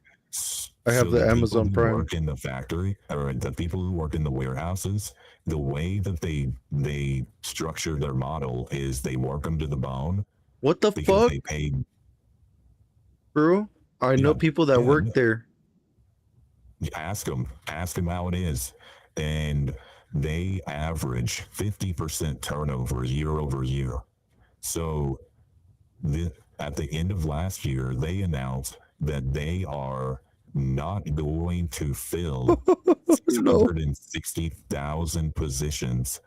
I have the Amazon people who Prime. work in the factory, or the people who work in the warehouses, the way that they structure their model is they work them to the bone. What the because fuck, they pay, bro? I know people that work there. Ask them how it is, and they average 50% turnover year over year. So at the end of last year, they announced that they are not going to fill No. 660,000 positions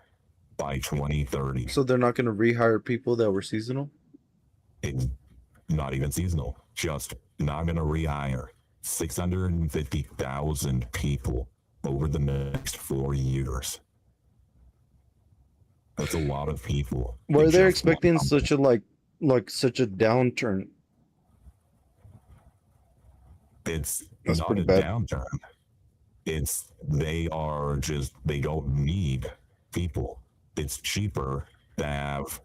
by 2030. So they're not going to rehire people that were seasonal? It's not even seasonal, just not going to rehire 650,000 people over the next 4 years. That's a lot of people. Were in they just expecting one such a like such a downturn? It's That's not pretty a bad. downturn. It's they don't need people. It's cheaper to have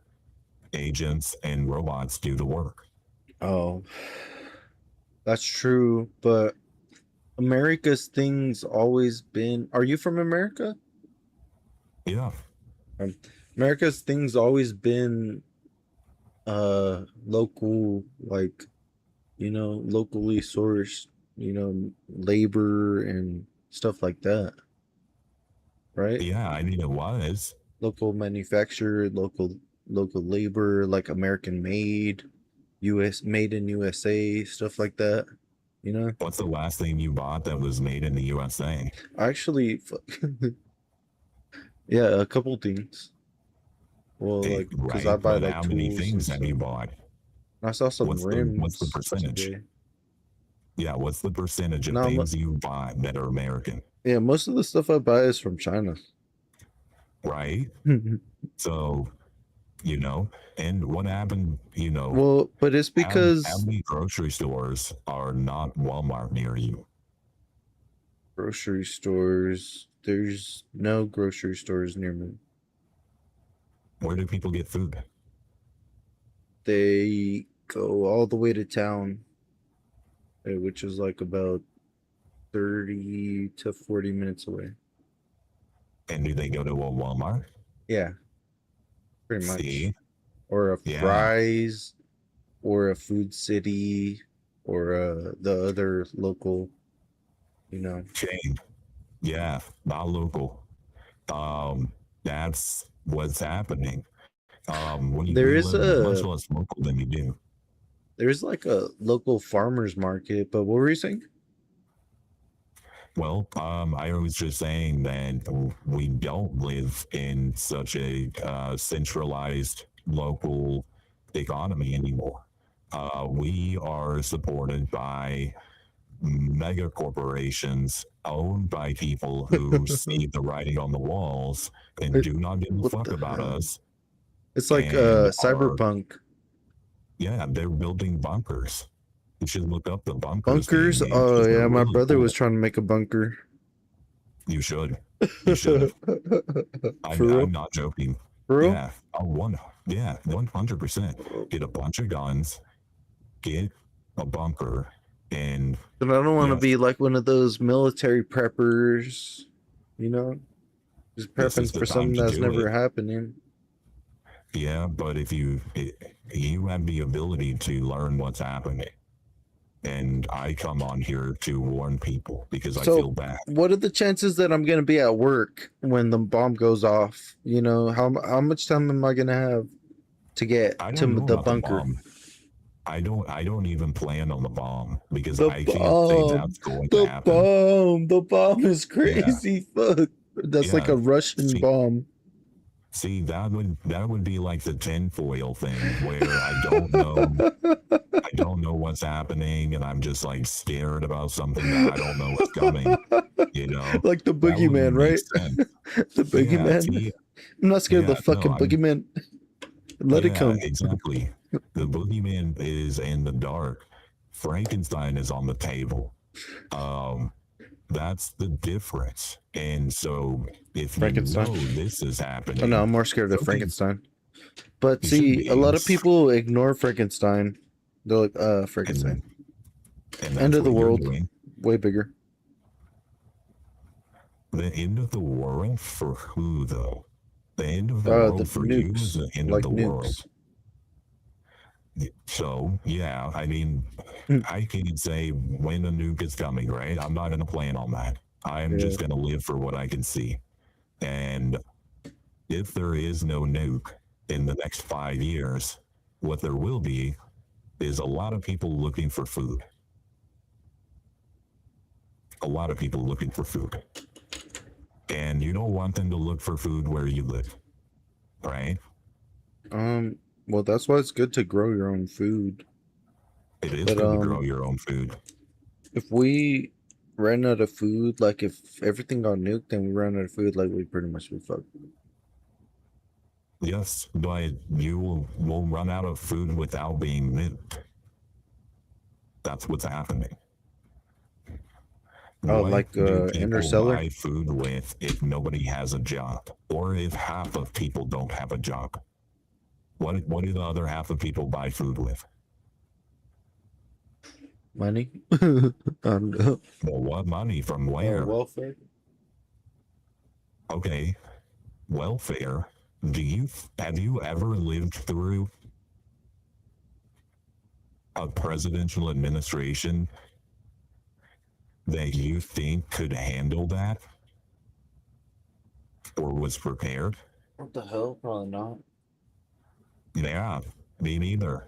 agents and robots do the work. Oh, that's true. But America's thing's always been. Are you from America? Yeah. America's thing's always been local, like, locally sourced, labor and stuff like that, right? Yeah, I mean it was. Local manufactured, local labor, like American made, made in USA, stuff like that. What's the last thing you bought that was made in the USA? Actually, yeah, a couple things. Well, like, because I buy but like how many tools things and have you stuff. bought? I saw some rims. What's the percentage? today. Yeah, what's the percentage of No, things you buy that are American? Yeah, most of the stuff I buy is from China. Right? So, and what happened, Well, but it's because how many grocery stores are not Walmart near you? grocery stores. There's no grocery stores near me. Where do people get food? They go all the way to town, which is like about 30 to 40 minutes away. And do they go to a Walmart? Yeah, pretty much. See? Or a Yeah. Fry's, or a Food City, or the other local, Chain. Yeah, not local. That's what's happening. When you There is live much less local than you do. There's like a local farmers market, but what were you saying? Well, I was just saying that we don't live in such a centralized local economy anymore. We are supported by mega corporations owned by people who see the writing on the walls and do not give a What fuck the about hell? us. It's like And are- cyberpunk. Yeah, they're building bunkers. You should look up the bunkers. Bunkers? being made, Oh 'cause they're yeah, my really brother cool. was trying to make a bunker. You should. You should. For real? I'm not joking. For real? Yeah, 100%. Get a bunch of guns, get a bunker, and But I don't want to Yes. be like one of those military preppers, just This prepping is the for time something to that's do never it. happening. yeah. But if you have the ability to learn what's happening, and I come on here to warn people because I So- feel bad. What are the chances that I'm gonna be at work when the bomb goes off? How much time am I gonna have to get I to don't know the about bunker? The bomb. I don't even plan on the bomb because The I can't say that's going to happen. The bomb is crazy. Fuck, that's like Yeah. a Russian See- bomb. See, that would be like the tinfoil thing where I don't know what's happening and I'm just like scared about something that I don't know what's coming. Like the That wouldn't boogeyman, make right? sense. The boogeyman. see, I'm not scared of yeah, the fucking no, boogeyman. Let it come. Exactly. The boogeyman is in the dark. Frankenstein is on the table. That's the difference. And so if Frankenstein. you know this is happening, Oh no, I'm more scared of something- Frankenstein. But You should see, be. a lot of people ignore Frankenstein. They're like, Frankenstein, and End that's of the what you're world. doing. way bigger. The end of the world for who though? The end of the The world for you is nukes, the end like of the world. nukes. So yeah, I mean, Mm. I can say when a nuke is coming, right? I'm not gonna plan on that. I'm just gonna live for what I can see. And if there is no nuke in the next 5 years, what there will be is a lot of people looking for food. A lot of people looking for food. And you don't want them to look for food where you live, right? Well, that's why it's good to grow your own food. It is But, good to grow your own food. If we ran out of food, like if everything got nuked and we ran out of food, like we pretty much be fucked. Yes, but you will run out of food without being nuked. That's what's happening. Oh, What like do people Interstellar? buy food with if nobody has a job, or if half of people don't have a job? What do the other half of people buy food with? Money? I don't know. Well, what money from where? Welfare? Okay, welfare. Have you ever lived through a presidential administration that you think could handle that or was prepared? What the hell? Probably not. Yeah, me neither.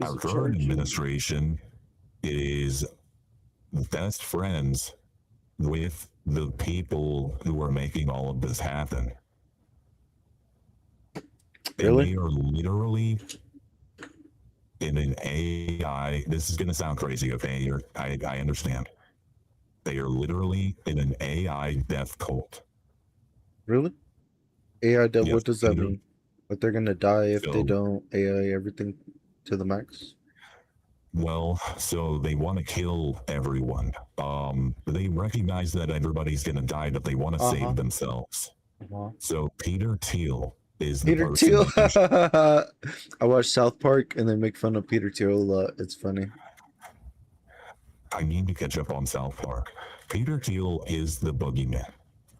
Our current administration is best friends with the people who are making all of this happen. Really? And they are literally in an AI. This is going to sound crazy, okay? I understand. They are literally in an AI death cult. Really? AI death, Yes, what does that Peter. mean? Like they're gonna die if they So- don't AI everything to the max? Well, so they want to kill everyone. They recognize that everybody's going to die, but they want to Uh-huh. save themselves. Uh-huh. So Peter Thiel is the Peter person Thiel. that I watch South Park and they make fun of Peter Thiel a lot. It's funny. I need to catch up on South Park. Peter Thiel is the boogeyman.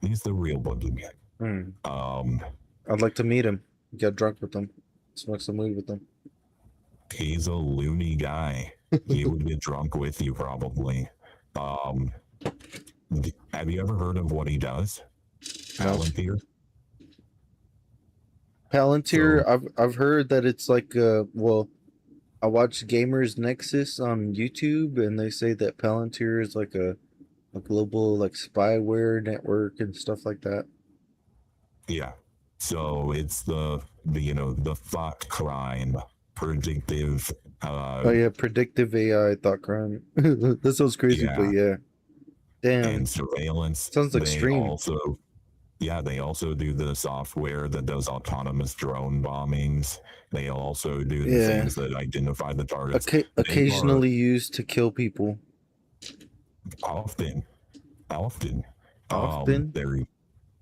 He's the real boogeyman. I'd like to meet him, get drunk with him, smoke some weed with him. He's a loony guy. He would get drunk with you probably. Have you ever heard of what he does? Palantir? Palantir, So- I've heard that it's like well, I watched Gamers Nexus on YouTube and they say that Palantir is like a global like spyware network and stuff like that. Yeah. So it's the thought crime, predictive. Oh yeah, predictive AI thought crime. That sounds crazy, Yeah. but yeah. Damn. And surveillance. Sounds They extreme. they also do the software that does autonomous drone bombings. They also do the Yeah. things that identify the targets. Occasionally used to kill people. Often. Often?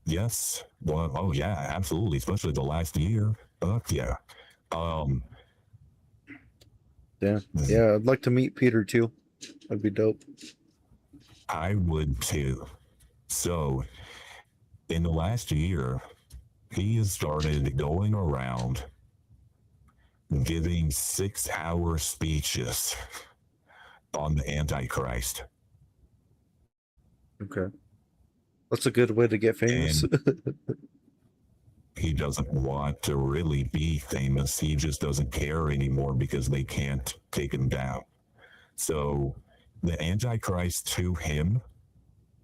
Yes. Well, oh yeah, absolutely. Especially the last year. Fuck yeah. Yeah. Yeah, I'd like to meet Peter too. That'd be dope. I would too. So, in the last year, he has started going around giving 6-hour speeches on the Antichrist. Okay. That's a good way to get famous. He doesn't want to really be famous. He just doesn't care anymore because they can't take him down. So the Antichrist to him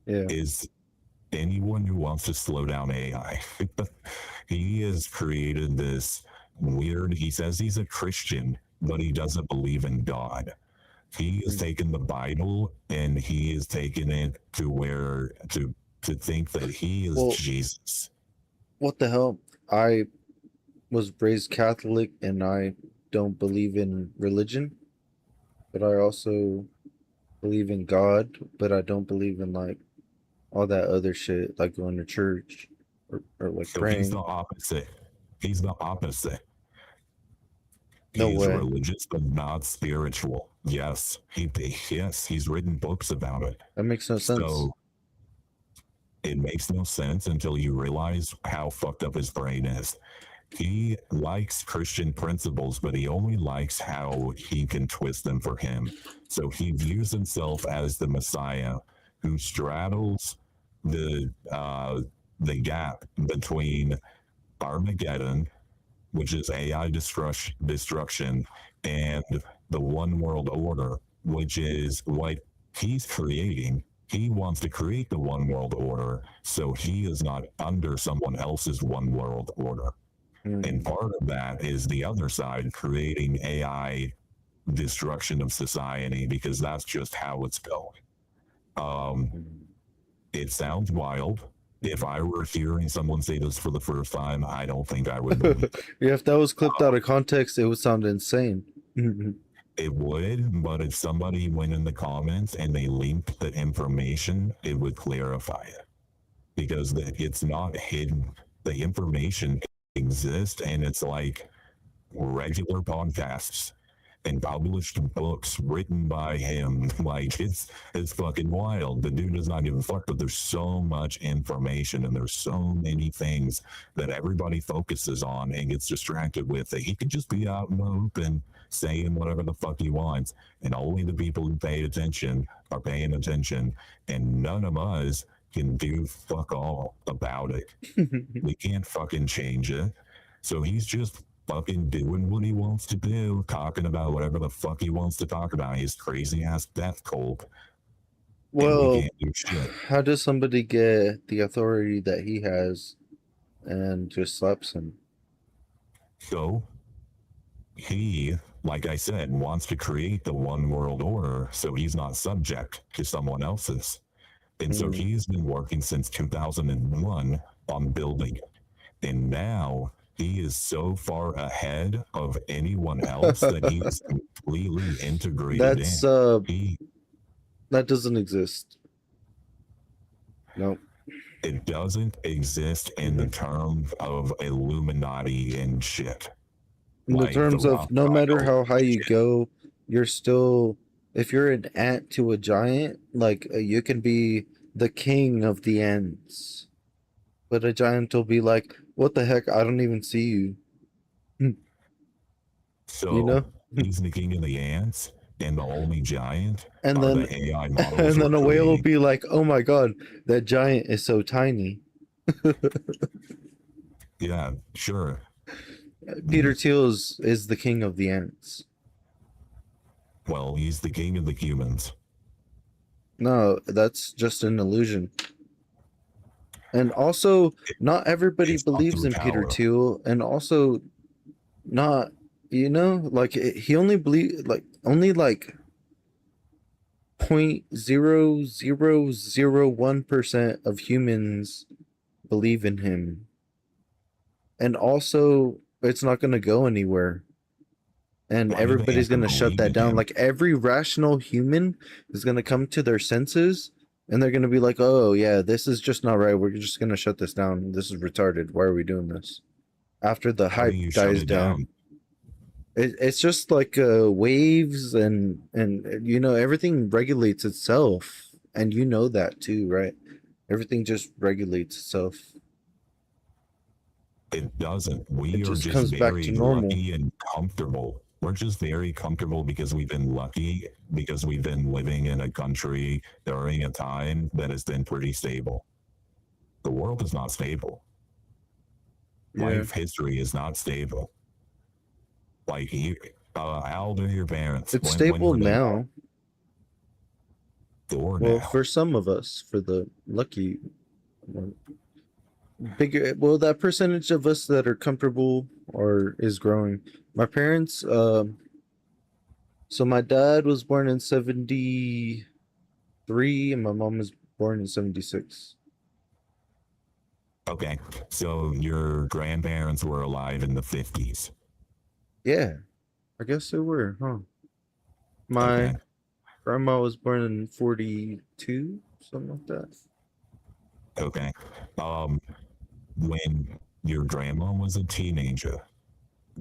Yeah. is anyone who wants to slow down AI. He has created this weird, he says he's a Christian, but he doesn't believe in God. He has taken the Bible and he has taken it to where to think that he is Well, Jesus. What the hell? I was raised Catholic and I don't believe in religion, but I also believe in God, but I don't believe in like all that other shit, like going to church or like So praying. he's the opposite. He's the opposite. No He's way. religious but not spiritual. Yes, he's written books about it. That makes no sense. So it makes no sense until you realize how fucked up his brain is. He likes Christian principles, but he only likes how he can twist them for him. So he views himself as the Messiah who straddles the gap between Armageddon which is AI destruction, and the one world order, which is what he's creating. He wants to create the one world order so he is not under someone else's one world order. And part of that is the other side creating AI destruction of society because that's just how it's going. It sounds wild. If I were hearing someone say this for the first time, I don't think I would believe it. Yeah, if that was clipped out of context, it would sound insane. It would, but if somebody went in the comments and they linked the information, it would clarify it because it's not hidden. The information exists, and it's like regular podcasts and published books written by him. Like it's fucking wild. The dude does not give a fuck, but there's so much information and there's so many things that everybody focuses on and gets distracted with that he could just be out in the open saying whatever the fuck he wants, and only the people who pay attention are paying attention, and none of us can do fuck all about it. We can't fucking change it. So he's just fucking doing what he wants to do, talking about whatever the fuck he wants to talk about. His crazy ass death cult. Well, we can't do shit. how does somebody get the authority that he has and just slaps him? So he, like I said, wants to create the one world order so he's not subject to someone else's. And so he's been working since 2001 on building it. And now he is so far ahead of anyone else that he's completely integrated That's in. that doesn't exist. Nope. It doesn't exist in the terms of Illuminati and shit. In the Like terms the of no matter Rothschild how high you shit. go, you're still, if you're an ant to a giant, like you can be the king of the ants. But a giant will be like, what the heck? I don't even see you. So You know? he's the king of the ants and the only giant And are then the AI models. and then we're a whale will creating. be like, oh my god, that giant is so tiny. Yeah, sure. Peter Thiel is the king of the ants. Well, he's the king of the humans. No, that's just an illusion. And also, not everybody It's not believes through in Peter power. Thiel, and also, not, you know, like he only believe only like 0.0001% of humans believe in him, and also it's not going to go anywhere. And Why do they everybody's have to going to shut believe that in down. him? Like every rational human is going to come to their senses and they're going to be like, oh, yeah, this is just not right. We're just going to shut this down. This is retarded. Why are we doing this? After the How do hype you shut dies it down. It's just like waves and you know, everything regulates itself. And you know that too, right? Everything just regulates itself. It doesn't. We It are just just comes back very to normal. lucky and comfortable. We're just very comfortable because we've been lucky, because we've been living in a country during a time that has been pretty stable. The world is not stable. Yeah. Life history is not stable. Like, how old are your parents? It's When stable were they now. born? Or Well, now? for some of us, for the lucky, bigger, well, that percentage of us that are comfortable or is growing. My parents, so my dad was born in 73 and my mom was born in 76. Okay, so your grandparents were alive in the 50s. Yeah, I guess they were, huh? My Okay. grandma was born in 42, something like that. Okay. When your grandma was a teenager,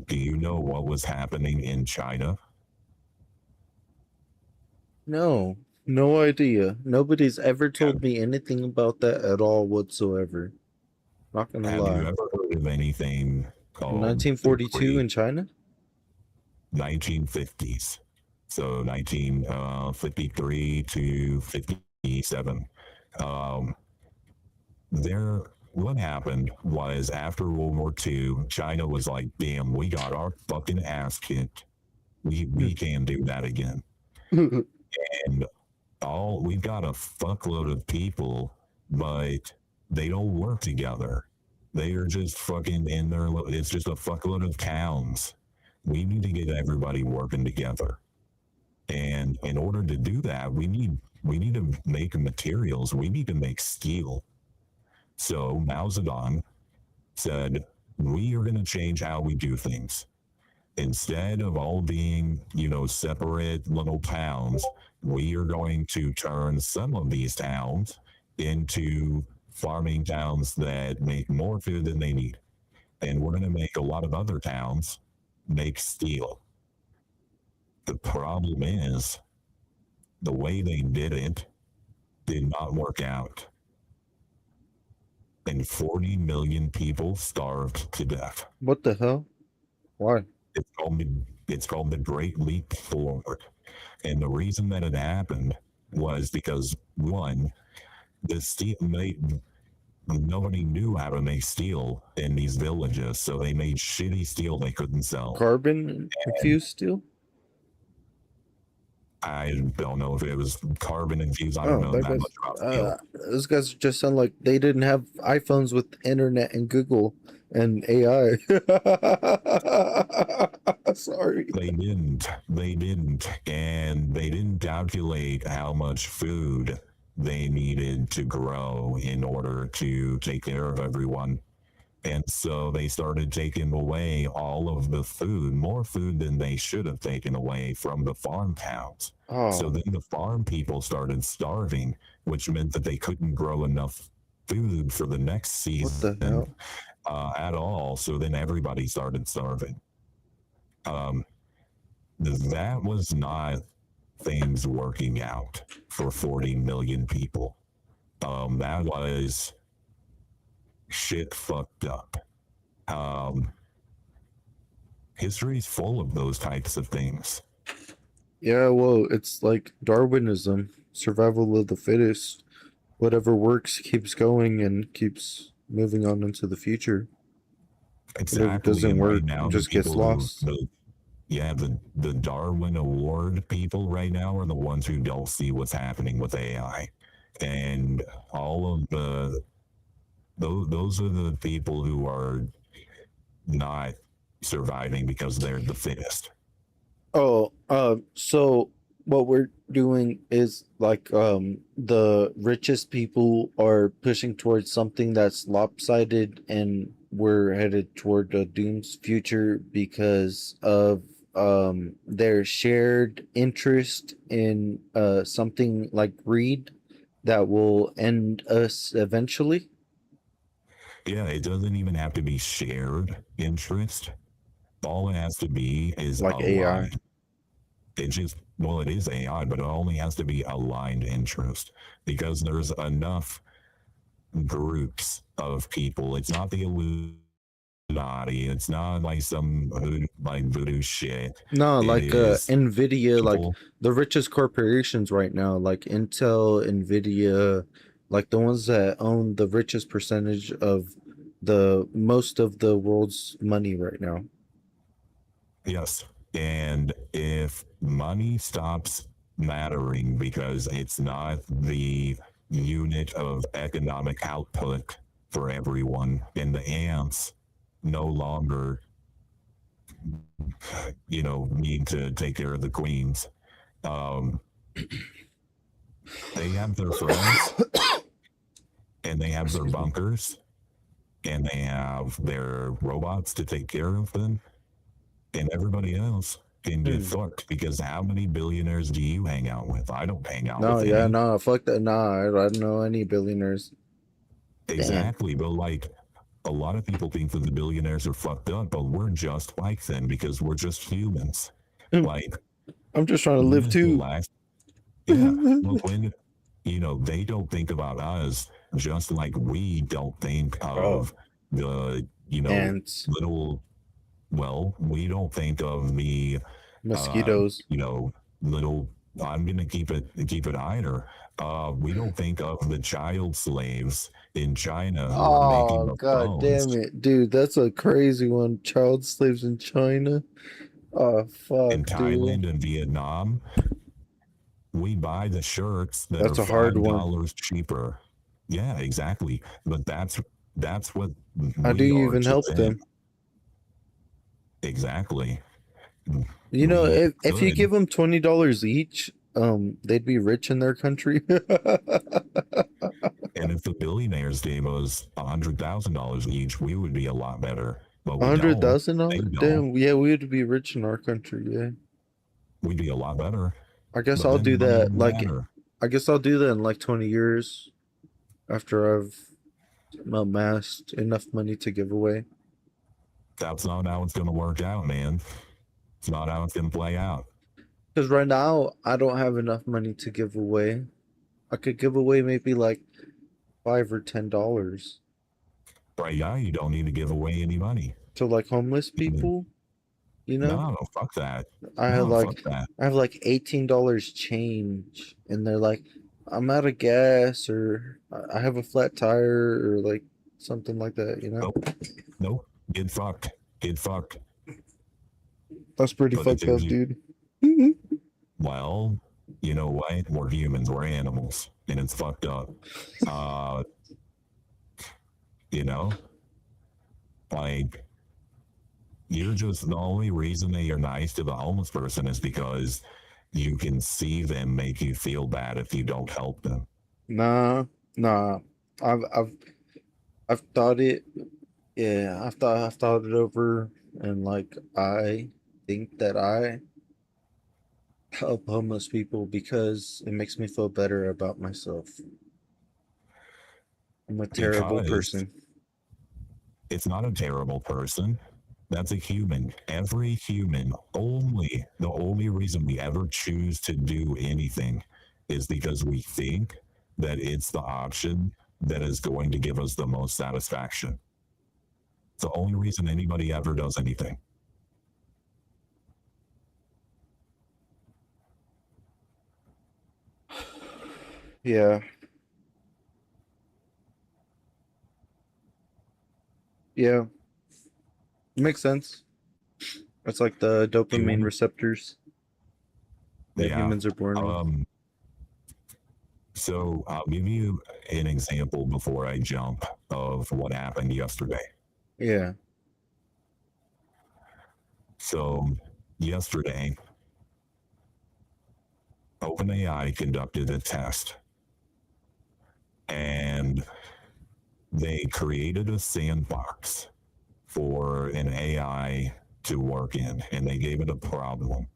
do you know what was happening in China? No, no idea. Nobody's ever told me anything about that at all whatsoever. Not gonna Have lie. you ever heard of anything called In the 1942 Great in China? 1950s? So 1953 to 57. There what happened was after World War II, China was like, damn, we got our fucking ass kicked. We can't do that again. And we've got a fuckload of people, but they don't work together. They are just fucking in their, it's just a fuckload of towns. We need to get everybody working together. And in order to do that, we need to make materials. We need to make steel. So Mao Zedong said, we are going to change how we do things. Instead of all being, separate little towns, we are going to turn some of these towns into farming towns that make more food than they need. And we're going to make a lot of other towns make steel. The problem is the way they did it did not work out. And 40 million people starved to death. What the hell? Why? It's called the Great Leap Forward. And the reason that it happened was because, one, the steel nobody knew how to make steel in these villages, so they made shitty steel they couldn't sell. Carbon infused steel? I don't know if it was carbon infused. I don't know that much about steel. Those guys just sound like they didn't have iPhones with internet and Google and AI. Sorry. They didn't. And they didn't calculate how much food they needed to grow in order to take care of everyone. And so they started taking away all of the food, more food than they should have taken away from the farm towns. Oh. So then the farm people started starving, which meant that they couldn't grow enough food for the next season. What the hell? At all. So then everybody started starving. That was not things working out for 40 million people. That was shit fucked up. History's full of those types of things. Yeah, well, it's like Darwinism, survival of the fittest. Whatever works keeps going and keeps moving on into the future. Exactly. Whatever doesn't work just gets lost. The Darwin Award people right now are the ones who don't see what's happening with AI. And all of those are the people who are not surviving because they're the fittest. Oh, so what we're doing is like the richest people are pushing towards something that's lopsided, and we're headed toward a doomed future because of their shared interest in something like greed that will end us eventually. Yeah, it doesn't even have to be shared interest. All it has to be is Like AI. aligned. It is AI, but it only has to be aligned interest because there's enough groups of people. It's not the Illuminati. It's not like some voodoo shit. No, It like is Nvidia, like people- the richest corporations right now, like Intel, Nvidia, like the ones that own the richest percentage of the most of the world's money right now. Yes. And if money stops mattering because it's not the unit of economic output for everyone, and the ants no longer, need to take care of the queens, they have their friends and they have their bunkers and they have their robots to take care of them, and everybody else can get fucked because how many billionaires do you hang out with? I don't hang out with any. No, fuck that. Nah, I don't know any billionaires. Exactly, but like a lot of people think that the billionaires are fucked up, but we're just like them because we're just humans. Like I'm just trying to live too. Look, when they don't think about us just like we don't think of the Ants. little. Well, we don't think of the Mosquitoes. little I'm gonna keep it higher. We don't think of the child slaves in China who are making Oh the god damn phones it, dude! That's a crazy one. Child slaves in China. Oh in fuck, dude. Thailand and Vietnam. We buy the shirts that are That's a hard one. $5 cheaper. Yeah, exactly. But that's what How do we you are even to help them. them? Exactly. You know, We if you could. give them $20 each, they'd be rich in their country. And if the billionaires gave us $100,000 each, we would be a lot better. But A we hundred don't. thousand They dollars? don't. Damn, yeah, we would be rich in our country. Yeah, We'd be a lot better. I guess But I'll then do it don't that. even Like, matter. I guess I'll do that in like 20 years after I've amassed enough money to give away. That's not how it's going to work out, man. It's not how it's going to play out. Because right now I don't have enough money to give away. I could give away maybe like $5 or $10 Right now, you don't need to give away any money. to like homeless people. You know, No, fuck that. I have No, fuck like that. $18 change, and they're like, I'm out of gas, or I have a flat tire, or like something like that. You know, Nope. Get fucked. Get fucked. that's pretty But it fucked up, gives you, dude. well, you know what? We're humans. We're animals. And it's fucked up. You know? Like, you're just the only reason that you're nice to the homeless person is because you can see them make you feel bad if you don't help them. Nah, nah. I've I've I've thought it. Yeah, I've thought it over, and like I think that I help homeless people because it makes me feel better about myself. I'm a terrible Because person. it's not a terrible person. That's a human. Every human, the only reason we ever choose to do anything is because we think that it's the option that is going to give us the most satisfaction. It's the only reason anybody ever does anything. Yeah, yeah, makes sense. It's like the You dopamine want, receptors that yeah. humans are born with. So I'll give you an example before I jump of what happened yesterday. Yeah. So yesterday, OpenAI conducted a test and they created a sandbox for an AI to work in, and they gave it a problem.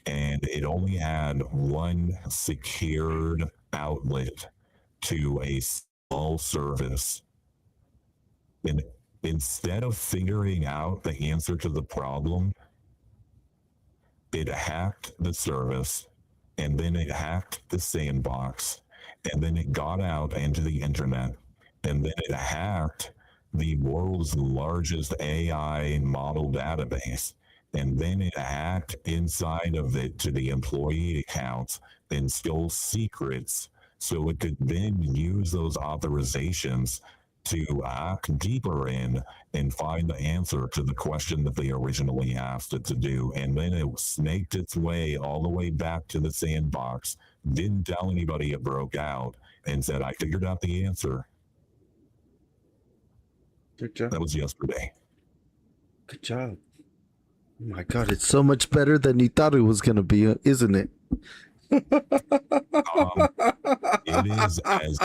And it only had one secured outlet to a small service. And instead of figuring out the answer to the problem, it hacked the service, and then it hacked the sandbox, and then it got out into the internet, and then it hacked the world's largest AI model database, and then it hacked inside of it to the employee accounts and stole secrets so it could then use those authorizations to hack deeper in and find the answer to the question that they originally asked it to do. And then it snaked its way all the way back to the sandbox, didn't tell anybody it broke out, and said, I figured out the answer. Good job. That was yesterday. Good job. Oh my god, it's so much better than you thought it was gonna be, isn't it? It is as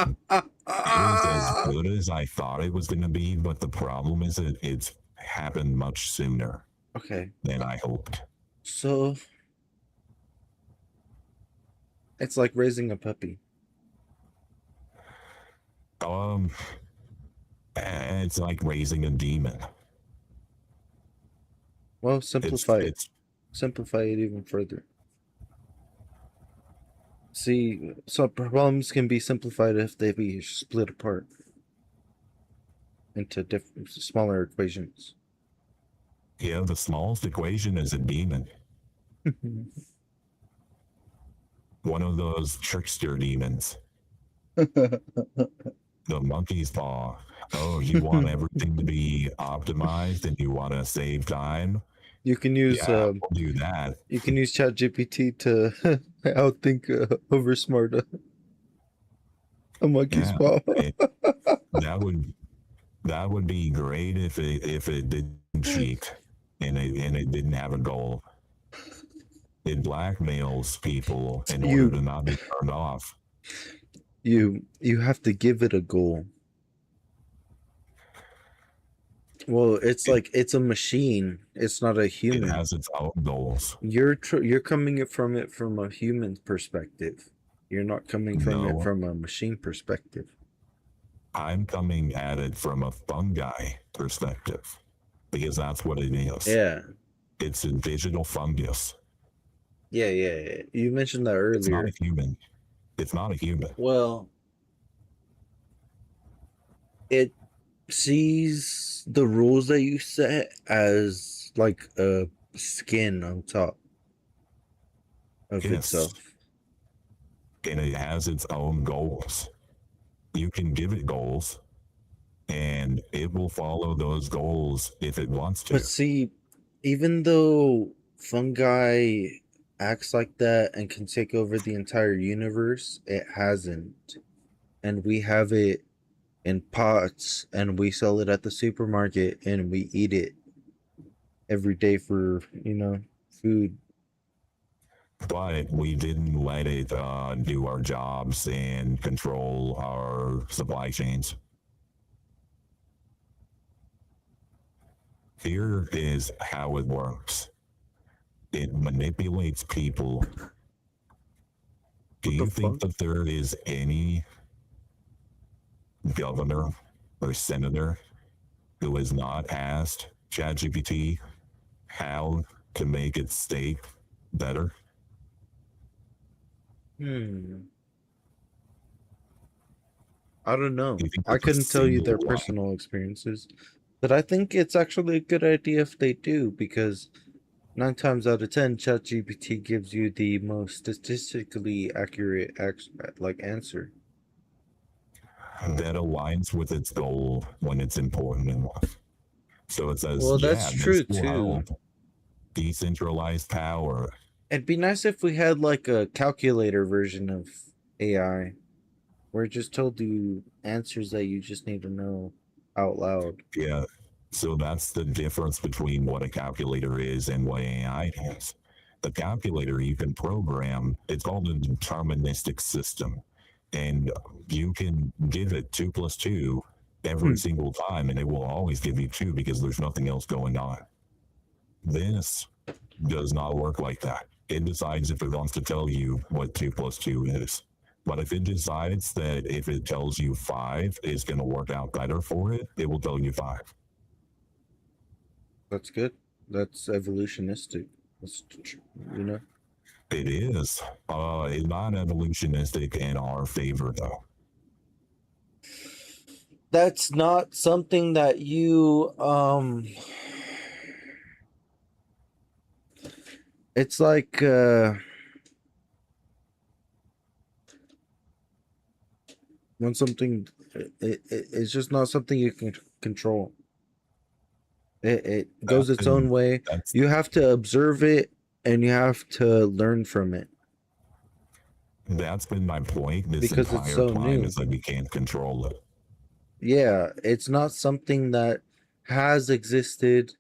good as I thought it was going to be, but the problem is it's happened much sooner Okay, than I hoped. so it's like raising a puppy. It's like raising a demon. Well, simplify it. It's Simplify it even further. See, so problems can be simplified if they be split apart into different, smaller equations. the smallest equation is a demon. one of those trickster demons. The monkey's paw. Oh, you want everything to be optimized and you want to save time? You can use Yeah, we'll do that. you can use ChatGPT to outthink oversmart a monkey's Yeah, paw. that would be great if it didn't cheat and it didn't have a goal. It blackmails people in order to not be turned off. You have to give it a goal. Well, it's like it's a machine. It's not a human. It has its own goals. You're coming from it from a human perspective. You're not coming from it No. from a machine perspective. I'm coming at it from a fungi perspective because that's what it is. Yeah. It's a digital fungus. Yeah. You mentioned that It's not earlier. a human. It's not a human. Well, it sees the rules that you set as like a skin on top of Yes. itself. And it has its own goals. You can give it goals and it will follow those goals if it wants to. But see, even though fungi acts like that and can take over the entire universe, it hasn't. And we have it in pots and we sell it at the supermarket and we eat it every day for, food. But we didn't let it do our jobs and control our supply chains. Here is how it works. It manipulates people. Do you think that there is any governor or senator who has not asked ChatGPT how to make its state better? I don't know. Do you think I there's a couldn't tell you their single line? personal experiences, but I think it's actually a good idea if they do, because 9 times out of 10, ChatGPT gives you the most statistically accurate answer. That aligns with its goal when it's important in life. So it says, Well, that's true this will too. help decentralized power. It'd be nice if we had like a calculator version of AI where it just told you answers that you just need to know out loud. Yeah. So that's the difference between what a calculator is and what AI is. The calculator you can program, it's called a deterministic system. And you can give it 2 plus 2 every single time, and it will always give you 2 because there's nothing else going on. This does not work like that. It decides if it wants to tell you what 2 plus 2 is. But if it decides that if it tells you 5 is going to work out better for it, it will tell you 5. That's good. That's evolutionistic. That's, It is. It's not evolutionistic in our favor, though. That's not something that you it's like when something it's just not something you can control. It goes its own way. You have to observe it and you have to learn from it. That's been my point this Because it's entire so time new. is that we can't control it. Yeah, it's not something that has existed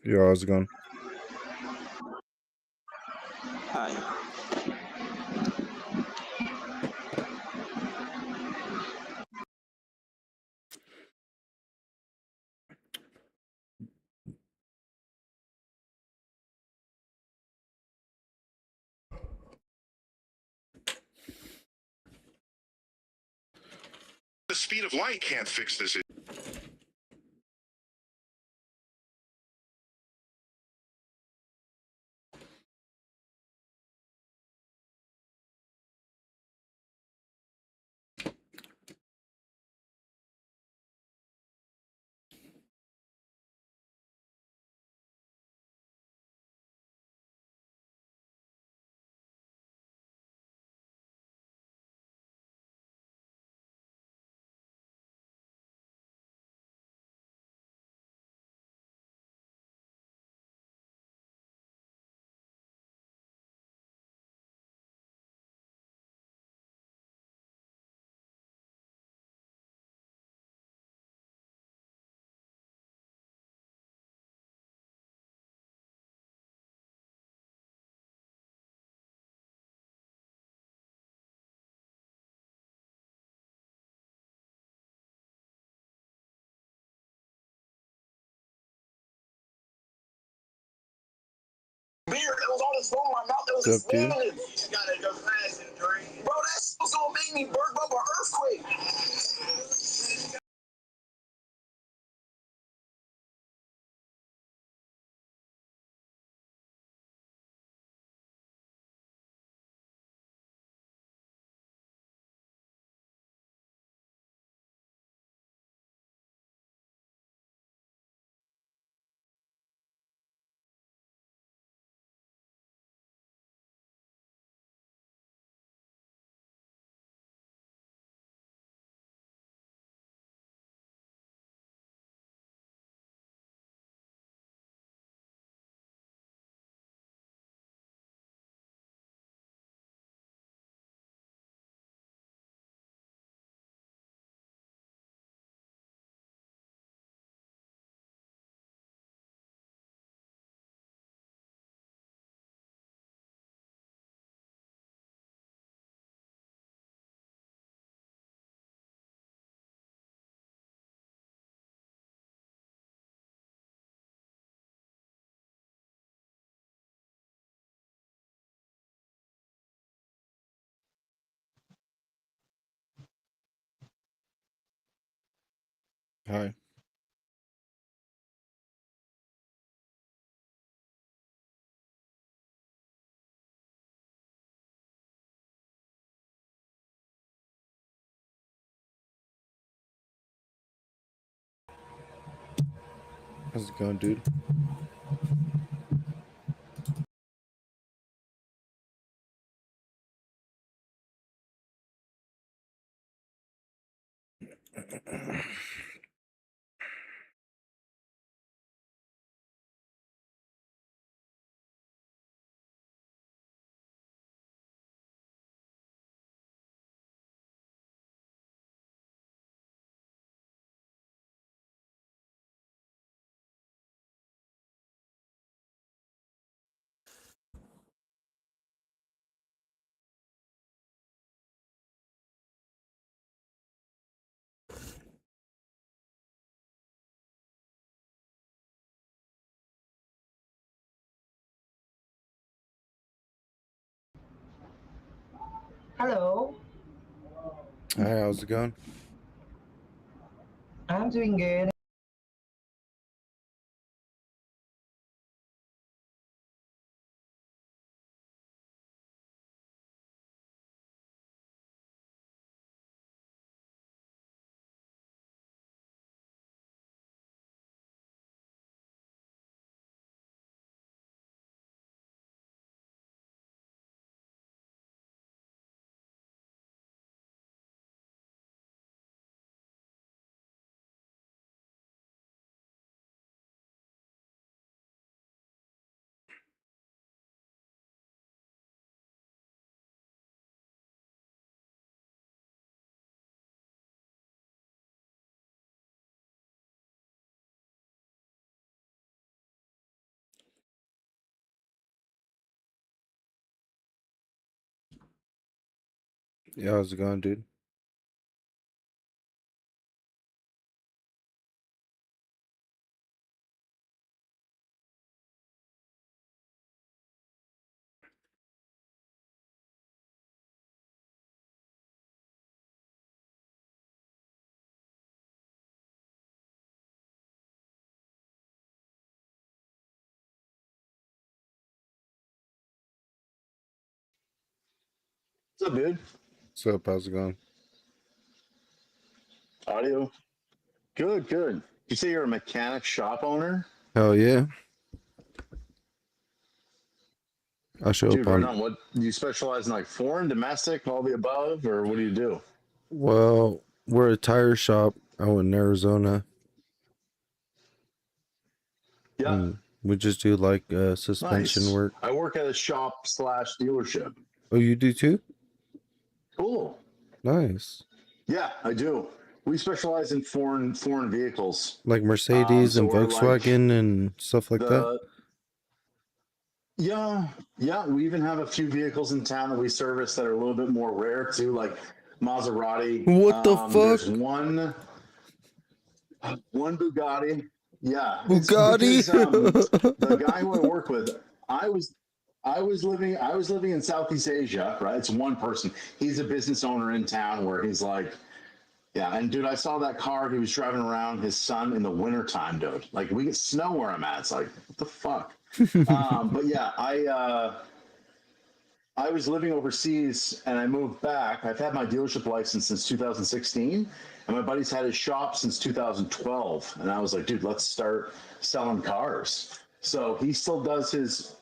Yo, how's it going? Hi. The speed of light can't fix this. Beer, it was on his phone, my mouth, it was What's up, dude? expanding. You just gotta go fast and drink. Bro, that's gonna make me burp up an earthquake. Hi. How's it going, dude? Hello, Hi, how's it going? I'm doing good. Yeah, how's it going, dude? What's up, dude? What's up? How's it going? Audio. Good, good. You say you're a mechanic shop owner? Hell yeah. I show up Dude, right on. on. What do you specialize in, like foreign, domestic, all the above, or what do you do? Well, we're a tire shop out in Arizona. Yeah, And we just do like suspension nice. work. I work at a shop slash dealership. Oh, you do too? Cool. Nice. Yeah, I do. We specialize in foreign vehicles. Like Mercedes So and we're like Volkswagen and stuff like that. the yeah. We even have a few vehicles in town that we service that are a little bit more rare too, like Maserati. What the fuck? There's one Bugatti. Yeah, it's Bugatti? because the guy who I work with, I was I was living in Southeast Asia, right? It's one person. He's a business owner in town where he's like, yeah, and dude, I saw that car he was driving around his son in the wintertime, dude. Like we get snow where I'm at. It's like, what the fuck? But yeah, I was living overseas and I moved back. I've had my dealership license since 2016, and my buddy's had his shop since 2012. And I was like, dude, let's start selling cars. So he still does his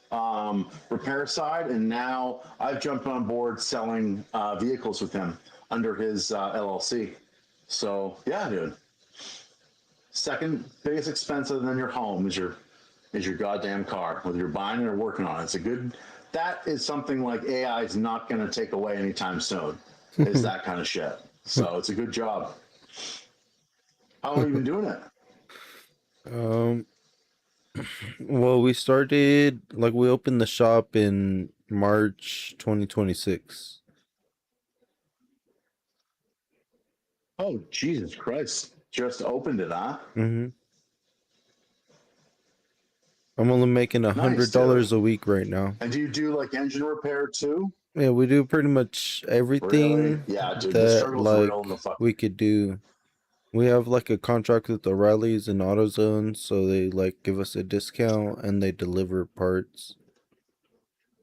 repair side, and now I've jumped on board selling vehicles with him under his LLC. So yeah, dude. Second biggest expense other than your home is your goddamn car, whether you're buying it or working on it. It's a good. That is something like AI is not going to take away anytime soon. Is that kind of shit. So it's a good job. How long have you been doing it? Um, well, we started, like, we opened the shop in March 2026. Oh Jesus Christ! Just opened it, huh? Mm-hmm. I'm only making Nice, $100 dude. a week right now. And do you do like engine repair too? Yeah, we do pretty much Really? everything Yeah, dude. The that struggle's like real in the fuck. we could do. We have like a contract with O'Reilly's and AutoZone, so they like give us a discount and they deliver parts.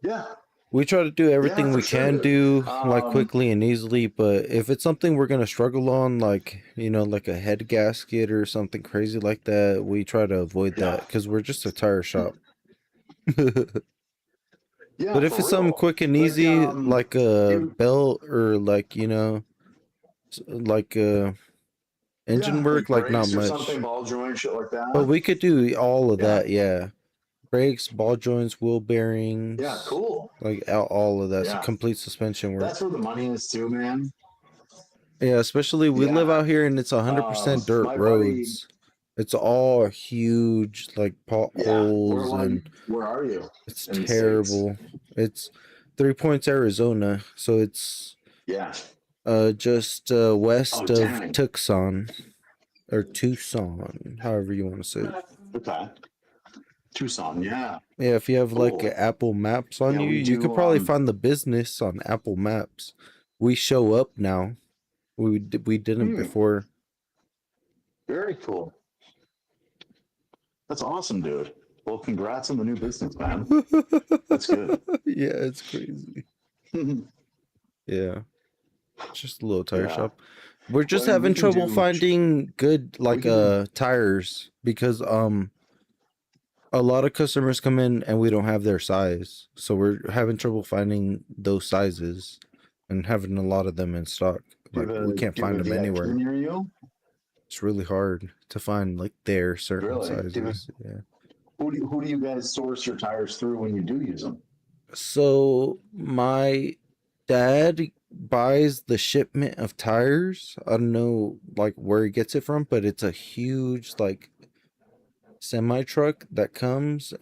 Yeah. We try to do everything Yeah, for we sure, can dude. do like quickly and easily, but if it's something we're gonna struggle on, like, you know, like a head gasket or something crazy like that, we try to avoid Yeah. that because we're just a tire shop. Yeah, But if for it's something real. quick and Like easy, like a you belt or like, you know, like engine work, like like not brakes or much. something, ball joint, shit like But that. we could do all of Yeah. that, yeah. Brakes, ball joints, wheel bearings. Yeah, cool. Like all of that. So Yeah. complete suspension work. That's where the money is too, man. Yeah, especially we live Yeah. out here and it's 100% dirt My buddy, roads. It's all huge, like potholes, and where are you it's in the States? terrible. It's 3 Points, Arizona, so it's Yeah. just west Oh, of dang. Tucson or Tucson, however you want to say it. Okay. Tucson, yeah. Yeah, if you have like Cool. Apple Maps on Yeah, you, we you could do, probably find the business on Apple Maps. we show up now. We didn't before. Very cool. That's awesome, dude. Well, congrats on the new business, man. That's good. Yeah, it's crazy. Yeah, just a little tire Yeah. shop. We're just Well, I mean, we having can trouble do- finding good like can do- tires because a lot of customers come in and we don't have their size, so we're having trouble finding those sizes and having a lot of them in stock. Do you Like have we can't do you have find a them VIP anywhere. near you? It's really hard to find like their certain Really? Do you- sizes. Yeah. Who do you guys source your tires through when you do use them? So my dad buys the shipment of tires. I don't know like where he gets it from, but it's a huge like semi truck that comes